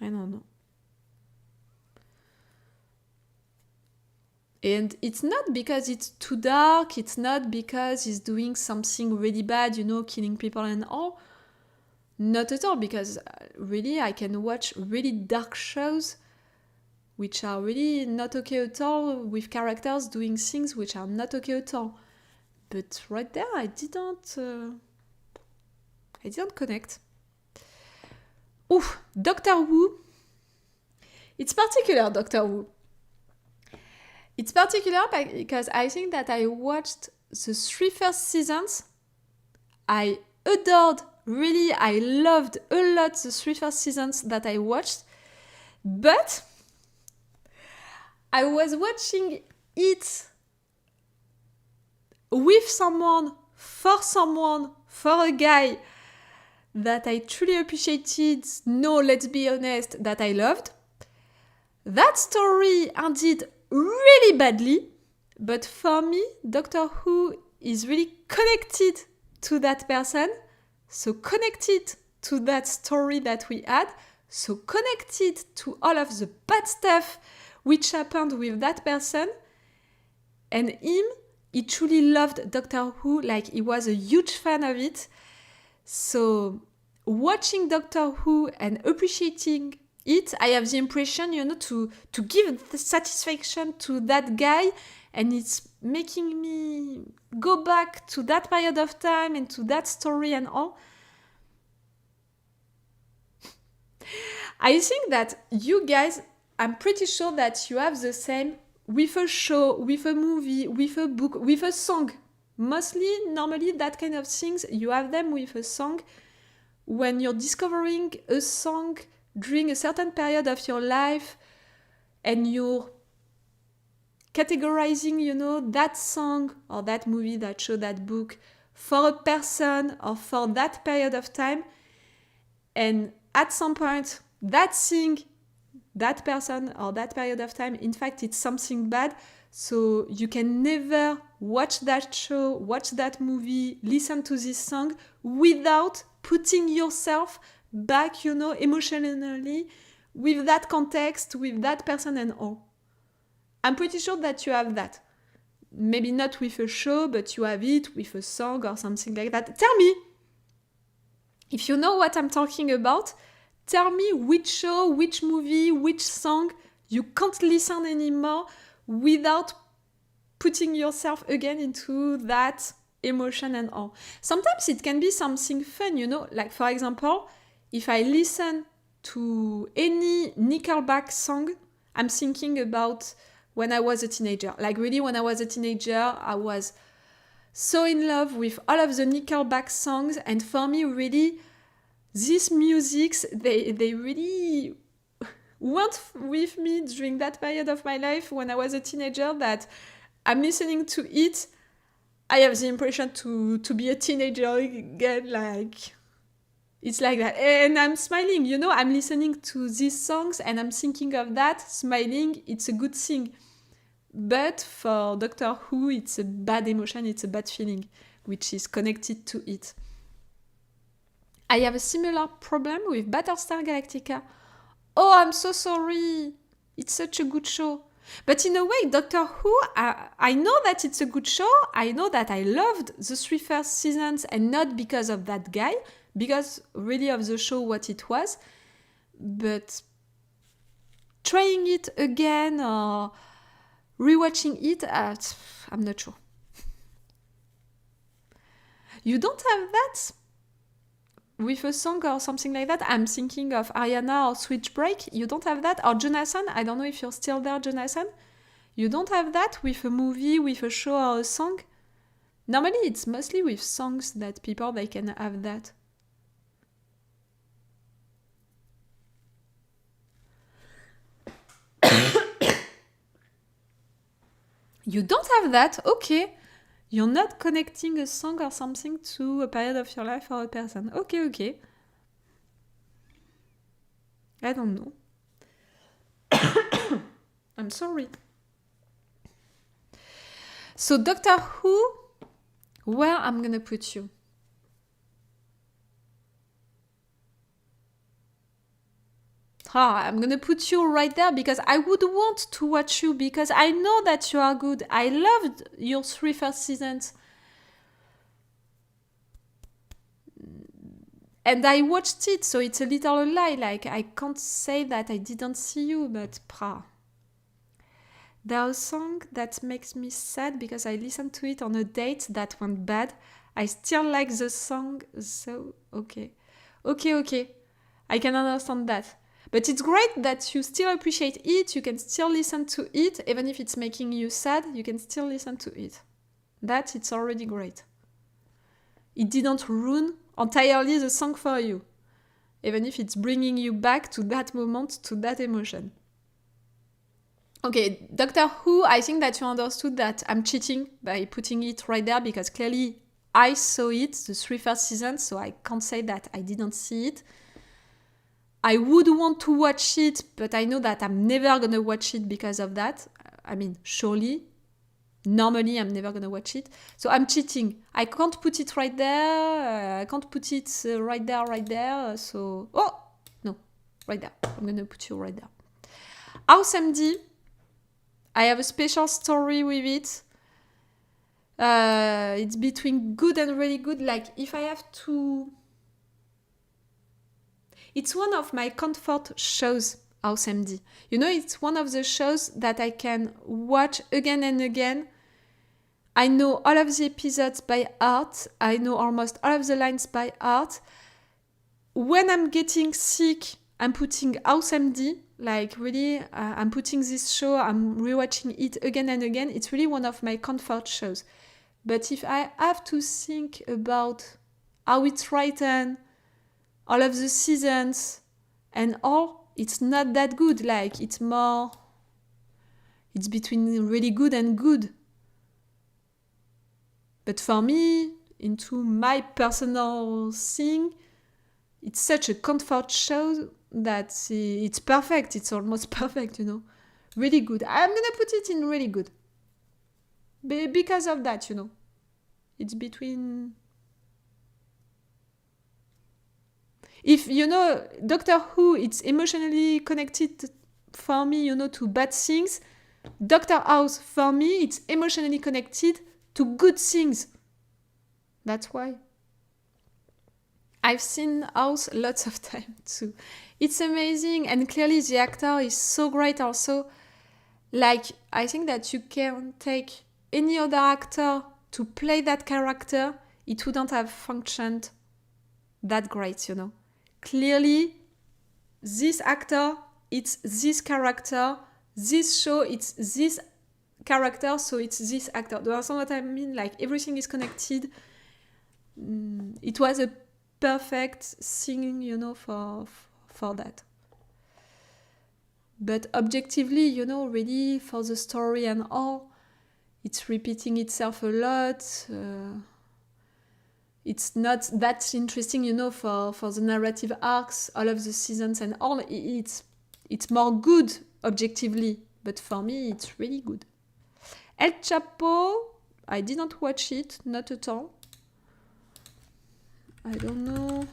I don't know. And it's not because it's too dark, it's not because he's doing something really bad, you know, killing people and all. Not at all, because really I can watch really dark shows which are really not okay at all, with characters doing things which are not okay at all. But right there, I didn't connect. Oof, Doctor Who. It's particular, Doctor Who. It's particular because I think that I watched the 3 first seasons. I adored, really, I loved a lot the 3 first seasons that I watched. But I was watching it with someone, for a guy that I truly appreciated. No, let's be honest, that I loved. That story ended really badly, but for me, Doctor Who is really connected to that person, so connected to that story that we had, so connected to all of the bad stuff which happened with that person, and him, he truly loved Doctor Who, like he was a huge fan of it. So watching Doctor Who and appreciating it, I have the impression, you know, to give the satisfaction to that guy, and it's making me go back to that period of time and to that story and all. I think that you guys, I'm pretty sure that you have the same with a show, with a movie, with a book, with a song. Mostly, normally, that kind of things, you have them with a song. When you're discovering a song during a certain period of your life and you're categorizing, you know, that song or that movie, that show, that book for a person or for that period of time, and at some point, that thing, that person or that period of time, in fact, it's something bad, so you can never watch that show, watch that movie, listen to this song without putting yourself back, you know, emotionally with that context, with that person and all. I'm pretty sure that you have that. Maybe not with a show, but you have it with a song or something like that. Tell me, if you know what I'm talking about, tell me which show, which movie, which song you can't listen anymore without putting yourself again into that emotion and all. Sometimes it can be something fun, you know, like for example, if I listen to any Nickelback song, I'm thinking about when I was a teenager. Like really, when I was a teenager, I was so in love with all of the Nickelback songs, and for me, really, these musics, they really went with me during that period of my life when I was a teenager, that I'm listening to it. I have the impression to be a teenager again, like it's like that. And I'm smiling, you know, I'm listening to these songs and I'm thinking of that, smiling, it's a good thing. But for Doctor Who, it's a bad emotion, it's a bad feeling, which is connected to it. I have a similar problem with Battlestar Galactica. Oh, I'm so sorry. It's such a good show. But in a way, Doctor Who, I know that it's a good show. I know that I loved the 3 first seasons, and not because of that guy, because really of the show, what it was. But trying it again or rewatching it, I'm not sure. You don't have that? With a song or something like that? I'm thinking of Ariana or Switch Break. You don't have that? Or Jonathan? I don't know if you're still there, Jonathan. You don't have that with a movie, with a show or a song? Normally it's mostly with songs that people, they can have that. You don't have that? Okay. You're not connecting a song or something to a period of your life or a person. Okay. I don't know. I'm sorry. So Doctor Who, where I'm gonna put you? I'm gonna put you right there because I would want to watch you, because I know that you are good. I loved your 3 first seasons. And I watched it, so it's a little lie. Like, I can't say that I didn't see you, but there's a song that makes me sad because I listened to it on a date that went bad. I still like the song, so okay. I can understand that. But it's great that you still appreciate it, you can still listen to it, even if it's making you sad, you can still listen to it. It's already great. It didn't ruin entirely the song for you, even if it's bringing you back to that moment, to that emotion. Okay, Doctor Who, I think that you understood that I'm cheating by putting it right there, because clearly I saw it, the 3 first seasons, so I can't say that I didn't see it. I would want to watch it, but I know that I'm never gonna watch it because of that. I mean, surely. Normally, I'm never gonna watch it. So I'm cheating. I can't put it right there. I can't put it right there. So, oh, no, right there. I'm gonna put you right there. House MD. I have a special story with it. It's between good and really good. Like, if I have to... It's one of my comfort shows, House MD. You know, it's one of the shows that I can watch again and again. I know all of the episodes by heart. I know almost all of the lines by heart. When I'm getting sick, I'm putting House MD. Like, really, I'm putting this show, I'm rewatching it again and again. It's really one of my comfort shows. But if I have to think about how it's written, all of the seasons and all, it's not that good. Like, it's between really good and good. But for me, into my personal thing, it's such a comfort show that it's perfect. It's almost perfect, you know. Really good. I'm gonna put it in really good. Because of that, you know. It's between... If, you know, Doctor Who, it's emotionally connected for me, you know, to bad things. Doctor House, for me, it's emotionally connected to good things. That's why. I've seen House lots of times too. It's amazing, and clearly the actor is so great also. Like, I think that you can take any other actor to play that character, it wouldn't have functioned that great, you know. Clearly, this actor, it's this character, this show, it's this character, so it's this actor. Do you understand what I mean? Like, everything is connected. It was a perfect thing, you know, for that. But objectively, you know, really for the story and all, it's repeating itself a lot. It's not that interesting, you know, for the narrative arcs, all of the seasons and all. It's more good objectively, but for me, it's really good. El Chapo, I didn't watch it, not at all. I don't know.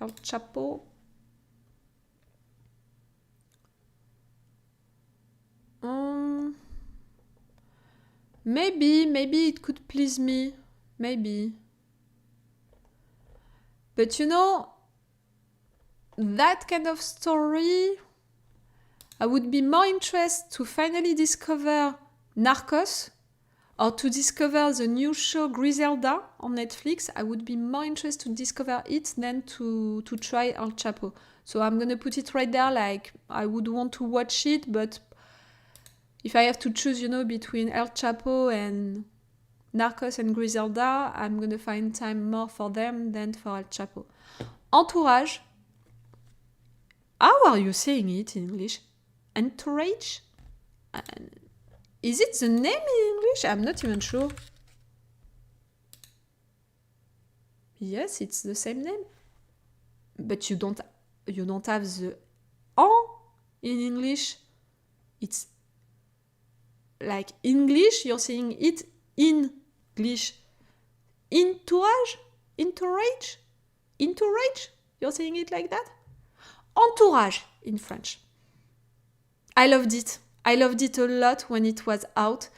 El Chapo. Maybe it could please me. Maybe. But you know, that kind of story, I would be more interested to finally discover Narcos or to discover the new show Griselda on Netflix. I would be more interested to discover it than to try El Chapo. So I'm going to put it right there, like I would want to watch it, but if I have to choose, you know, between El Chapo and Narcos and Griselda, I'm going to find time more for them than for El Chapo. Entourage. How are you saying it in English? Entourage? Is it the name in English? I'm not even sure. Yes, it's the same name. But you don't have the en in English. It's like English, you're saying it in English. Entourage? Entourage? Entourage? You're saying it like that? Entourage in French. I loved it. I loved it a lot when it was out.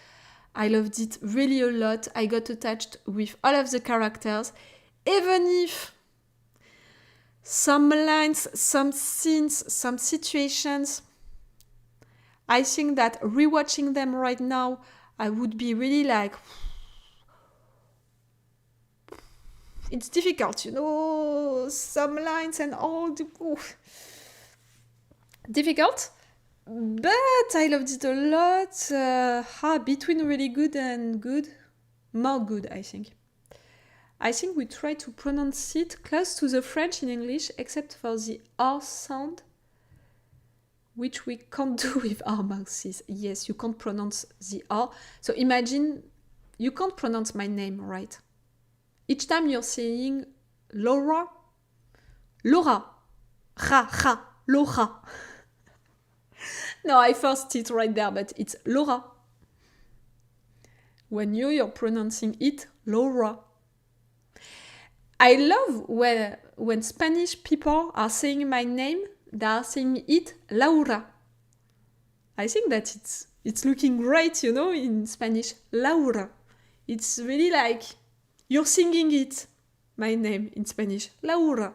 I loved it really a lot. I got attached with all of the characters. Even if some lines, some scenes, some situations, I think that rewatching them right now, I would be really like, it's difficult, you know, some lines and all, difficult, but I loved it a lot. Between really good and good, more good, I think. I think we try to pronounce it close to the French in English, except for the R sound, which we can't do with our mouths. Yes, you can't pronounce the R. So imagine, you can't pronounce my name, right? Each time you're saying Laura, Laura, Ra, Laura. No, I forced it right there, but it's Laura. When you're pronouncing it, Laura. I love when Spanish people are saying my name, they are saying it Laura. I think that it's looking great, you know, in Spanish. Laura. It's really like you're singing it, my name in Spanish. Laura.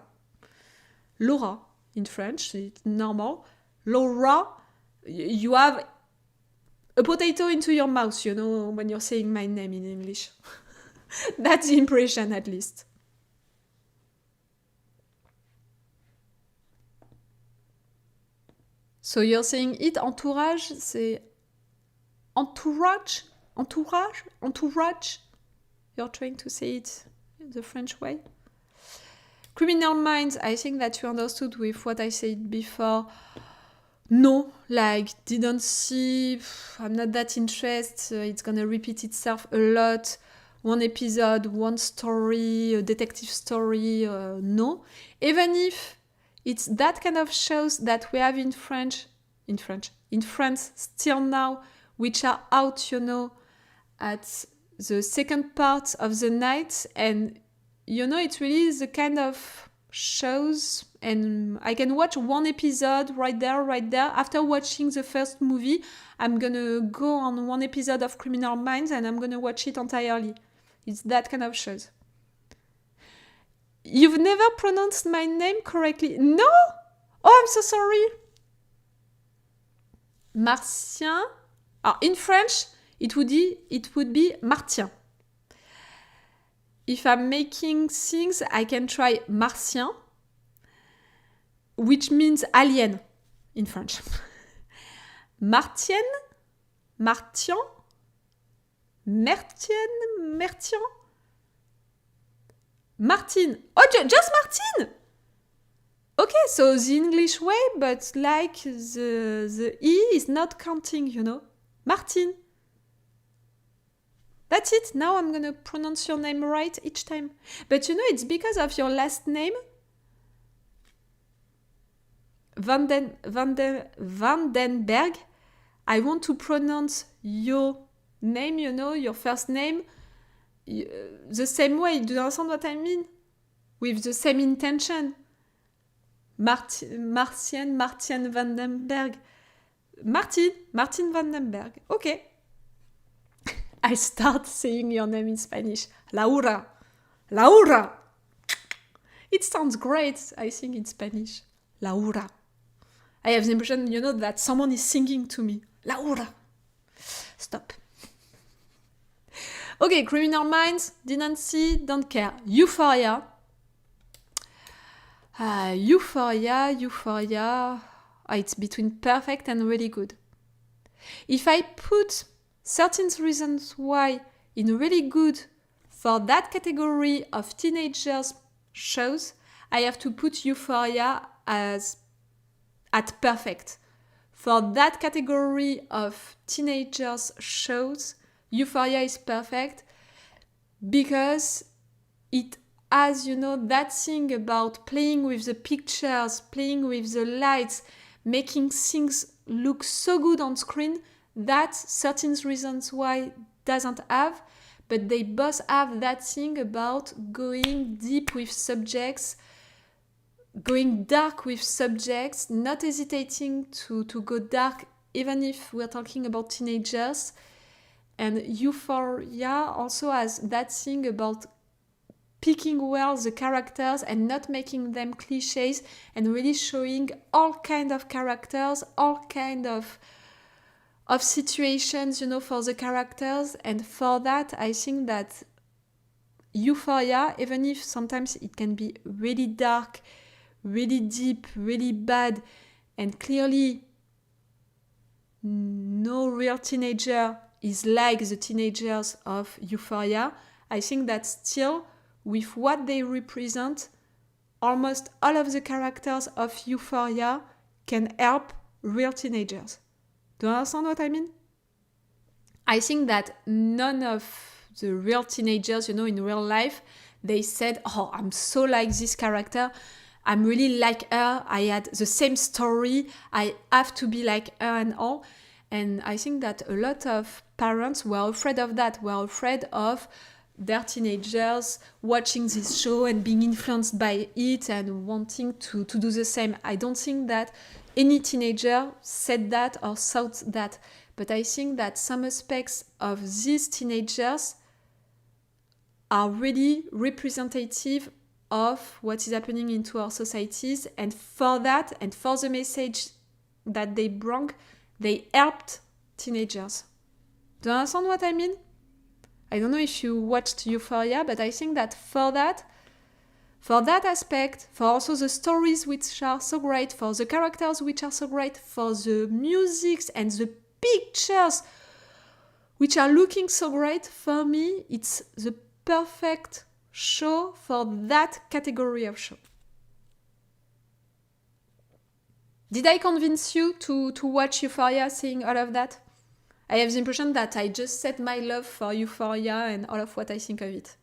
Laura in French, it's normal. Laura, you have a potato into your mouth, you know, when you're saying my name in English. That's the impression, at least. So you're saying it, entourage, c'est entourage, entourage, entourage. You're trying to say it the French way. Criminal Minds, I think that you understood with what I said before. No, like, didn't see, I'm not that interested. It's gonna repeat itself a lot. One episode, one story, a detective story, no. Even if it's that kind of shows that we have in France still now, which are out, you know, at the second part of the night. And, you know, it's really the kind of shows, and I can watch one episode right there. After watching the first movie, I'm gonna go on one episode of Criminal Minds and I'm gonna watch it entirely. It's that kind of shows. You've never pronounced my name correctly? No? Oh, I'm so sorry. Martien. In French, it would be Martien. if I'm making things, I can try Martien, which means alien in French. Martien, Martien, Mertien, Mertien, Martin. Oh, just Martin! Okay, so the English way, but like the E is not counting, you know. Martin. That's it. Now I'm gonna pronounce your name right each time. But you know, it's because of your last name. Vandenberg. I want to pronounce your name, you know, your first name, the same way. Do you understand what I mean? With the same intention. Martien Vandenberg. Martin Vandenberg. Okay. I start saying your name in Spanish. Laura. Laura. It sounds great, I think, in Spanish. Laura. I have the impression, you know, that someone is singing to me. Laura. Stop. Okay, Criminal Minds, didn't see, don't care. Euphoria. Euphoria. It's between perfect and really good. If I put 13 reasons why in really good for that category of teenagers shows, I have to put Euphoria as at perfect. For that category of teenagers shows, Euphoria is perfect because it has, you know, that thing about playing with the pictures, playing with the lights, making things look so good on screen that 13 Reasons Why doesn't have, but they both have that thing about going deep with subjects, going dark with subjects, not hesitating to go dark even if we're talking about teenagers. And Euphoria also has that thing about picking well the characters and not making them cliches and really showing all kind of characters, all kind of situations, you know, for the characters. And for that, I think that Euphoria, even if sometimes it can be really dark, really deep, really bad, and clearly no real teenager is like the teenagers of Euphoria, I think that still, with what they represent, almost all of the characters of Euphoria can help real teenagers. Do you understand what I mean? I think that none of the real teenagers, you know, in real life, they said, oh, I'm so like this character. I'm really like her. I had the same story. I have to be like her and all. And I think that a lot of parents were afraid of that, were afraid of their teenagers watching this show and being influenced by it and wanting to do the same. I don't think that any teenager said that or thought that. But I think that some aspects of these teenagers are really representative of what is happening into our societies. And for that, and for the message that they brought, they helped teenagers. Do you understand what I mean? I don't know if you watched Euphoria, but I think that for that aspect, for also the stories which are so great, for the characters which are so great, for the music and the pictures which are looking so great, for me, it's the perfect show for that category of show. Did I convince you to watch Euphoria, seeing all of that? I have the impression that I just said my love for Euphoria and all of what I think of it.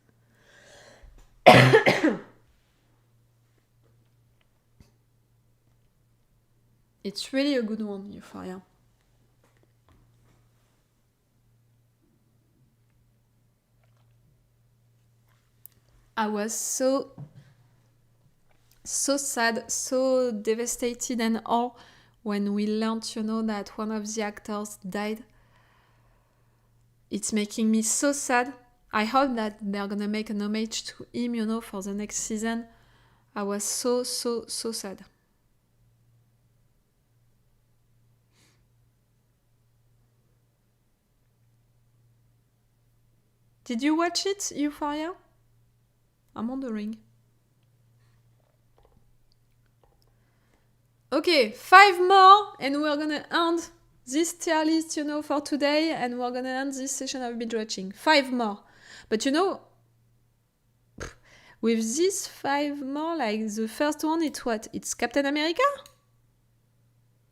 It's really a good one, Euphoria. I was so sad, so devastated and all when we learned, you know, that one of the actors died. It's making me so sad. I hope that they're gonna make an homage to him, you know, for the next season. I was so sad. Did you watch it, Euphoria? I'm wondering. Okay, 5 more, and we're gonna end this tier list, you know, for today, and we're gonna end this session of binge watching. 5 more. But you know, with these 5 more, like the first one, it's what? It's Captain America?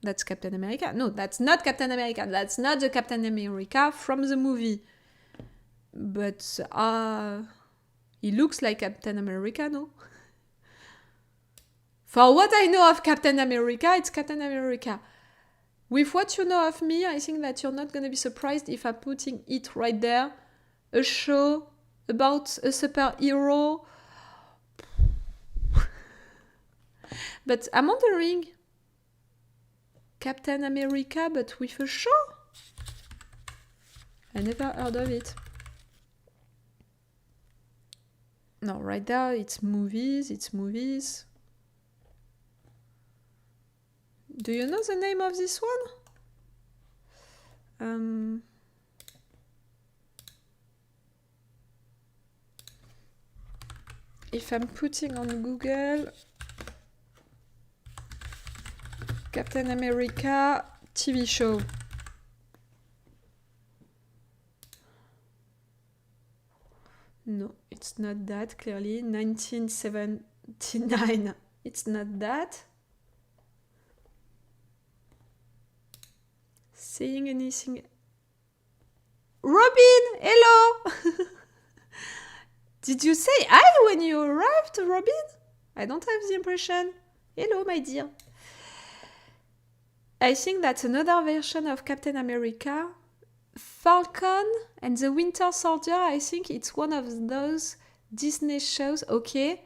That's Captain America? No, that's not Captain America. That's not the Captain America from the movie. But he looks like Captain America, no? For what I know of Captain America, it's Captain America. With what you know of me, I think that you're not going to be surprised if I'm putting it right there. A show about a superhero. But I'm wondering, Captain America, but with a show? I never heard of it. No, right there, it's movies. Do you know the name of this one? If I'm putting on Google Captain America TV show. No, it's not that, clearly. 1979. It's not that. Saying anything. Robin! Hello! Did you say hi when you arrived, Robin? I don't have the impression. Hello, my dear. I think that's another version of Captain America. Falcon and the Winter Soldier, I think it's one of those Disney shows. Okay.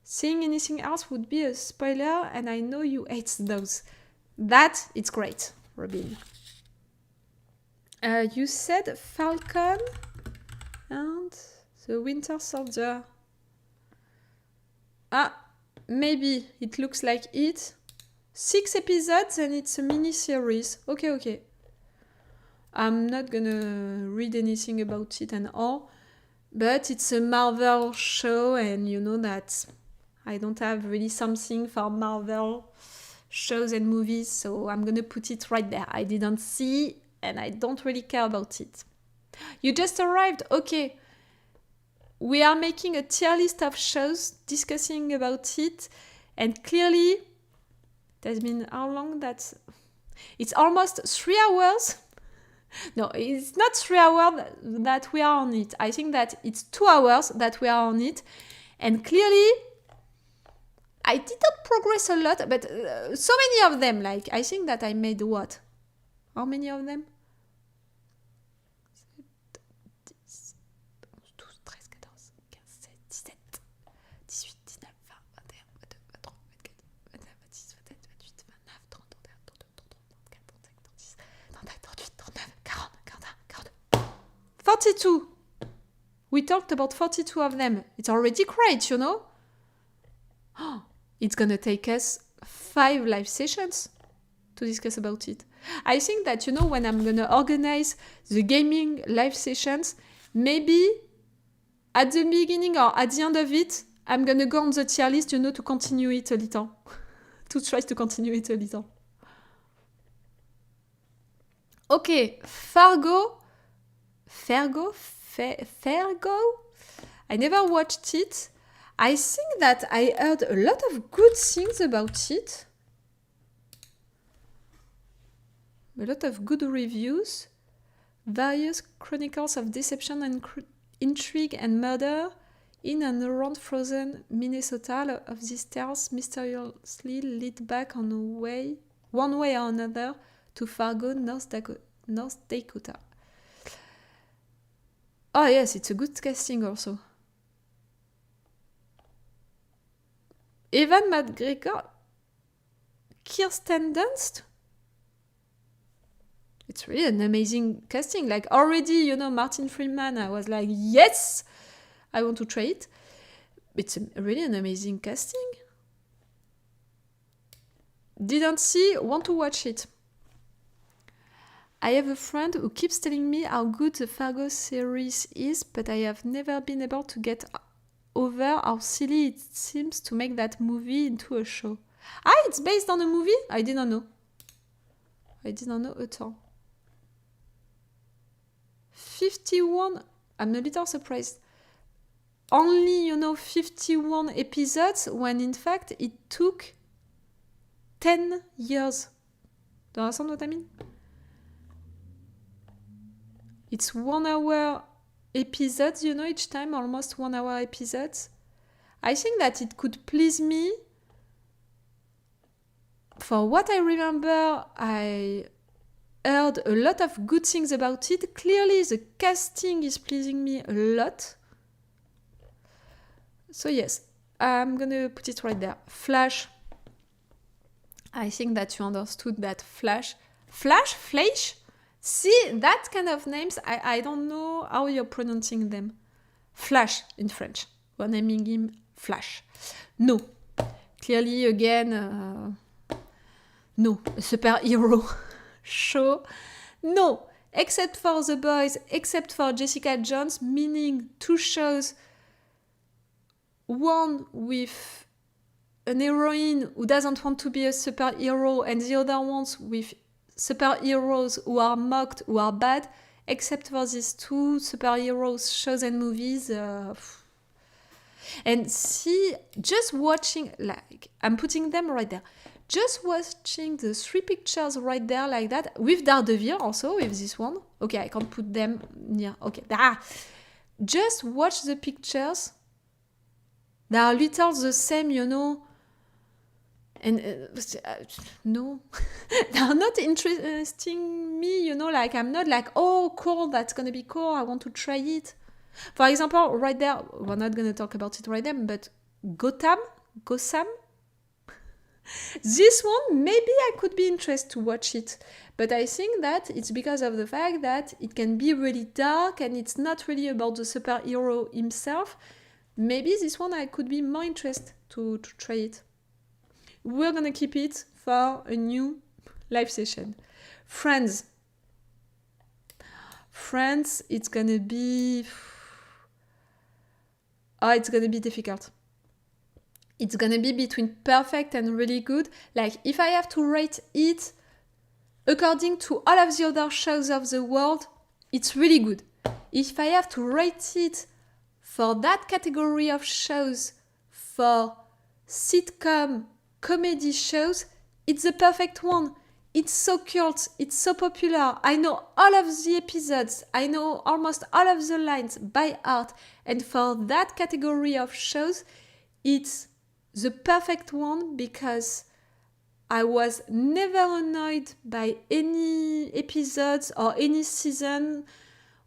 Saying anything else would be a spoiler, and I know you hate those. That, it's great, Robin. You said Falcon and the Winter Soldier. Maybe it looks like it. 6 episodes and it's a mini-series. Okay. I'm not gonna read anything about it and all, but it's a Marvel show, and you know that I don't have really something for Marvel shows and movies, so I'm gonna put it right there. I didn't see, and I don't really care about it. You just arrived? Okay. We are making a tier list of shows, discussing about it, and clearly, it has been how long that... It's almost 3 hours. No, it's not 3 hours that we are on it. I think that it's 2 hours that we are on it. And clearly, I didn't progress a lot, but so many of them. Like, I think that I made what? How many of them? 42. We talked about 42 of them. It's already great, you know? It's gonna take us 5 live sessions to discuss about it. I think that, you know, when I'm gonna organize the gaming live sessions, maybe at the beginning or at the end of it, I'm gonna go on the tier list, you know, to continue it a little. To try to continue it a little. Okay, Fargo. I never watched it. I think that I heard a lot of good things about it. A lot of good reviews. Various chronicles of deception and intrigue and murder in and around frozen Minnesota of these tales mysteriously lead back on one way or another to Fargo, North Dakota. Oh yes, it's a good casting also. Evan McGregor, Kirsten Dunst. It's really an amazing casting. Like already, you know, Martin Freeman, I was like, yes, I want to try it. It's really an amazing casting. Didn't see, want to watch it. I have a friend who keeps telling me how good the Fargo series is, but I have never been able to get over how silly it seems to make that movie into a show. Ah, it's based on a movie? I didn't know. I didn't know at all. 51, I'm a little surprised. Only, 51 episodes when in fact it took 10 years. Do you understand what I mean? It's 1 hour episodes, each time, almost 1 hour episodes. I think that it could please me. For what I remember, I heard a lot of good things about it. Clearly, the casting is pleasing me a lot. So yes, I'm gonna put it right there. Flash. I think that you understood that Flash. Flash? See, that kind of names, I don't know how you're pronouncing them. Flash in French. We're naming him Flash. No. Clearly, again, no. A superhero show. No. Except for The Boys, except for Jessica Jones, meaning 2 shows. One with an heroine who doesn't want to be a superhero, and the other ones with superheroes who are mocked, who are bad, except for these 2 superheroes shows and movies. And see, just watching, like, I'm putting them right there. Just watching the 3 pictures right there like that, with Daredevil also, with this one. Okay, I can't put them near. Okay, just watch the pictures. They are little the same, and no, they are not interesting me, like I'm not like, oh, cool, that's gonna be cool, I want to try it. For example, right there, we're not gonna talk about it right there, but Gotham, this one, maybe I could be interested to watch it, but I think that it's because of the fact that it can be really dark and it's not really about the superhero himself. Maybe this one I could be more interested to try it. We're gonna keep it for a new live session. Friends, it's gonna be... it's gonna be difficult. It's gonna be between perfect and really good. Like, if I have to rate it according to all of the other shows of the world, it's really good. If I have to rate it for that category of shows, for sitcom, comedy shows, it's the perfect one. It's so cult, it's so popular. I know all of the episodes, I know almost all of the lines by heart. And for that category of shows, it's the perfect one because I was never annoyed by any episodes or any season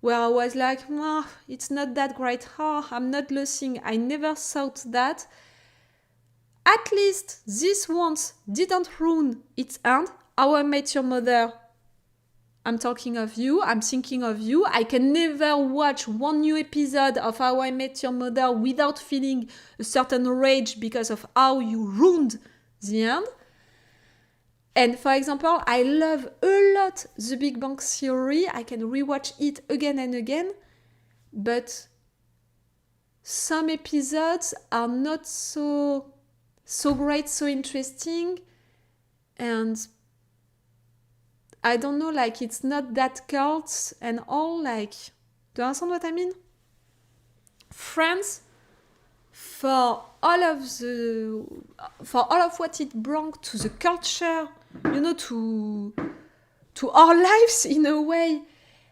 where I was like, it's not that great, I'm not losing. I never thought that. At least this once didn't ruin its end. How I Met Your Mother, I'm talking of you, I'm thinking of you. I can never watch one new episode of How I Met Your Mother without feeling a certain rage because of how you ruined the end. And for example, I love a lot The Big Bang Theory. I can rewatch it again and again. But some episodes are not so great, so interesting. And I don't know, like, it's not that cult and all, like, do you understand what I mean? Friends, for all of what it brought to the culture, to our lives in a way,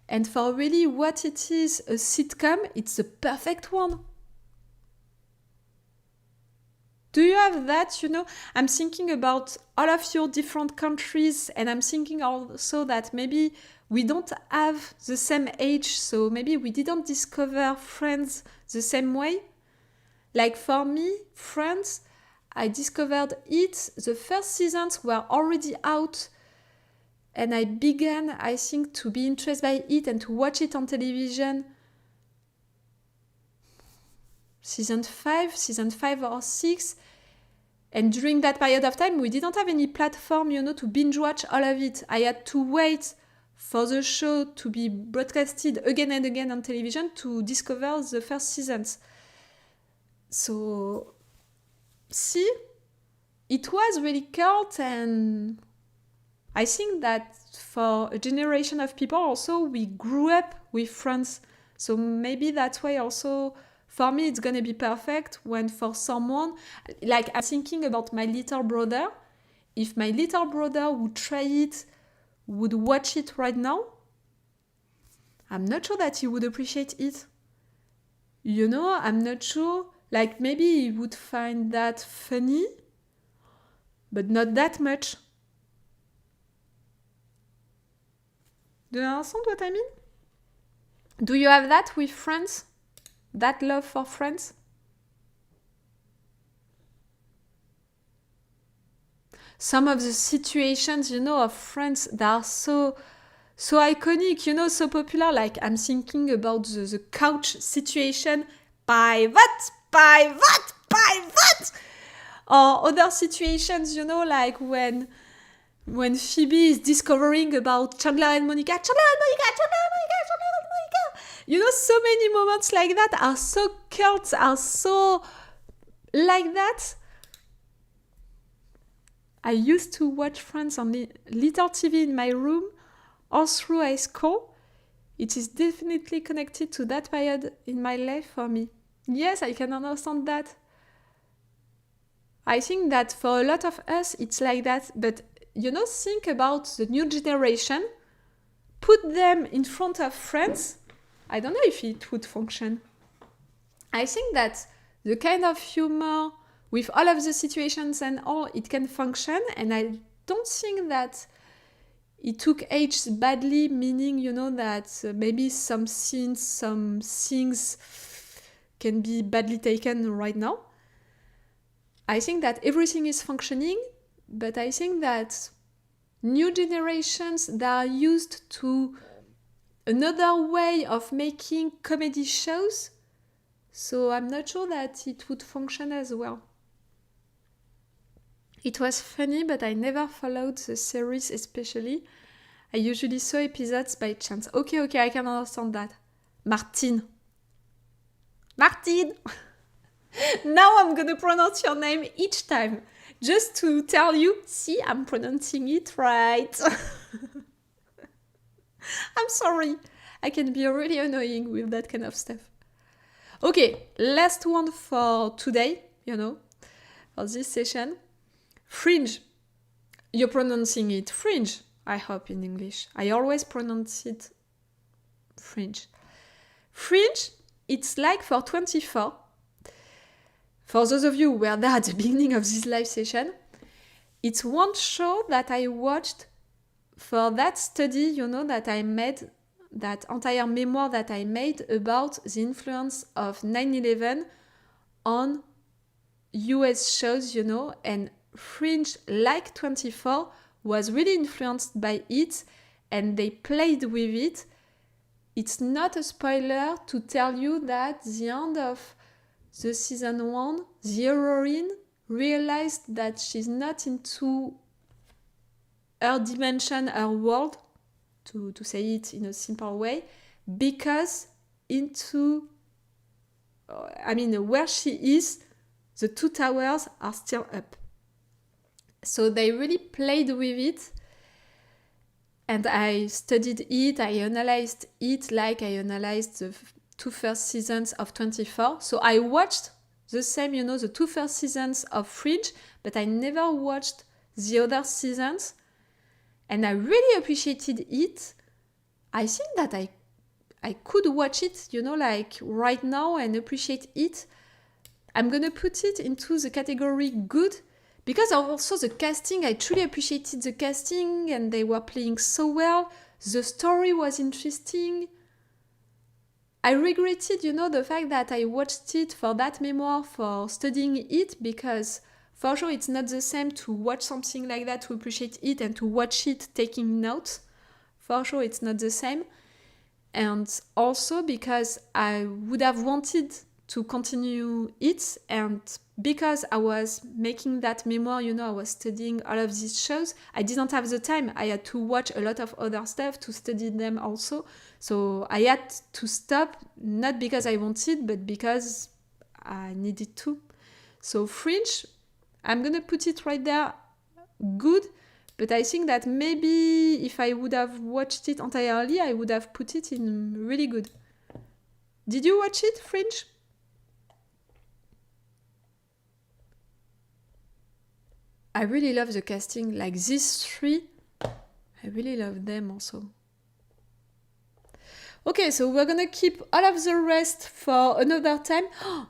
and for really what it is, a sitcom, it's the perfect one. Do you have that, I'm thinking about all of your different countries, and I'm thinking also that maybe we don't have the same age, so maybe we didn't discover Friends the same way. Like for me, Friends, I discovered it, the first seasons were already out, and I began, I think, to be interested by it and to watch it on television. Season 5 or 6. And during that period of time, we didn't have any platform, to binge watch all of it. I had to wait for the show to be broadcasted again and again on television to discover the first seasons. So, see, it was really cult, and I think that for a generation of people also, we grew up with Friends. So maybe that's why also, for me, it's gonna be perfect when for someone, like I'm thinking about my little brother. If my little brother would try it, would watch it right now, I'm not sure that he would appreciate it. You know, I'm not sure. Like maybe he would find that funny, but not that much. Do you understand what I mean? Do you have that with Friends? That love for Friends? Some of the situations, you know, of Friends that are so iconic, you know, so popular. Like I'm thinking about the couch situation. Pivot, pivot, pivot. Or other situations, you know, like when Phoebe is discovering about Chandler and Monica. Chandler and Monica, Chandler and Monica, Chandler and Monica. You know, so many moments like that are so cult, are so like that. I used to watch Friends on the little TV in my room all through high school. It is definitely connected to that period in my life for me. Yes, I can understand that. I think that for a lot of us, it's like that. But, you know, think about the new generation. Put them in front of Friends. I don't know if it would function. I think that the kind of humor with all of the situations and all, it can function. And I don't think that it took age badly, meaning, you know, that maybe some scenes, some things can be badly taken right now. I think that everything is functioning, but I think that new generations that are used to another way of making comedy shows, so I'm not sure that it would function as well. It was funny, but I never followed the series especially. I usually saw episodes by chance. Okay, I can understand that. Martin. Now I'm gonna pronounce your name each time. Just to tell you, see, I'm pronouncing it right. I'm sorry. I can be really annoying with that kind of stuff. Okay, last one for today, you know, for this session. Fringe. You're pronouncing it fringe, I hope, in English. I always pronounce it fringe. Fringe, it's like for 24. For those of you who were there at the beginning of this live session, it's one show that I watched for that study, you know, that I made, that entire memoir that I made about the influence of 9/11 on US shows, you know, and Fringe, like 24, was really influenced by it, and they played with it. It's not a spoiler to tell you that the end of the season 1, the heroine realized that she's not into her dimension, her world, to say it in a simple way, because where she is, the two towers are still up. So they really played with it, and I studied it, I analyzed it like I analyzed the two first seasons of 24. So I watched the same, you know, the two first seasons of Fringe, but I never watched the other seasons, and I really appreciated it. I think that I could watch it, you know, like right now and appreciate it. I'm gonna put it into the category good, because also the casting, I truly appreciated the casting, and they were playing so well. The story was interesting. I regretted, you know, the fact that I watched it for that memoir, for studying it, because for sure it's not the same to watch something like that, to appreciate it, and to watch it taking notes. For sure it's not the same. And also because I would have wanted to continue it, and because I was making that memoir, you know, I was studying all of these shows, I didn't have the time. I had to watch a lot of other stuff to study them also. So I had to stop, not because I wanted, but because I needed to. So Fringe, I'm gonna put it right there, good, but I think that maybe if I would have watched it entirely, I would have put it in really good. Did you watch it, Fringe? I really love the casting, like these three, I really love them also. Okay, so we're gonna keep all of the rest for another time. Oh,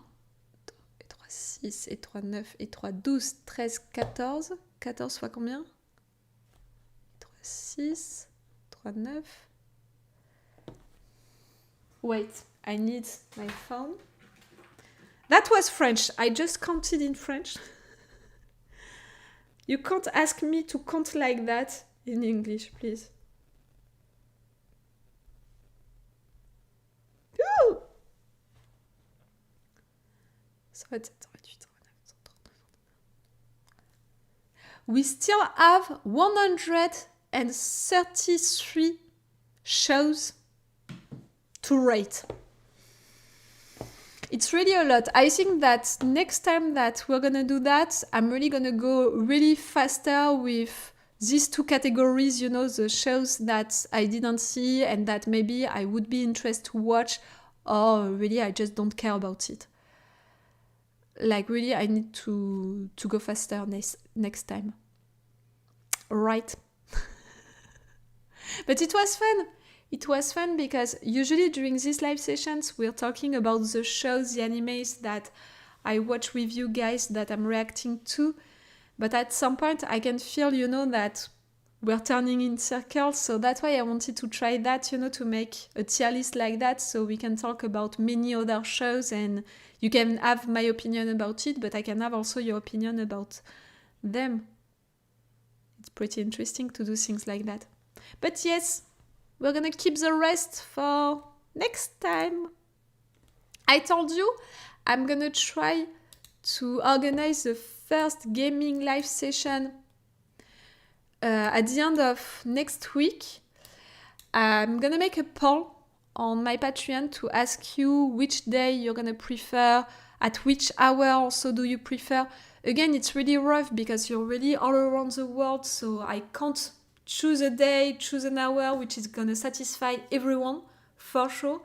et 3, 6, et 3, 9, et 3, 12, 13, 14. 14 fois combien? 3, 6, 3, 9. Wait, I need my phone. That was French. I just counted in French. You can't ask me to count like that in English, please. Woo! We still have 133 shows to rate. It's really a lot. I think that next time that we're gonna do that, I'm really gonna go really faster with these two categories, you know, the shows that I didn't see and that maybe I would be interested to watch, or really I just don't care about it. Like really, I need to go faster next time. Right. But it was fun. It was fun because usually during these live sessions, we're talking about the shows, the animes that I watch with you guys that I'm reacting to. But at some point, I can feel, you know, that we're turning in circles. So that's why I wanted to try that, you know, to make a tier list like that so we can talk about many other shows and you can have my opinion about it, but I can have also your opinion about them. It's pretty interesting to do things like that. But yes, we're gonna keep the rest for next time. I told you I'm gonna try to organize the first gaming live session at the end of next week. I'm gonna make a poll on my Patreon to ask you which day you're gonna prefer, at which hour also do you prefer. Again, it's really rough because you're really all around the world, so I can't choose a day, choose an hour which is gonna satisfy everyone, for sure.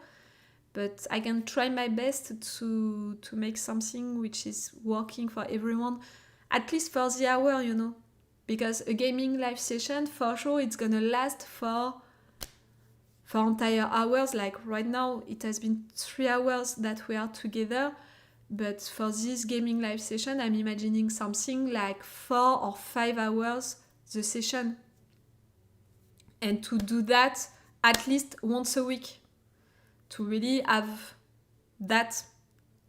But I can try my best to make something which is working for everyone, at least for the hour, you know. Because a gaming live session, for sure, it's gonna last for entire hours. Like right now, it has been 3 hours that we are together. But for this gaming live session, I'm imagining something like 4 or 5 hours the session. And to do that at least once a week. To really have that,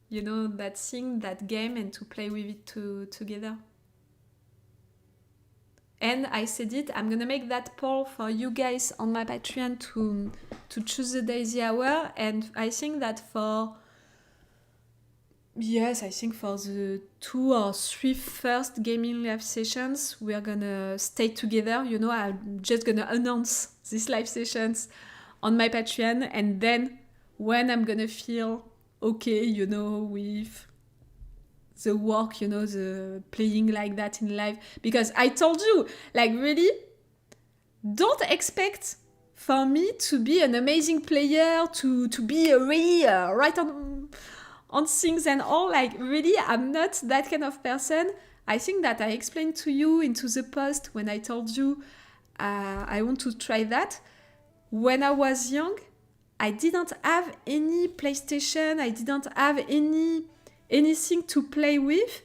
you know, that thing, that game, and to play with it together. And I said it, I'm gonna make that poll for you guys on my Patreon to choose the day, the hour. And I think that for the 2 or 3 first gaming live sessions, we are gonna stay together. You know, I'm just gonna announce these live sessions on my Patreon. And then when I'm gonna feel okay, you know, with the work, you know, the playing like that in live. Because I told you, like really, don't expect for me to be an amazing player, to be a really right on things and all. Like really, I'm not that kind of person. I think that I explained to you into the post when I told you I want to try that. When I was young, I didn't have any PlayStation, I didn't have anything to play with,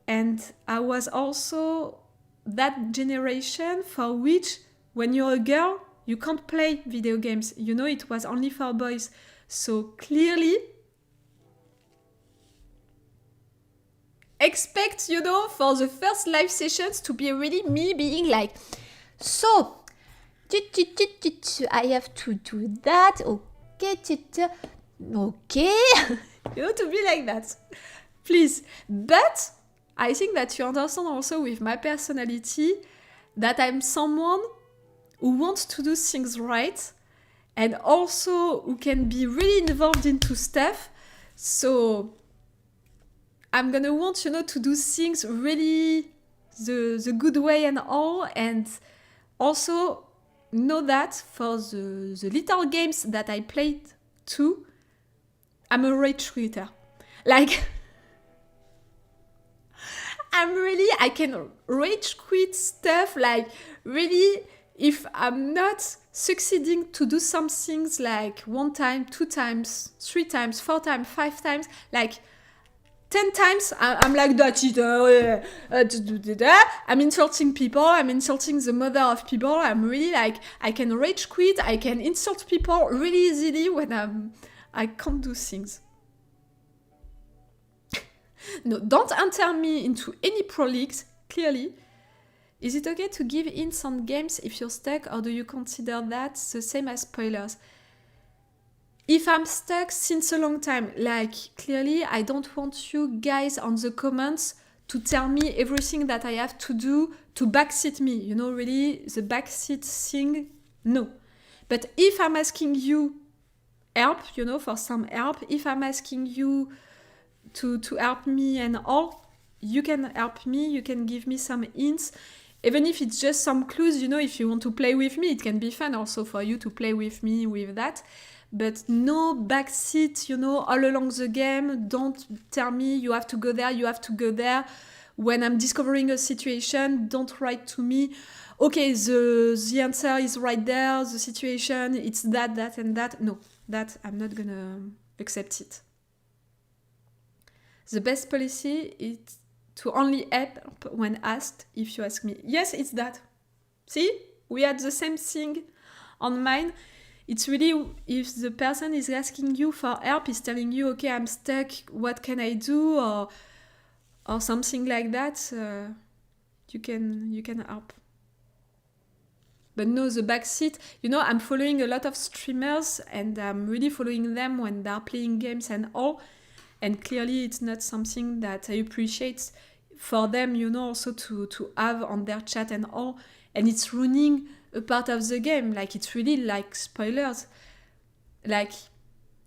and I was also that generation for which when you're a girl, you can't play video games. You know, it was only for boys. So clearly, expect, you know, for the first live sessions to be really me being like, so, I have to do that, okay, okay, you know, to be like that, please. But I think that you understand also with my personality that I'm someone who wants to do things right and also who can be really involved into stuff. So I'm gonna want, you know, to do things really the good way and all, and also know that for the little games that I played too, I'm a rage quitter. Like, I can rage quit stuff, like, really, if I'm not succeeding to do some things like 1 time, 2 times, 3 times, 4 times, 5 times, like 10 times, I'm like, that's it. I'm insulting people. I'm insulting the mother of people. I'm really like, I can rage quit. I can insult people really easily when I can't do things. No, don't enter me into any pro leagues, clearly. Is it okay to give hints on games if you're stuck, or do you consider that the same as spoilers? If I'm stuck since a long time, like, clearly I don't want you guys on the comments to tell me everything that I have to do to backseat me. You know, really, the backseat thing, no. But if I'm asking you help, you know, for some help, if I'm asking you to help me and all, you can help me, you can give me some hints. Even if it's just some clues, you know, if you want to play with me, it can be fun also for you to play with me with that. But no backseat, you know, all along the game. Don't tell me you have to go there, you have to go there. When I'm discovering a situation, don't write to me, okay, the answer is right there, the situation, it's that, and that. No, that, I'm not gonna accept it. The best policy is to only help when asked, if you ask me. Yes, it's that. See? We had the same thing on mine. It's really, if the person is asking you for help, is telling you, okay, I'm stuck, what can I do? Or something like that, you can help. But no, the backseat, you know, I'm following a lot of streamers and I'm really following them when they're playing games and all. And clearly it's not something that I appreciate for them, you know, also to have on their chat and all. And it's ruining a part of the game. Like, it's really like spoilers. Like,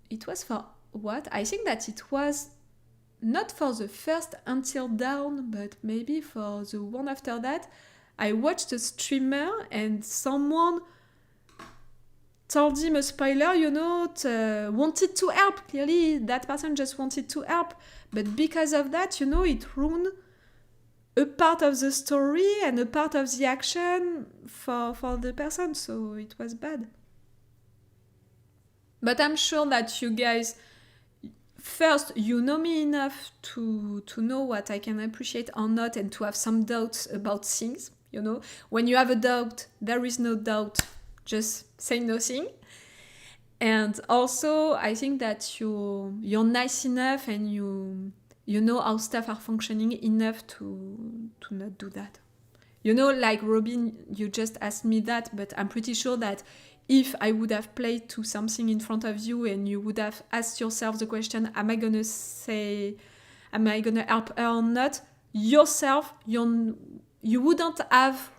it was for what? I think that it was not for the first Until Dawn, but maybe for the one after that. I watched a streamer and someone told him a spoiler, you know, wanted to help. Clearly, that person just wanted to help. But because of that, you know, it ruined a part of the story and a part of the action for the person. So it was bad. But I'm sure that you guys, first, you know me enough to know what I can appreciate or not and to have some doubts about things, you know. When you have a doubt, there is no doubt. Just say nothing. And also, I think that you're nice enough and you know how stuff are functioning enough to not do that. You know, like Robin, you just asked me that, but I'm pretty sure that if I would have played to something in front of you and you would have asked yourself the question, am I gonna help her or not? Yourself, you wouldn't have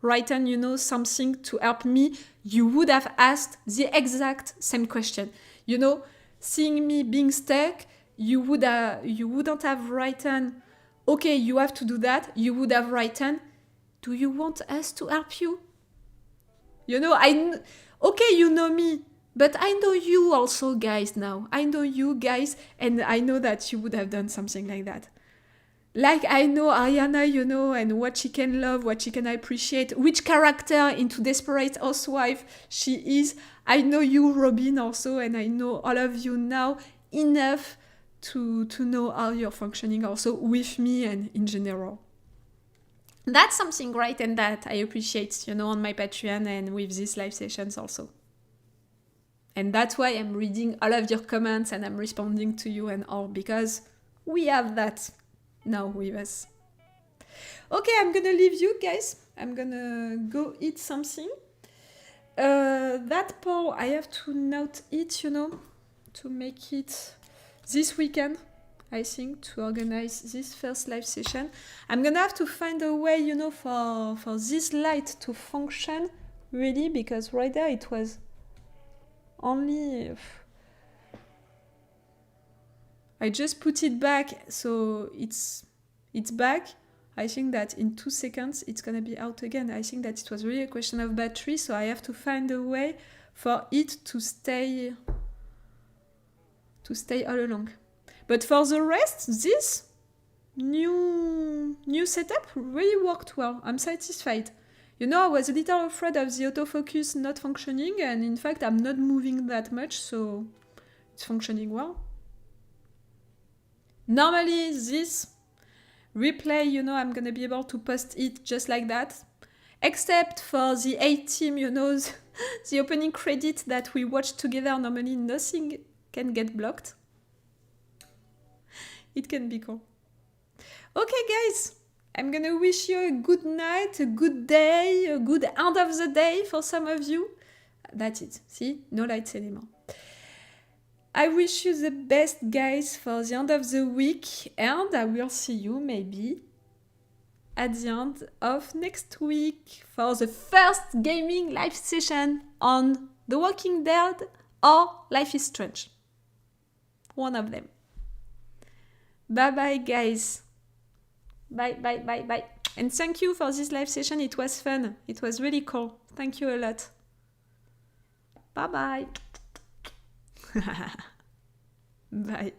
written, you know, something to help me. You would have asked the exact same question. You know, seeing me being stuck, you wouldn't have written, okay, you have to do that. You would have written, do you want us to help you? You know, okay, you know me, but I know you also, guys, now. I know you guys, and I know that you would have done something like that. Like, I know Ariana, you know, and what she can love, what she can appreciate, which character into Desperate Housewife she is. I know you, Robin, also, and I know all of you now enough to know how you're functioning also with me and in general. That's something great and that I appreciate, you know, on my Patreon and with these live sessions also. And that's why I'm reading all of your comments and I'm responding to you and all, because we have that now with us. Okay, I'm gonna leave you guys. I'm gonna go eat something. That poll, I have to note it, you know, to make it this weekend, I think, to organize this first live session. I'm gonna have to find a way, you know, for this light to function, really, because right there it was only... I just put it back, so it's back. I think that in 2 seconds it's gonna be out again. I think that it was really a question of battery, so I have to find a way for it to stay all along. But for the rest, this new setup really worked well. I'm satisfied. You know, I was a little afraid of the autofocus not functioning, and in fact I'm not moving that much, so it's functioning well. Normally this replay, you know, I'm gonna be able to post it just like that. Except for the A-Team, you know, the opening credit that we watched together, normally nothing can get blocked. It can be cool. Okay, guys, I'm gonna wish you a good night, a good day, a good end of the day for some of you. That's it. See? No lights anymore. I wish you the best, guys, for the end of the week, and I will see you maybe at the end of next week for the first gaming live session on The Walking Dead or Life is Strange. One of them. Bye-bye, guys. Bye, bye, bye, bye. And thank you for this live session. It was fun. It was really cool. Thank you a lot. Bye-bye. Bye.